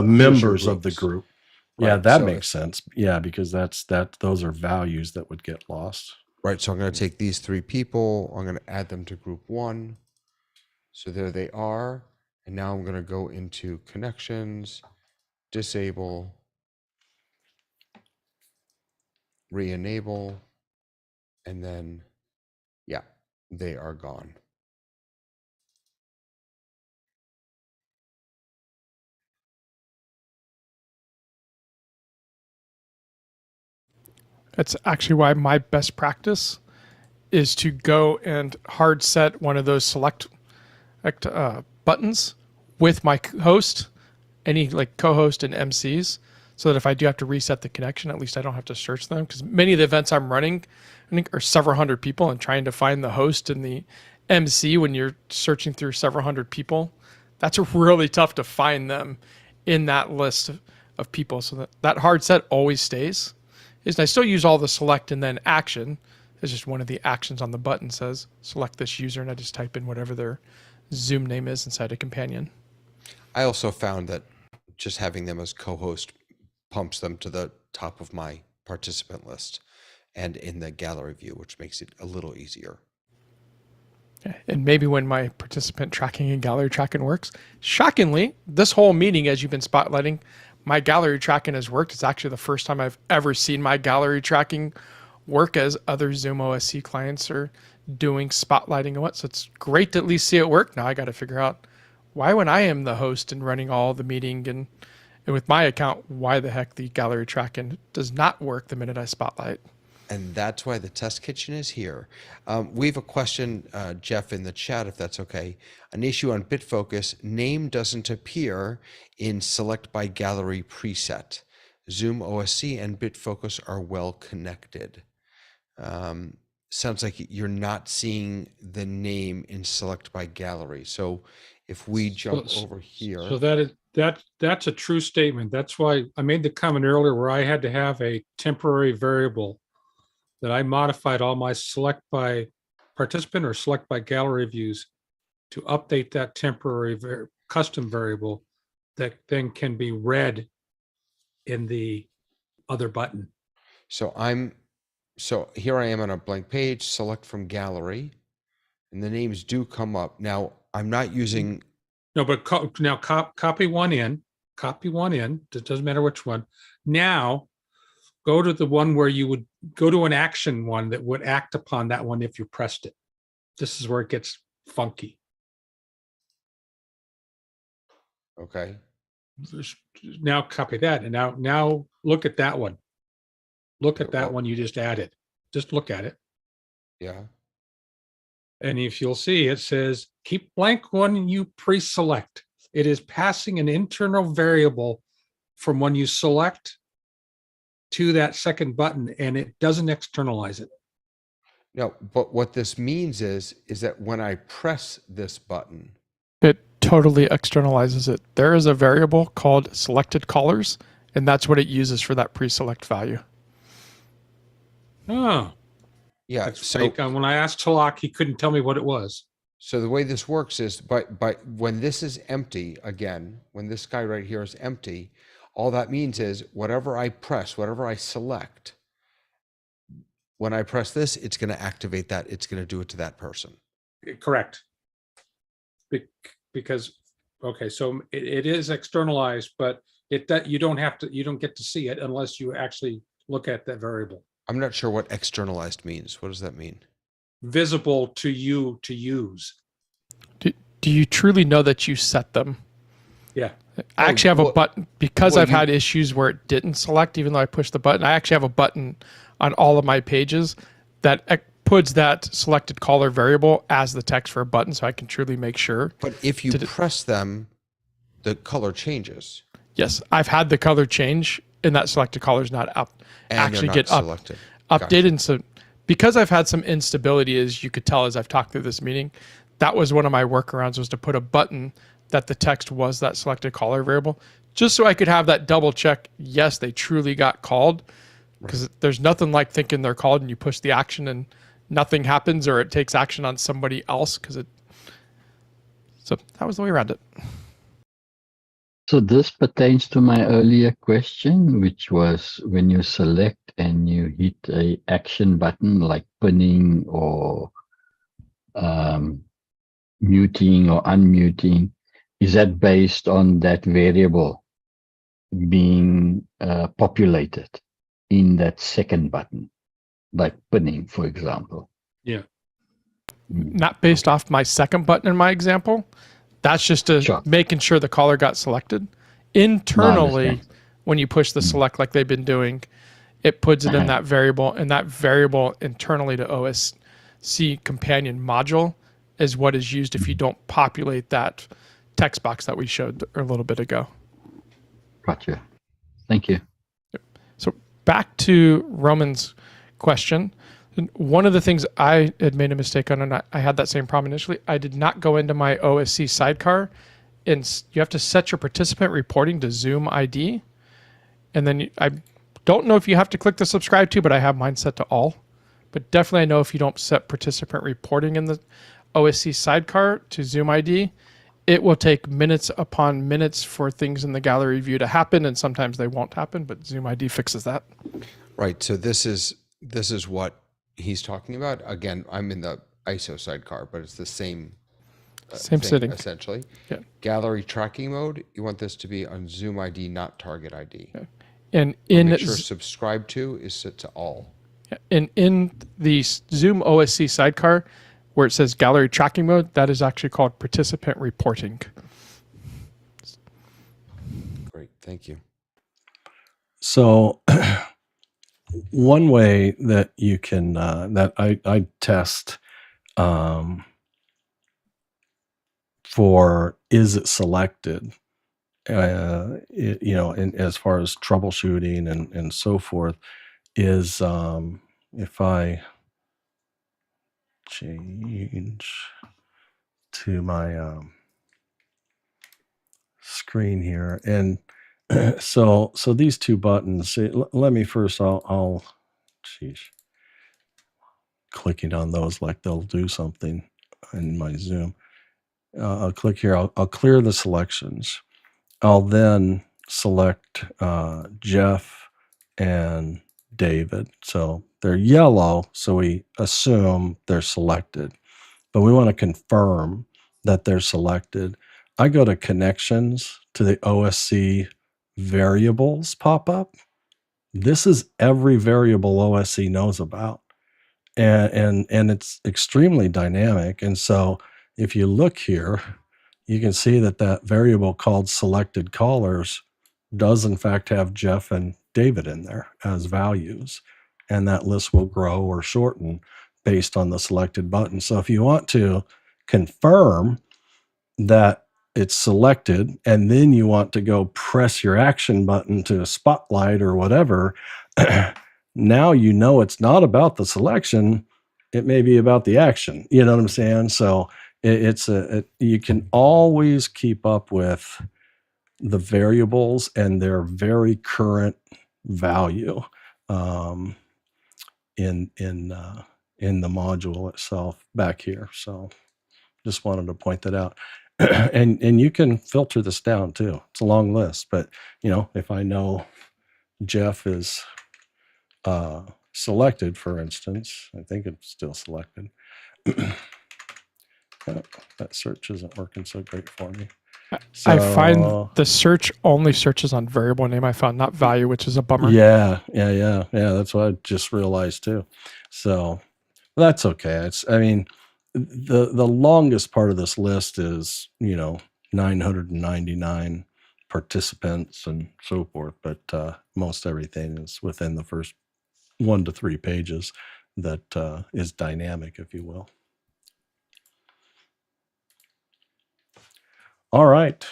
members of the group. Right. Yeah, that makes sense. Yeah, because those are values that would get lost. Right. So I'm going to take these 3 people. I'm going to add them to group 1. So there they are. And now I'm going to go into connections, disable, re-enable, and then, yeah, they are gone. That's actually why my best practice is to go and hard set one of those select buttons with my host, any like co-host and MCs, so that if I do have to reset the connection, at least I don't have to search them, because many of the events I'm running, I think, are several hundred people, and trying to find the host and the MC when you're searching through several hundred people, that's really tough to find them in that list of people. So that hard set always stays. I still use all the select and then action. It's just one of the actions on the button says select this user, and I just type in whatever their Zoom name is inside a companion. I also found that just having them as co-host pumps them to the top of my participant list and in the gallery view, which makes it a little easier. And maybe when my participant tracking and gallery tracking works, shockingly, this whole meeting, as you've been spotlighting, my gallery tracking has worked. It's actually the first time I've ever seen my gallery tracking work as other ZoomOSC clients are doing spotlighting and what. So it's great to at least see it work. Now I got to figure out why, when I am the host and running all the meeting and with my account, why the heck the gallery tracking does not work the minute I spotlight. And that's why the test kitchen is here. We have a question, Jeff, in the chat, if that's okay. An issue on BitFocus, name doesn't appear in select by gallery preset. ZoomOSC and BitFocus are well connected. Sounds like you're not seeing the name in select by gallery. So if we jump over here. So that's a true statement. That's why I made the comment earlier where I had to have a temporary variable that I modified all my select by participant or select by gallery views to update that temporary custom variable that then can be read in the other button. So here I am on a blank page, select from gallery, and the names do come up. Now I'm not using. No, but now copy one in. It doesn't matter which one. Now go to the one where you would go to an action one that would act upon that one if you pressed it. This is where it gets funky. Okay. Now copy that, and now look at that one. Look at that one you just added. Just look at it. Yeah. And if you'll see, it says keep blank one you pre-select. It is passing an internal variable from when you select to that second button, and it doesn't externalize it. No, but what this means is that when I press this button, it totally externalizes it. There is a variable called selected callers, and that's what it uses for that pre-select value. Oh, yeah. So when I asked Talak, he couldn't tell me what it was. So the way this works is by when this is empty again, when this guy right here is empty, all that means is whatever I press, whatever I select, when I press this, it's going to activate that. It's going to do it to that person. Correct. Because, okay, so it is externalized, but you don't get to see it unless you actually look at that variable. I'm not sure what externalized means. What does that mean? Visible to you to use. Do you truly know that you set them? Yeah. I actually have a button because I've you- had issues where it didn't select, even though I pushed the button. I actually have a button on all of my pages that puts that selected caller variable as the text for a button, so I can truly make sure. But if you press them, the color changes. Yes, I've had the color change, and that selected caller is not up. And actually they're get not selected. updated. And so, because I've had some instability, as you could tell as I've talked through this meeting, that was one of my workarounds, was to put a button that the text was that selected caller variable, just so I could have that double check. Yes, they truly got called, because there's nothing like thinking they're called and you push the action and nothing happens, or it takes action on somebody else. So that was the way around it. So this pertains to my earlier question, which was when you select and you hit a action button like pinning or muting or unmuting, is that based on that variable being populated in that second button, like pinning, for example? Yeah. Not based off my second button in my example. That's just making sure the caller got selected. Internally, when you push the select like they've been doing, it puts it in that variable, and that variable internally to OSC companion module is what is used if you don't populate that text box that we showed a little bit ago. Gotcha. Thank you. So back to Roman's question. One of the things I had made a mistake on, and I had that same problem initially, I did not go into my OSC sidecar, and you have to set your participant reporting to Zoom ID. And then I don't know if you have to click the subscribe to, but I have mine set to all. But definitely I know if you don't set participant reporting in the OSC sidecar to Zoom ID, it will take minutes upon minutes for things in the gallery view to happen, and sometimes they won't happen, but Zoom ID fixes that. Right. So this is what he's talking about. Again, I'm in the ISO sidecar, but it's the same same thing, setting essentially. Yeah. Gallery tracking mode, you want this to be on Zoom ID, not target ID. Yeah. And in make sure subscribe to is set to all. And in the Zoom OSC sidecar, where it says gallery tracking mode, that is actually called participant reporting. Great, thank you. So one way that you can, that I test for is it selected, as far as troubleshooting and so forth, is if I change to my screen here, and so these two buttons, let me first, I'll clicking on those like they'll do something in my Zoom. I'll click here, I'll clear the selections. I'll then select Jeff and David. So they're yellow, so we assume they're selected, but we want to confirm that they're selected. I go to connections to the OSC variables pop up. This is every variable OSC knows about, and it's extremely dynamic. And so if you look here, you can see that variable called selected callers does in fact have Jeff and David in there as values, and that list will grow or shorten based on the selected button. So if you want to confirm that it's selected, and then you want to go press your action button to spotlight or whatever, now you know it's not about the selection, it may be about the action. You know what I'm saying? So you can always keep up with the variables and their very current value in the module itself back here. So just wanted to point that out. and you can filter this down too. It's a long list, but if I know Jeff is selected, for instance, I think it's still selected. That search isn't working so great for me. I find the search only searches on variable name. I found not value, which is a bummer. Yeah. That's what I just realized too. So that's okay. I mean, the longest part of this list is 999 participants and so forth, but most everything is within the first 1 to 3 pages that is dynamic, if you will. All right.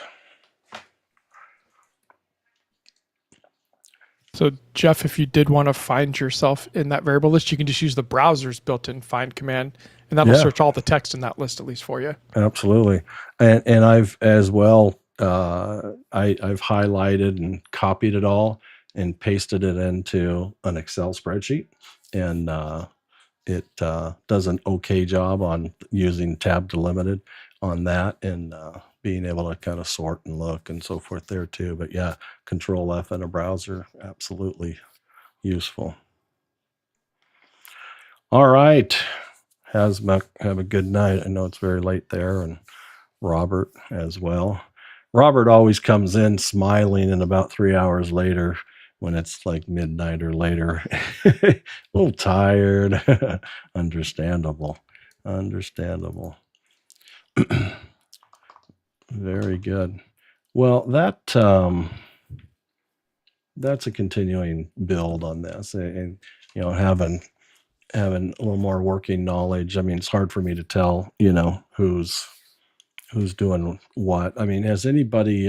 So Jeff, if you did want to find yourself in that variable list, you can just use the browser's built-in find command, and that'll search all the text in that list at least for you. Absolutely. And I've as well, I've highlighted and copied it all and pasted it into an Excel spreadsheet. And it does an okay job on using tab delimited on that and being able to kind of sort and look and so forth there too. But yeah, Control F in a browser, absolutely useful. All right. Hazmak, have a good night. I know it's very late there, and Robert as well. Robert always comes in smiling, and about 3 hours later, when it's like midnight or later, a little tired. Understandable. Very good. Well, that's a continuing build on this, and having a little more working knowledge. I mean, it's hard for me to tell, who's doing what. I mean, has anybody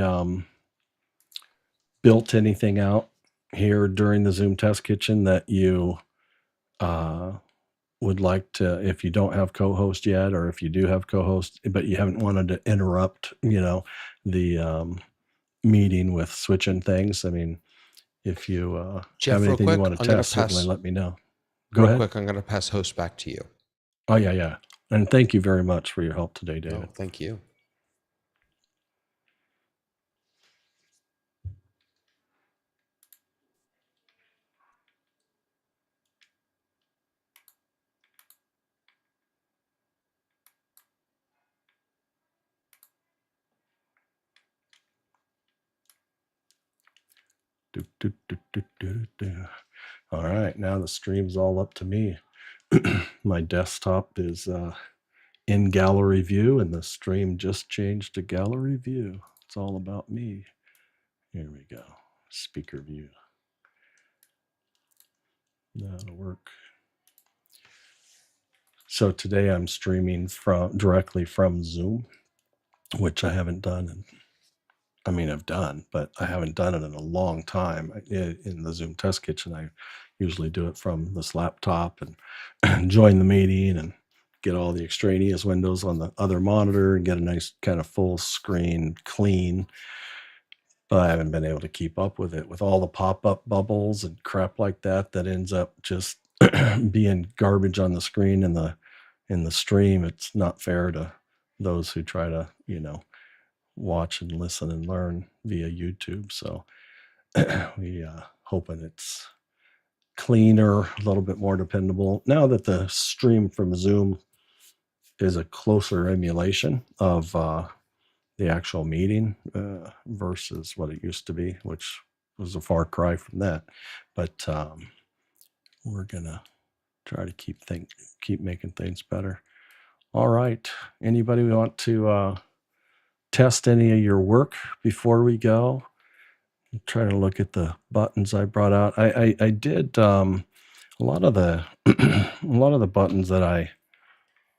built anything out here during the Zoom Test Kitchen that you would like to, if you don't have co-host yet, or if you do have co-host, but you haven't wanted to interrupt, the meeting with switching things? I mean, if you Jeff, have anything real you quick, want to I'm gonna test, certainly pass- let me know. Go Real ahead. quick, I'm going to pass host back to you. Oh, yeah. And thank you very much for your help today, David. Oh, thank you. All right, now the stream's all up to me. My desktop is in gallery view, and the stream just changed to gallery view. It's all about me. Here we go. Speaker view. That'll work. So today I'm streaming directly from Zoom, which I haven't done. I've done, but I haven't done it in a long time. In the Zoom Test Kitchen, I usually do it from this laptop and join the meeting and get all the extraneous windows on the other monitor and get a nice kind of full screen clean. But I haven't been able to keep up with it with all the pop-up bubbles and crap like that ends up just being garbage on the screen in the stream. It's not fair to those who try to, watch and listen and learn via YouTube. So we hoping it's cleaner, a little bit more dependable. Now that the stream from Zoom is a closer emulation of the actual meeting versus what it used to be, which was a far cry from that. But we're gonna try to keep making things better. All right. Anybody want to test any of your work before we go? I'm trying to look at the buttons I brought out. I did a lot of the buttons that I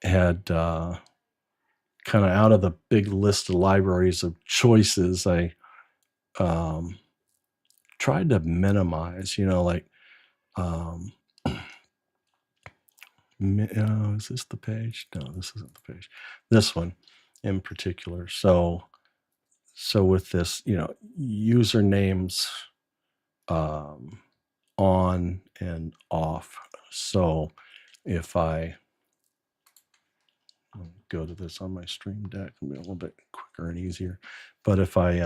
had kind of out of the big list of libraries of choices. I tried to minimize, like is this the page? No, this isn't the page. This one in particular. So with this, usernames on and off. So if I go to this on my stream deck, it'll be a little bit quicker and easier. But if I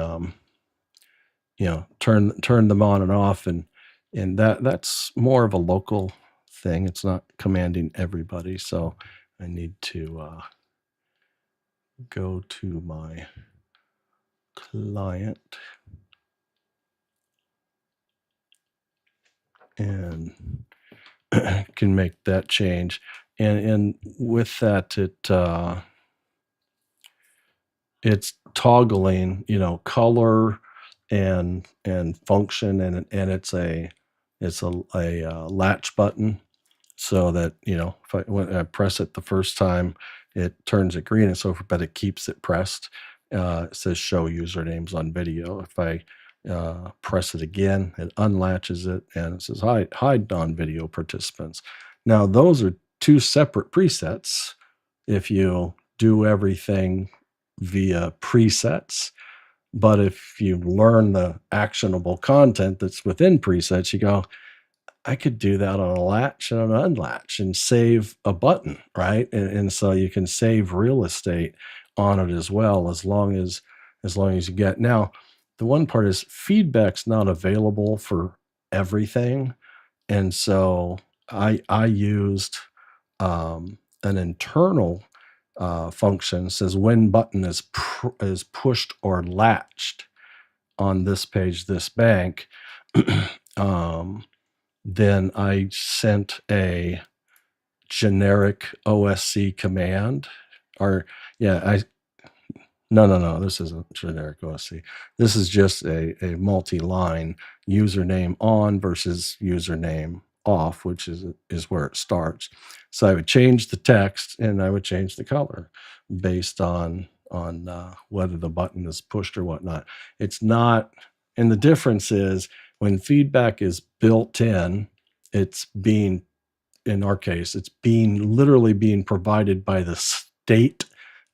turn them on and off, and that's more of a local thing. It's not commanding everybody. So I need to go to my client and can make that change. And with that, it's toggling, you know, color and function, and it's a latch button, so that, you know, when I press it the first time, it turns it green and so forth, but it keeps it pressed. It says show usernames on video. If I press it again, it unlatches it and it says hide non-video participants. Now those are two separate presets. If you do everything via presets, but if you learn the actionable content that's within presets, you go, I could do that on a latch and an unlatch and save a button, right? And so you can save real estate on it as well, as long as you get. Now, the one part is feedback's not available for everything, and so I used an internal function. Says when button is pushed or latched on this page, this bank. Then I sent a generic OSC command, or no, this isn't generic OSC. This is just a multi-line username on versus username off, which is where it starts. So I would change the text and I would change the color based on whether the button is pushed or whatnot. It's not, and the difference is when feedback is built in, it's being, in our case, it's literally being provided by the state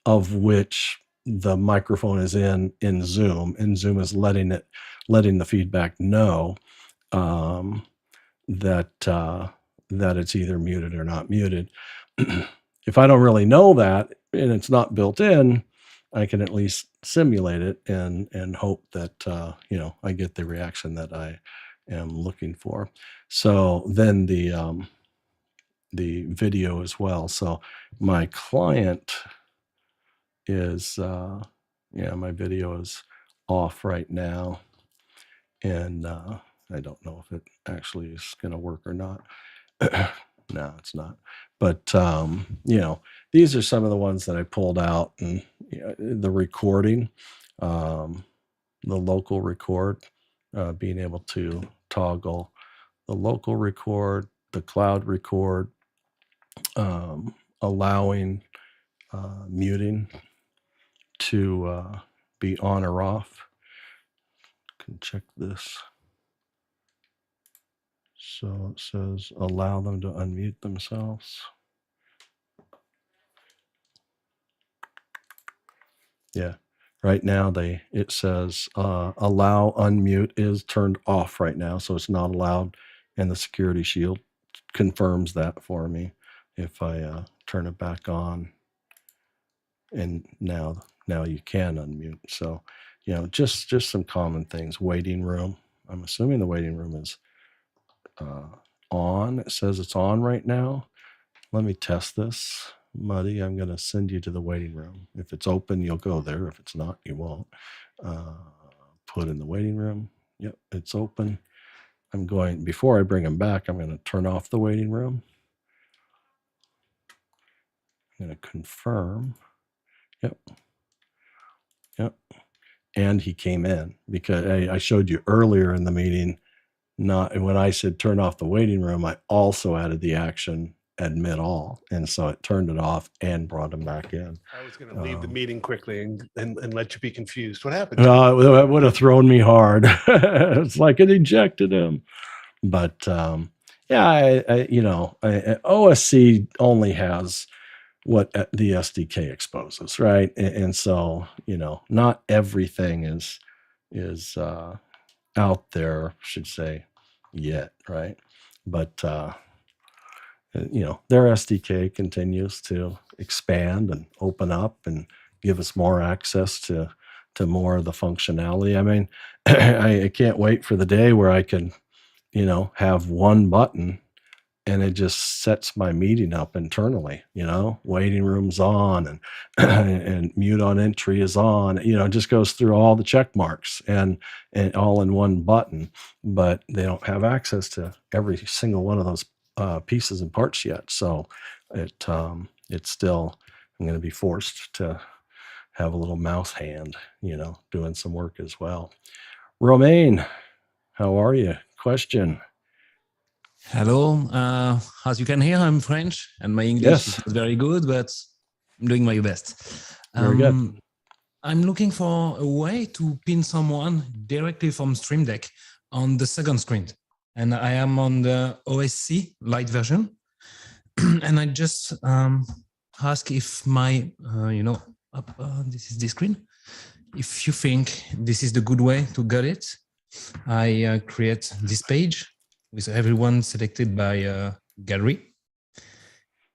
of which the microphone is in Zoom, and Zoom is letting the feedback know that it's either muted or not muted. If I don't really know that and it's not built in, I can at least simulate it and hope that you know, I get the reaction that I am looking for. So then the video as well. So my client is my video is off right now, and I don't know if it actually is going to work or not. No, it's not. But you know, these are some of the ones that I pulled out, and you know, the recording, the local record, being able to toggle the local record, the cloud record, allowing muting to be on or off. Can check this. So it says allow them to unmute themselves. Yeah, right now it says allow unmute is turned off right now, so it's not allowed, and the security shield confirms that for me. If I turn it back on, and now you can unmute. So, you know, just some common things. Waiting room. I'm assuming the waiting room is on. It says it's on right now. Let me test this. Muddy, I'm going to send you to the waiting room. If it's open, you'll go there. If it's not, you won't. Put in the waiting room. Yep, it's open. I'm going, before I bring him back, I'm going to turn off the waiting room. I'm going to confirm. Yep. And he came in, because I showed you earlier in the meeting, when I said turn off the waiting room, I also added the action admit all, and so it turned it off and brought him back in. I was going to leave the meeting quickly and let you be confused. What happened? That would have thrown me hard. It's like it ejected him. But OSC only has what the SDK exposes, right? And so, you know, not everything is out there, should say, yet, right? But you know, their SDK continues to expand and open up and give us more access to more of the functionality. I mean, I can't wait for the day where I can, you know, have one button and it just sets my meeting up internally, waiting room's on and and mute on entry is on, it just goes through all the check marks and all in one button, but they don't have access to every single one of those pieces and parts yet. So it's still, I'm going to be forced to have a little mouse hand, doing some work as well. Romain, how are you? Question. Hello. As you can hear, I'm French and my English is not very good, but I'm doing my best. Very good. I'm looking for a way to pin someone directly from Stream Deck on the second screen. And I am on the OSC light version. And I just ask if my, this is the screen. If you think this is the good way to get it, I create this page with everyone selected by gallery.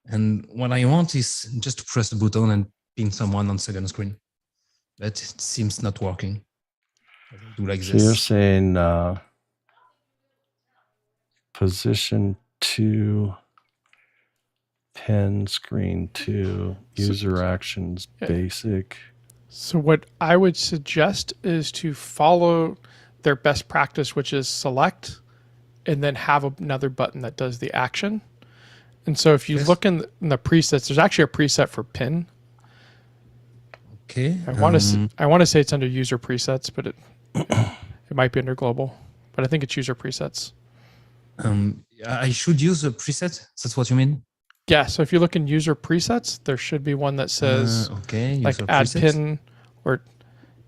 And what I want is just to press the button and pin someone on second screen. But it seems not working. Do like So this. you're saying position 2, pen screen 2, user actions, basic. So what I would suggest is to follow their best practice, which is select and then have another button that does the action. And so if you look in the presets, there's actually a preset for pin. Okay. I want to say it's under user presets, but it might be under global, but I think it's user presets. I should use a preset. That's what you mean? Yeah. So if you look in user presets, there should be one that says like add presets. pin or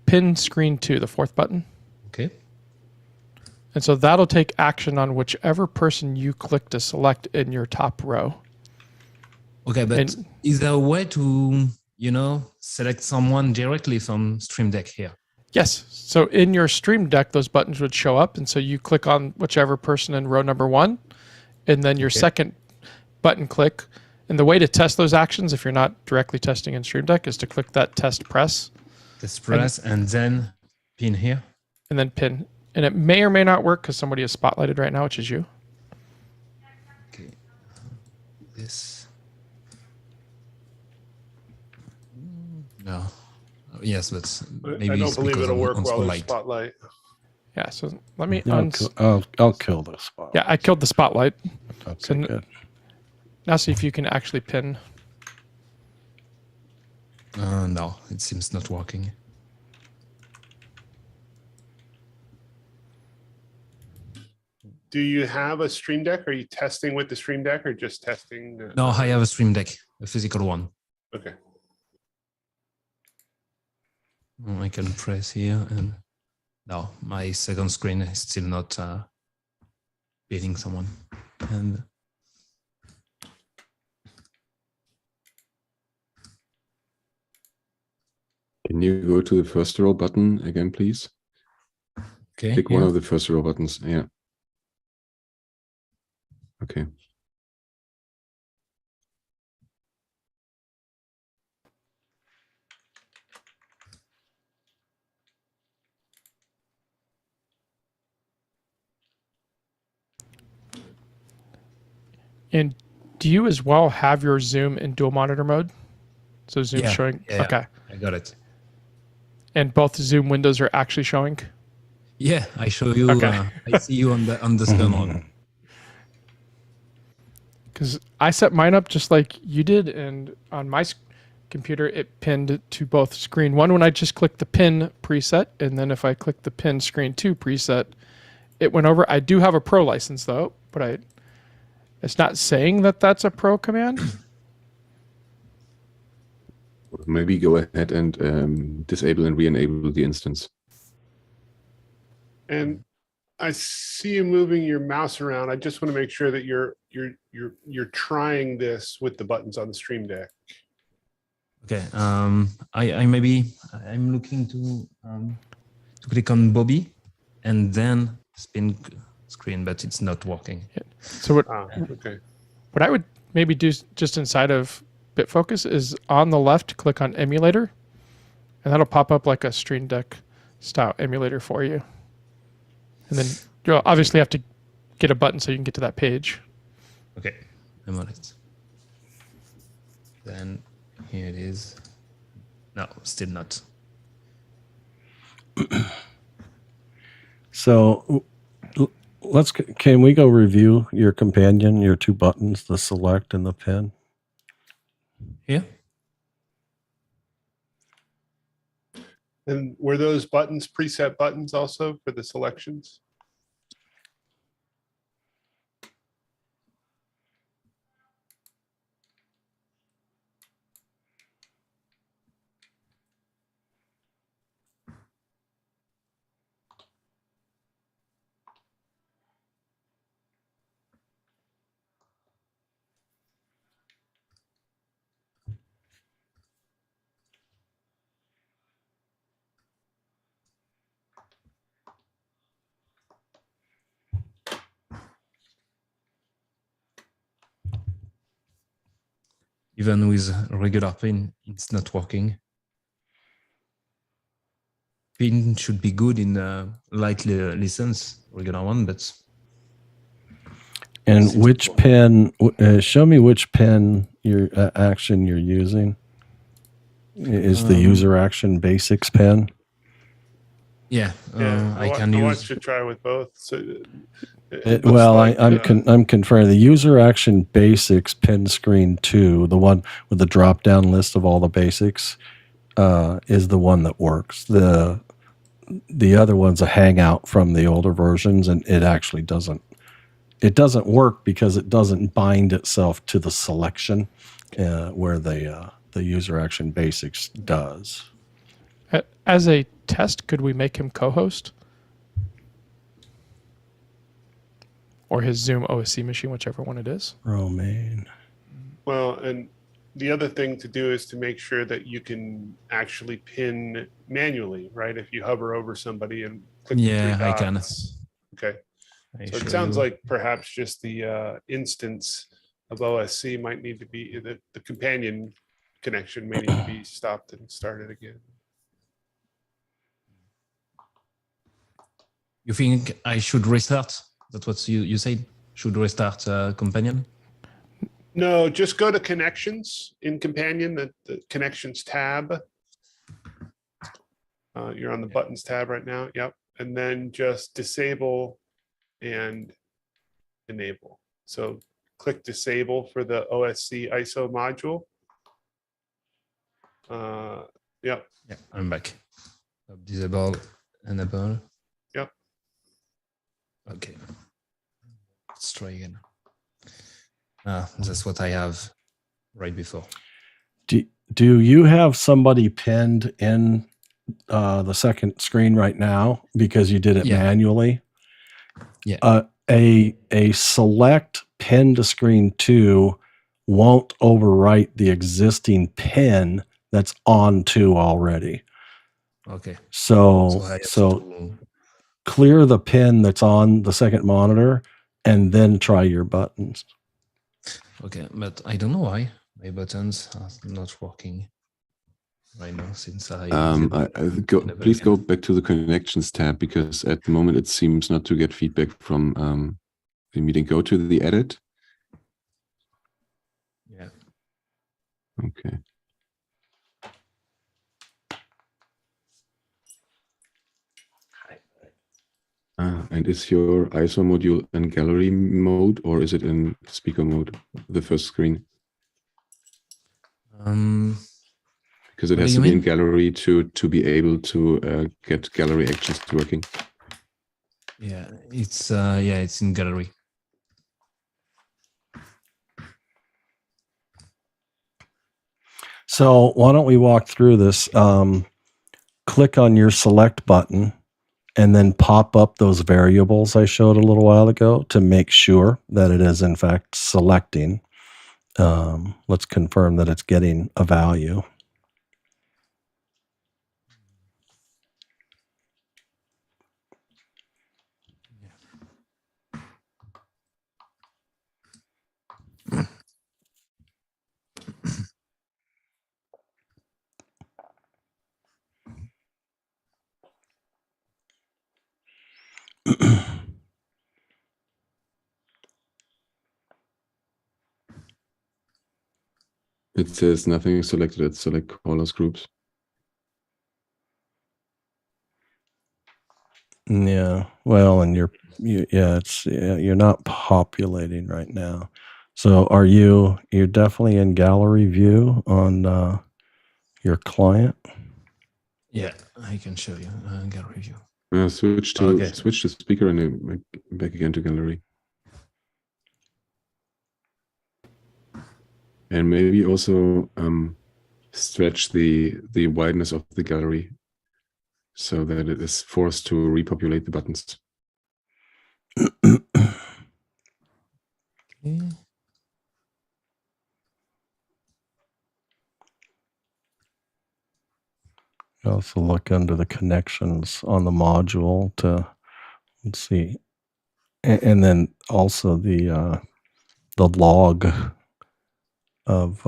pin screen 2, the fourth button. Okay. And so that'll take action on whichever person you click to select in your top row. Okay, but is there a way to, select someone directly from Stream Deck here? Yes. So in your Stream Deck, those buttons would show up. And so you click on whichever person in row number 1, and then your second button click. And the way to test those actions, if you're not directly testing in Stream Deck, is to click that test press. Test press and then pin here. And then pin. And it may or may not work because somebody is spotlighted right now, which is you. Okay. This. No. Yes, but maybe I don't believe it'll work well in spotlight. Yeah, so let me I'll kill the spotlight. Yeah, I killed the spotlight. Okay, so good. Now see if you can actually pin. No, it seems not working. Do you have a Stream Deck? Are you testing with the Stream Deck or just testing? No, I have a Stream Deck, a physical one. Okay. I can press here and no, my second screen is still not beating someone. And can you go to the first row button again, please? Okay. Pick one of the first row buttons. Yeah. Okay. And do you as well have your Zoom in dual monitor mode? So Zoom showing. Yeah, okay. I got it. And both Zoom windows are actually showing? Yeah, I show you. Okay. I see you on the screen. Because I set mine up just like you did, and on my computer it pinned to both screen 1 when I just clicked the pin preset, and then if I click the pin screen 2 preset, it went over. I do have a pro license though, but it's not saying that that's a pro command. Maybe go ahead and disable and re-enable the instance. And I see you moving your mouse around. I just want to make sure that you're trying this with the buttons on the Stream Deck. Okay. I'm looking to click on Bobby and then spin screen, but it's not working. Yeah. So what I would maybe do just inside of BitFocus is on the left, click on emulator, and that'll pop up like a Stream Deck style emulator for you. And then you'll obviously have to get a button so you can get to that page. Okay, I'm on it. Then here it is. No, still not. So can we go review your companion, your two buttons, the select and the pin? Here? And were those buttons preset buttons also for the selections? Even with regular pin, it's not working. Pin should be good in light listens, regular one, but. And which pin? Show me which pin action you're using. Is the user action basics pin? Yeah, I can want use. you to try with both. So I'm confirming the user action basics pin screen 2, the one with the drop down list of all the basics, is the one that works. The other one's a hangout from the older versions, and it actually doesn't. It doesn't work because it doesn't bind itself to the selection where the user action basics does. As a test, could we make him co-host? Or his Zoom OSC machine, whichever one it is. Romaine. Well, and the other thing to do is to make sure that you can actually pin manually, right? If you hover over somebody and click the three I can. dots. Okay. So show it sounds you. like perhaps just the instance of OSC might need to be, the companion connection may need to be stopped and started again. You think I should restart? That's what you said? Should restart companion? No, just go to connections in companion, the connections tab. You're on the buttons tab right now. Yep. And then just disable and enable. So click disable for the OSC ISO module. Yep. Yeah, I'm back. Disable, enable. Yep. Okay. Let's try again. That's what I have right before. Do you have somebody pinned in the second screen right now because you did it manually? Yeah. A select pin to screen 2 won't overwrite the existing pin that's on 2 already. Okay. So clear the pin that's on the second monitor and then try your buttons. Okay, but I don't know why my buttons are not working right now since please go back to the connections tab, because at the moment it seems not to get feedback from the meeting. Go to the edit. Yeah. Okay. And is your ISO module in gallery mode or is it in speaker mode, the first screen? Because it has to be in gallery to be able to get gallery actions working. Yeah, it's in gallery. So why don't we walk through this? Click on your select button and then pop up those variables I showed a little while ago to make sure that it is in fact selecting. Let's confirm that it's getting a value. It says nothing is selected. It's select callers groups. Yeah. Well, and you're not populating right now. So you're definitely in gallery view on your client? Yeah, I can show you gallery view. Switch to speaker and then back again to gallery. And maybe also stretch the wideness of the gallery so that it is forced to repopulate the buttons. Okay. Also look under the connections on the module to, let's see, and then also the log of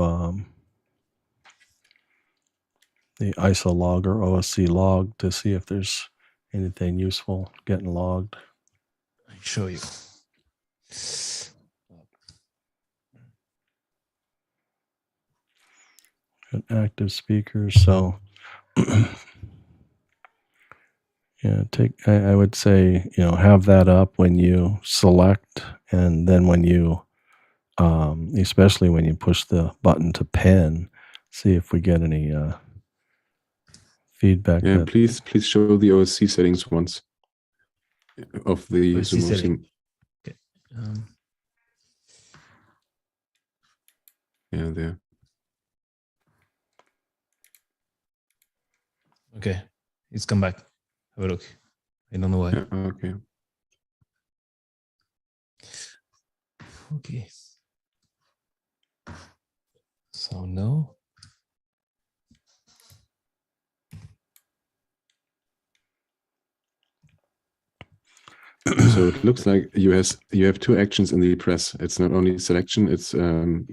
the ISO log or OSC log to see if there's anything useful getting logged. I show you. An active speakers, so yeah, I would say, have that up when you select, and then when you especially when you push the button to pin, see if we get any feedback. Yeah, please show the OSC settings once of the OSC ZoomOSC. setting. Okay. Yeah, there. Okay, it's come back. Have a look. I don't know why. Yeah, okay. Okay. So no. So it looks like you have two actions in the press. It's not only selection, it's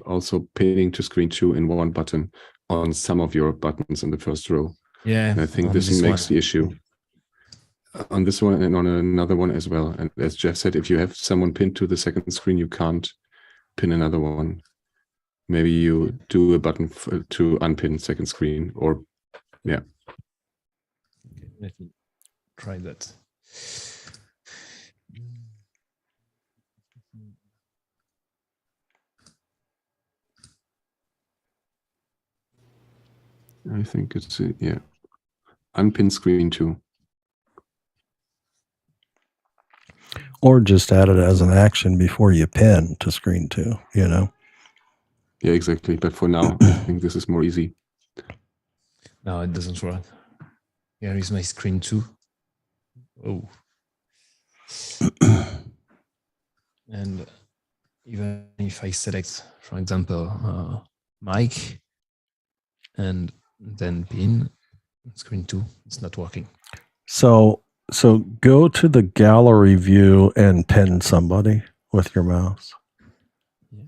also pinning to screen 2 in one button on some of your buttons in the first row. Yeah. And I think this makes the issue. On this one and on another one as well. And as Jeff said, if you have someone pinned to the second screen, you can't pin another one. Maybe you do a button to unpin second screen, or yeah. Okay, let me try that. I think it's yeah. Unpin screen 2. Or just add it as an action before you pin to screen 2, Yeah, exactly. But for now, I think this is more easy. No, it doesn't work. Here is my screen 2. Oh. And even if I select, for example, mic and then pin, screen 2, it's not working. So go to the gallery view and pin somebody with your mouse. Yeah.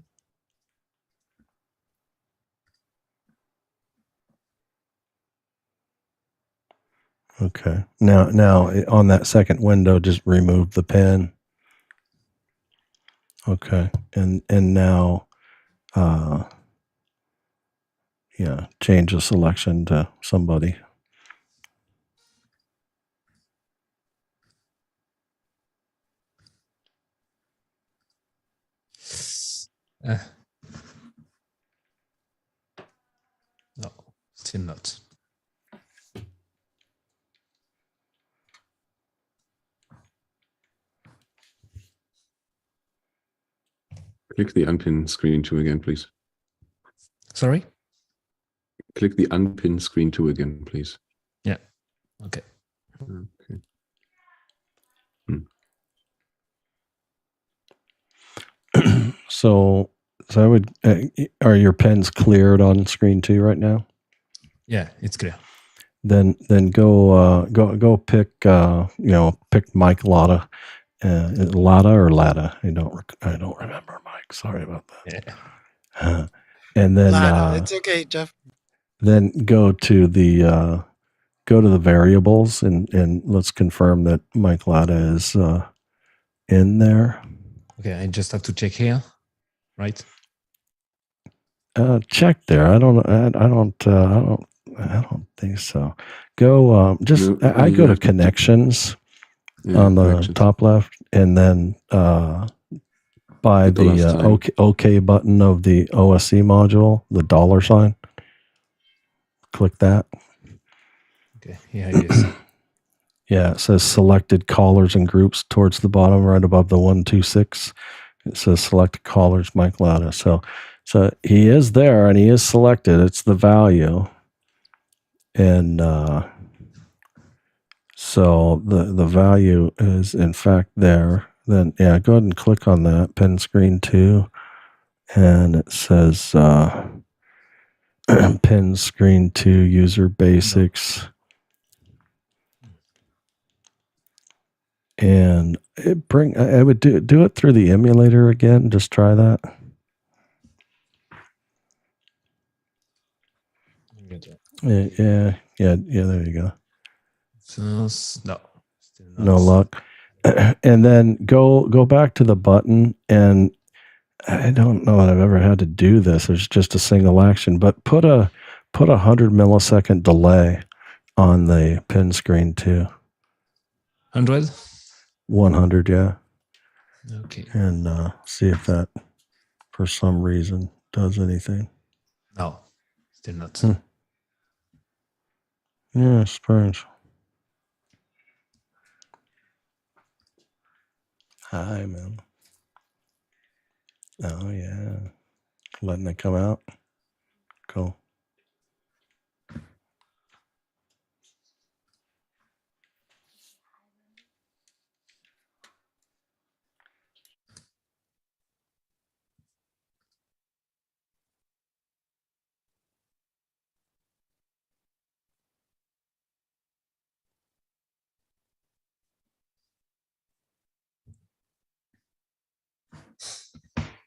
Okay. Now on that second window, just remove the pin. Okay. And now change the selection to somebody. No, still not. Click the unpin screen 2 again, please. Sorry? Click the unpin screen 2 again, please. Yeah. Okay. Okay. So I would. Are your pins cleared on screen 2 right now? Yeah, it's clear. Then go pick pick Mike Latta, Latta or Latta. I don't remember, Mike. Sorry about that. Yeah. And then it's okay, Jeff. Then go to the variables and let's confirm that Mike Latta is in there. Okay, I just have to check here, right? check there. I don't think so. Go just No, I you go to have to- connections Yeah, on the connections. top left, and then by The dollar the sign. OK button of the OSC module, the dollar sign. Click that. Okay, here it is. Yeah, it says selected callers and groups towards the bottom, right above the 126. It says selected callers, Mike Lauda. So he is there and he is selected. It's the value, and so the value is in fact there. Then yeah, go ahead and click on that pin screen 2, and it says pin screen 2 user basics. And I would do it through the emulator again. Just try that. Yeah. There you go. So, no, still not. No luck. And then go back to the button, and I don't know that I've ever had to do this. There's just a single action, but put a 100 millisecond delay on the pin screen 2. 100? 100, yeah. Okay. And see if that, for some reason, does anything. No, still not. Yeah, strange. Hi, man. Oh, yeah. Letting it come out. Cool.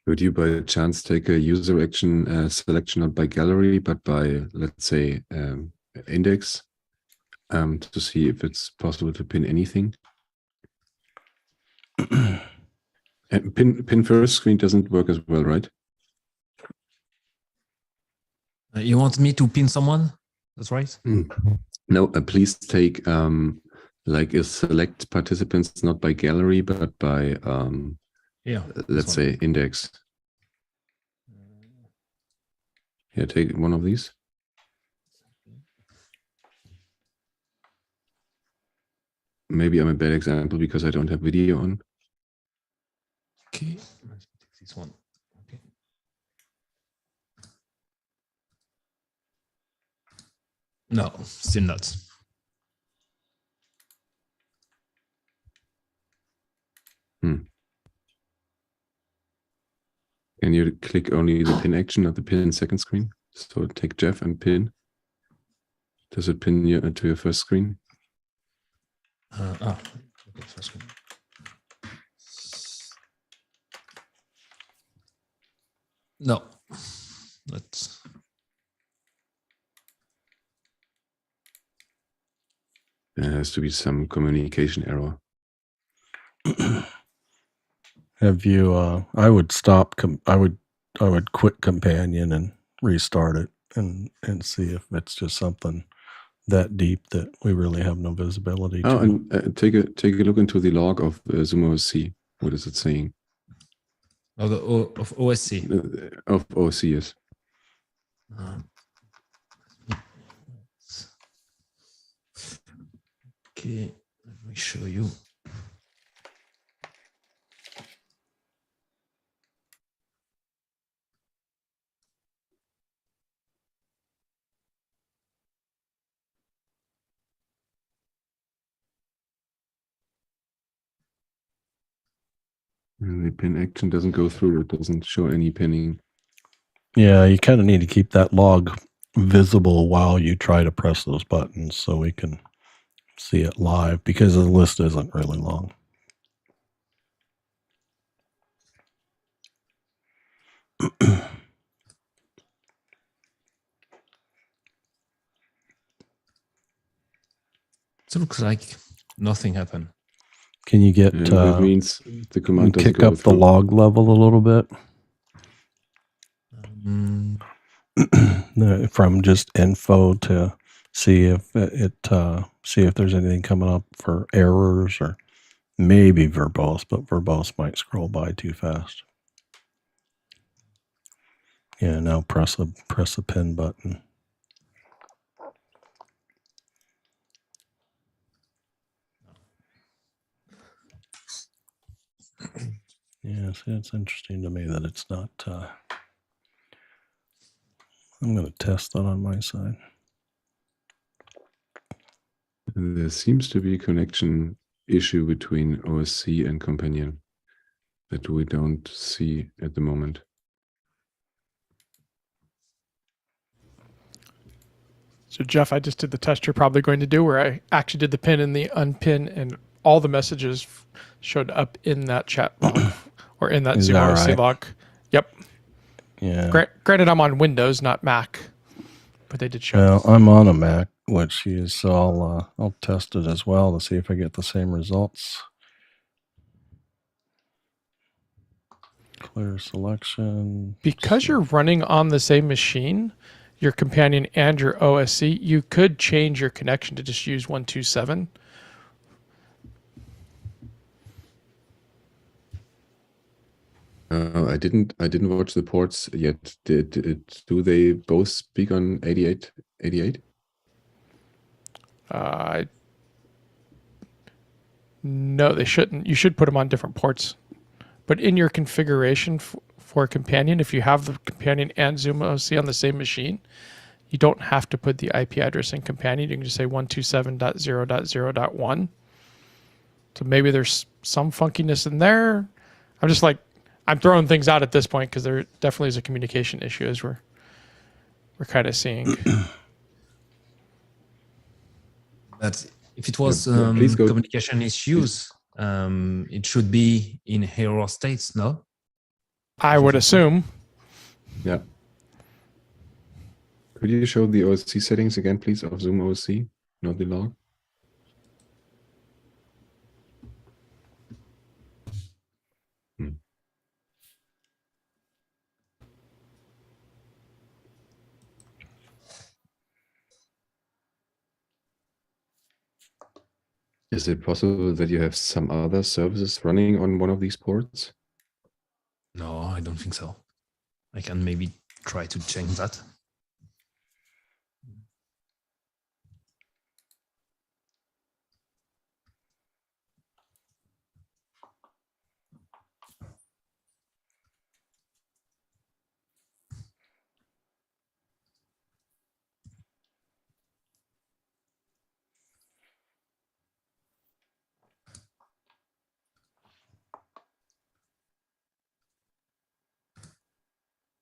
Would you by chance take a user action selection not by gallery, but by, let's say, index to see if it's possible to pin anything? And pin first screen doesn't work as well, right? You want me to pin someone? That's right. No, please take like a select participants not by gallery, but by let's say index. Yeah, take one of these. Maybe I'm a bad example because I don't have video on. Okay, let's take this one. Okay. No, still not. Can you click only the pin action, not the pin in second screen? So take Jeff and pin. Does it pin you to your first screen? Okay, first screen. No, let's. There has to be some communication error. Have you? I would stop. I would quit companion and restart it and see if it's just something that deep that we really have no visibility to. Oh, and take a look into the log of ZoomOSC. What is it saying? Of OSC. Of OSC, yes. Okay, let me show you. And the pin action doesn't go through. It doesn't show any pinning. Yeah, you kind of need to keep that log visible while you try to press those buttons so we can see it live, because the list isn't really long. It looks like nothing happened. Can you get that means the command doesn't kick go up the through. log level a little bit? from just info to see if see if there's anything coming up for errors or maybe verbose, but verbose might scroll by too fast. Yeah, now press the pin button. Yeah, see, it's interesting to me that it's not. I'm going to test that on my side. There seems to be a connection issue between OSC and Companion that we don't see at the moment. So Jeff, I just did the test you're probably going to do where I actually did the pin and the unpin and all the messages showed up in that chat log or in that ZoomOSC log. Yep. Yeah. Granted, I'm on Windows, not Mac, but they did show. Well, I'm on a Mac, which is so I'll test it as well to see if I get the same results. Clear selection. Because you're running on the same machine, your Companion and your OSC, you could change your connection to just use 127. I didn't watch the ports yet. Do they both speak on 88? No, they shouldn't. You should put them on different ports. But in your configuration for Companion, if you have the Companion and ZoomOSC on the same machine, you don't have to put the IP address in Companion. You can just say 127.0.0.1. So maybe there's some funkiness in there. I'm throwing things out at this point because there definitely is a communication issue as we're kind of seeing. But if it was communication issues, it should be in error states, no? I would assume. Yeah. Could you show the OSC settings again, please, of ZoomOSC, not the log? Is it possible that you have some other services running on one of these ports? No, I don't think so. I can maybe try to change that.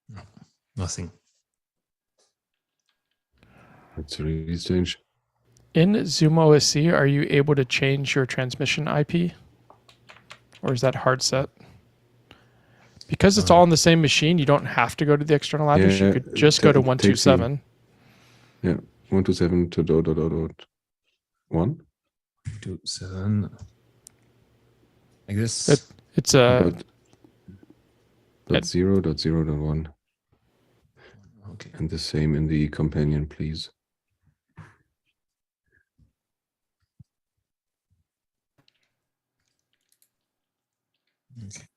No, nothing. That's really strange. In ZoomOSC, are you able to change your transmission IP? Or is that hard set? Because it's all on the same machine, you don't have to go to the external address. You could just go to 127. Yeah, 127 to .1. 127. Like this. It's a .0.0.1. Okay. And the same in the Companion, please. Okay.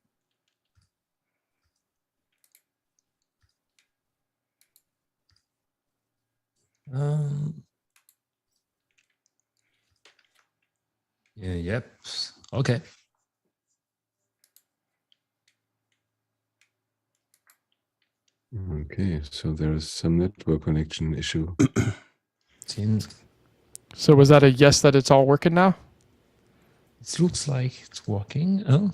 Yeah, yep. Okay. Okay, so there is some network connection issue. So was that a yes that it's all working now? It looks like it's working. Oh.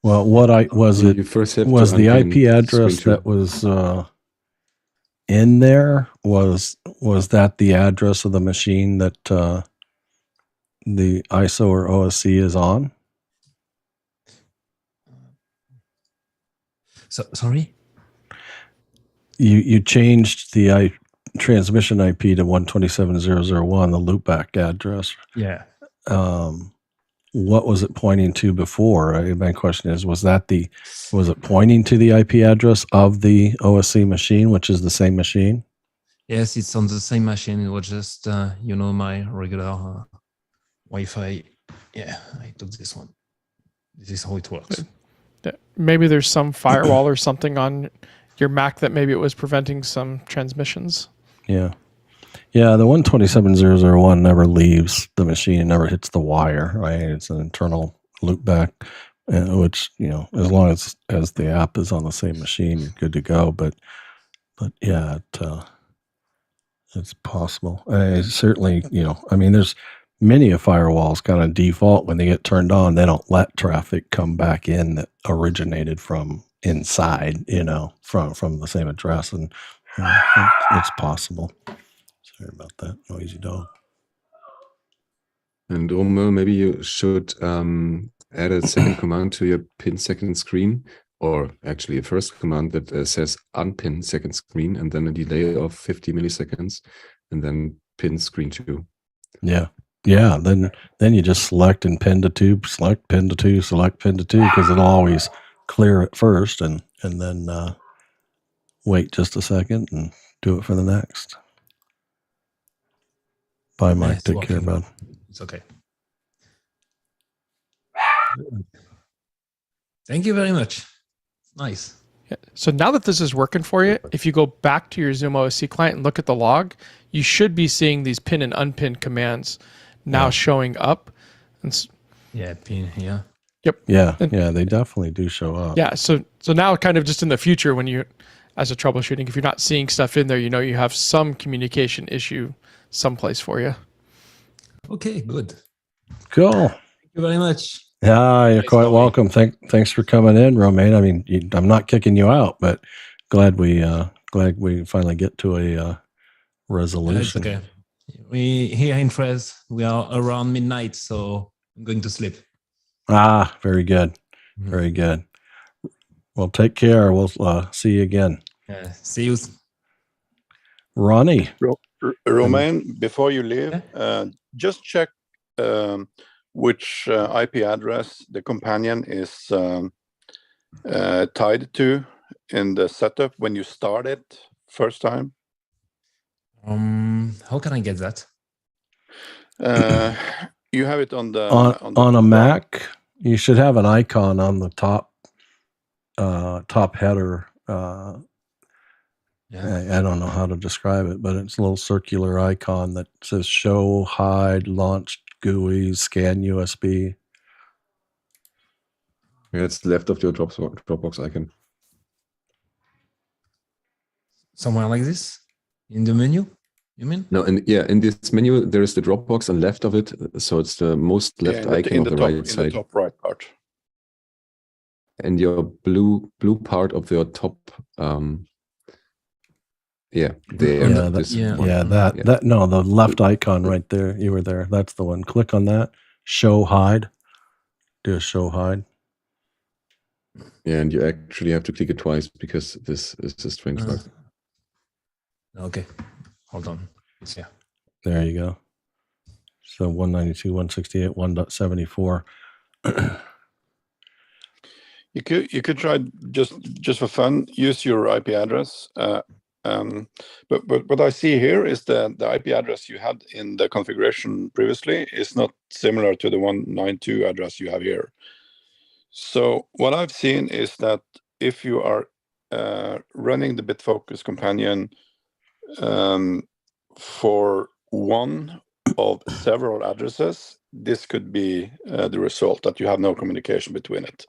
Well, what was the IP address that was in there? Was that the address of the machine that the ISO or OSC is on? So sorry. You changed the transmission IP to 127.0.0.1, the loopback address. Yeah. what was it pointing to before? My question is, was it pointing to the IP address of the OSC machine, which is the same machine? Yes, it's on the same machine. It was just, my regular Wi-Fi. Yeah, I took this one. This is how it works. Maybe there's some firewall or something on your Mac that maybe it was preventing some transmissions. Yeah. Yeah, the 127.0.0.1 never leaves the machine. It never hits the wire, right? It's an internal loopback, which, as long as the app is on the same machine, you're good to go. But yeah, it's possible. Certainly, there's many of firewalls kind of default when they get turned on, they don't let traffic come back in that originated from inside, from the same address. And it's possible. Sorry about that, noisy dog. And Romel, maybe you should add a second command to your pin second screen, or actually a first command that says unpin second screen, and then a delay of 50 milliseconds, and then pin screen 2. Yeah. Yeah. Then you just select and pin to 2, select pin to 2, select pin to 2, because it'll always clear it first and then wait just a second and do it for the next. Bye, Mike. Take care, bud. It's okay. Thank you very much. Nice. Yeah. So now that this is working for you, if you go back to your ZoomOSC client and look at the log, you should be seeing these pin and unpin commands now showing up. Yeah, pin here. Yep. Yeah, they definitely do show up. Yeah, so now kind of just in the future when you, as a troubleshooting, if you're not seeing stuff in there, you have some communication issue someplace for you. Okay, good. Cool. Thank you very much. Yeah, you're quite welcome. Thanks for coming in, Romain. I mean, I'm not kicking you out, but glad we finally get to a resolution. It's okay. We here in Fres, we are around midnight, so I'm going to sleep. Ah, very good. Very good. Well, take care. We'll see you again. See you. Ronnie. Romain, before you leave, just check which IP address the companion is tied to in the setup when you start it first time. How can I get that? You have it on the on a Mac. You should have an icon on the top header. I don't know how to describe it, but it's a little circular icon that says show, hide, launched GUI, scan USB. Yeah, it's left of your Dropbox icon. Somewhere like this? In the menu, you mean? No, in this menu, there is the Dropbox and left of it. So it's the most left icon of the right side. In the top right part. And your blue part of your top there. The left icon right there. You were there. That's the one. Click on that. Show hide. Do a show hide. Yeah, and you actually have to click it twice because this is a strange bug. Okay, hold on. It's here. There you go. So 192.168 1.74. You could try just for fun, use your IP address. But what I see here is the IP address you had in the configuration previously is not similar to the 192 address you have here. So what I've seen is that if you are running the BitFocus companion for one of several addresses, this could be the result, that you have no communication between it.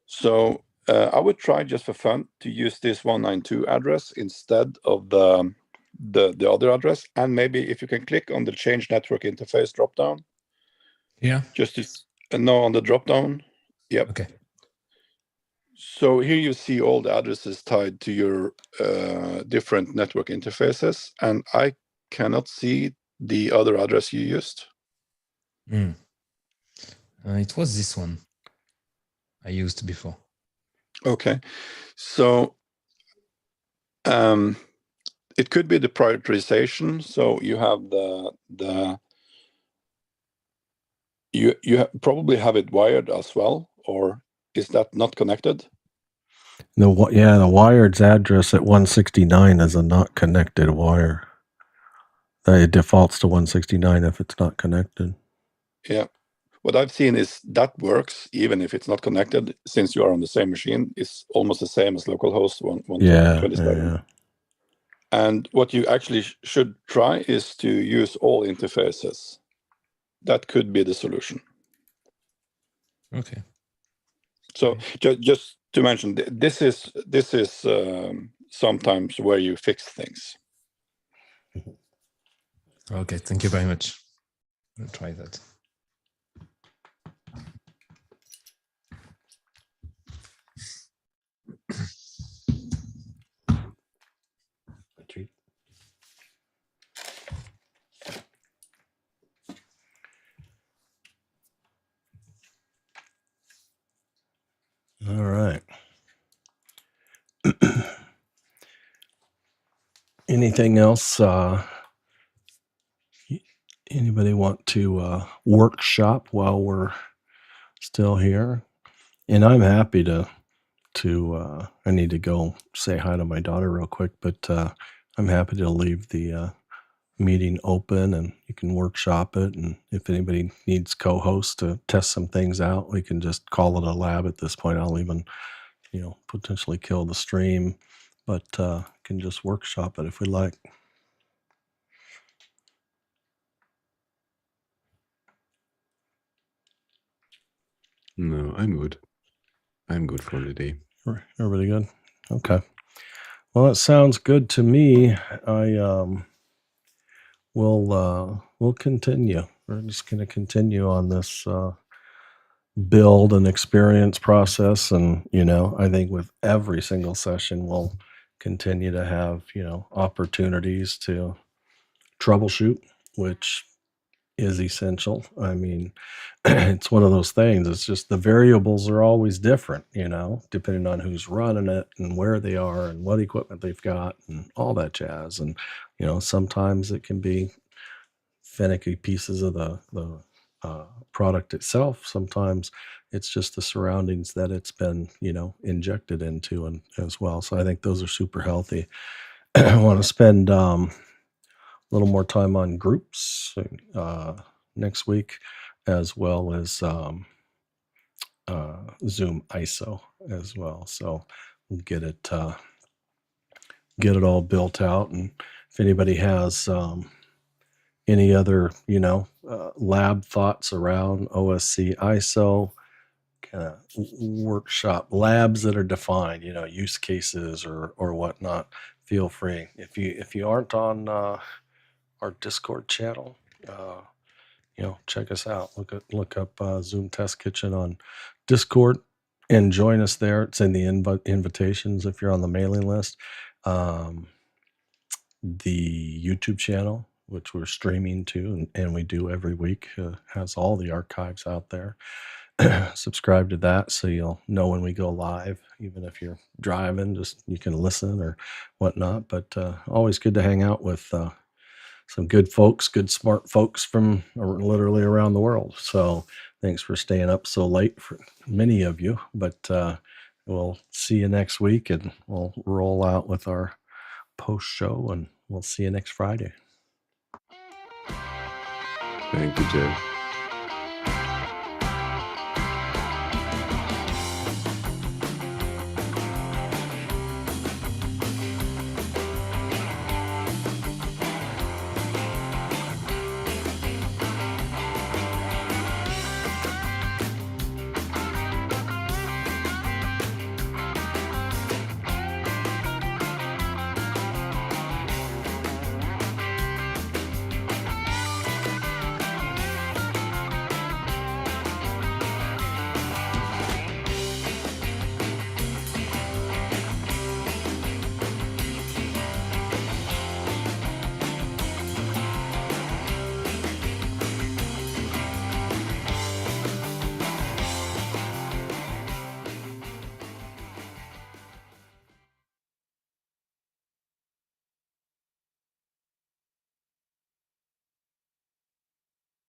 So I would try just for fun to use this 192 address instead of the other address, and maybe if you can click on the change network interface dropdown. Yeah. Just to no, on the dropdown. Yep. Okay. So here you see all the addresses tied to your different network interfaces, and I cannot see the other address you used. It was this one I used before. Okay, so it could be the prioritization. So you have the you probably have it wired as well, or is that not connected? The wired's address at 169 is a not connected wire. It defaults to 169 if it's not connected. Yeah. What I've seen is that works even if it's not connected, since you are on the same machine. It's almost the same as localhost 127. Yeah. And what you actually should try is to use all interfaces. That could be the solution. Okay. So just to mention, this is sometimes where you fix things. Okay, thank you very much. I'll try that. All right. Anything else? Anybody want to workshop while we're still here? And I'm happy to I need to go say hi to my daughter real quick, but I'm happy to leave the meeting open and you can workshop it. And if anybody needs co-hosts to test some things out, we can just call it a lab at this point. I'll even, potentially kill the stream, but can just workshop it if we like. No, I'm good. I'm good for the day. Everybody good? Okay. Well, it sounds good to me. We'll continue. We're just going to continue on this build and experience process, and I think with every single session, we'll continue to have opportunities to troubleshoot, which is essential. I mean, it's one of those things. It's just the variables are always different, depending on who's running it and where they are and what equipment they've got and all that jazz. And, sometimes it can be finicky pieces of the product itself. Sometimes it's just the surroundings that it's been, injected into and as well. So I think those are super healthy. I want to spend a little more time on groups next week, as well as ZoomISO as well. So we'll get it all built out. And if anybody has any other, lab thoughts around OSC ISO, kind of workshop labs that are defined, use cases or whatnot, feel free. If you aren't on our Discord channel, check us out. Look up Zoom Test Kitchen on Discord and join us there. It's in the invitations if you're on the mailing list. The YouTube channel, which we're streaming to, and we do every week, has all the archives out there. Subscribe to that so you'll know when we go live, even if you're driving, just you can listen or whatnot. But always good to hang out with some good folks, good smart folks from literally around the world. So thanks for staying up so late for many of you, but we'll see you next week and we'll roll out with our post show and we'll see you next Friday. Thank you, Jeff.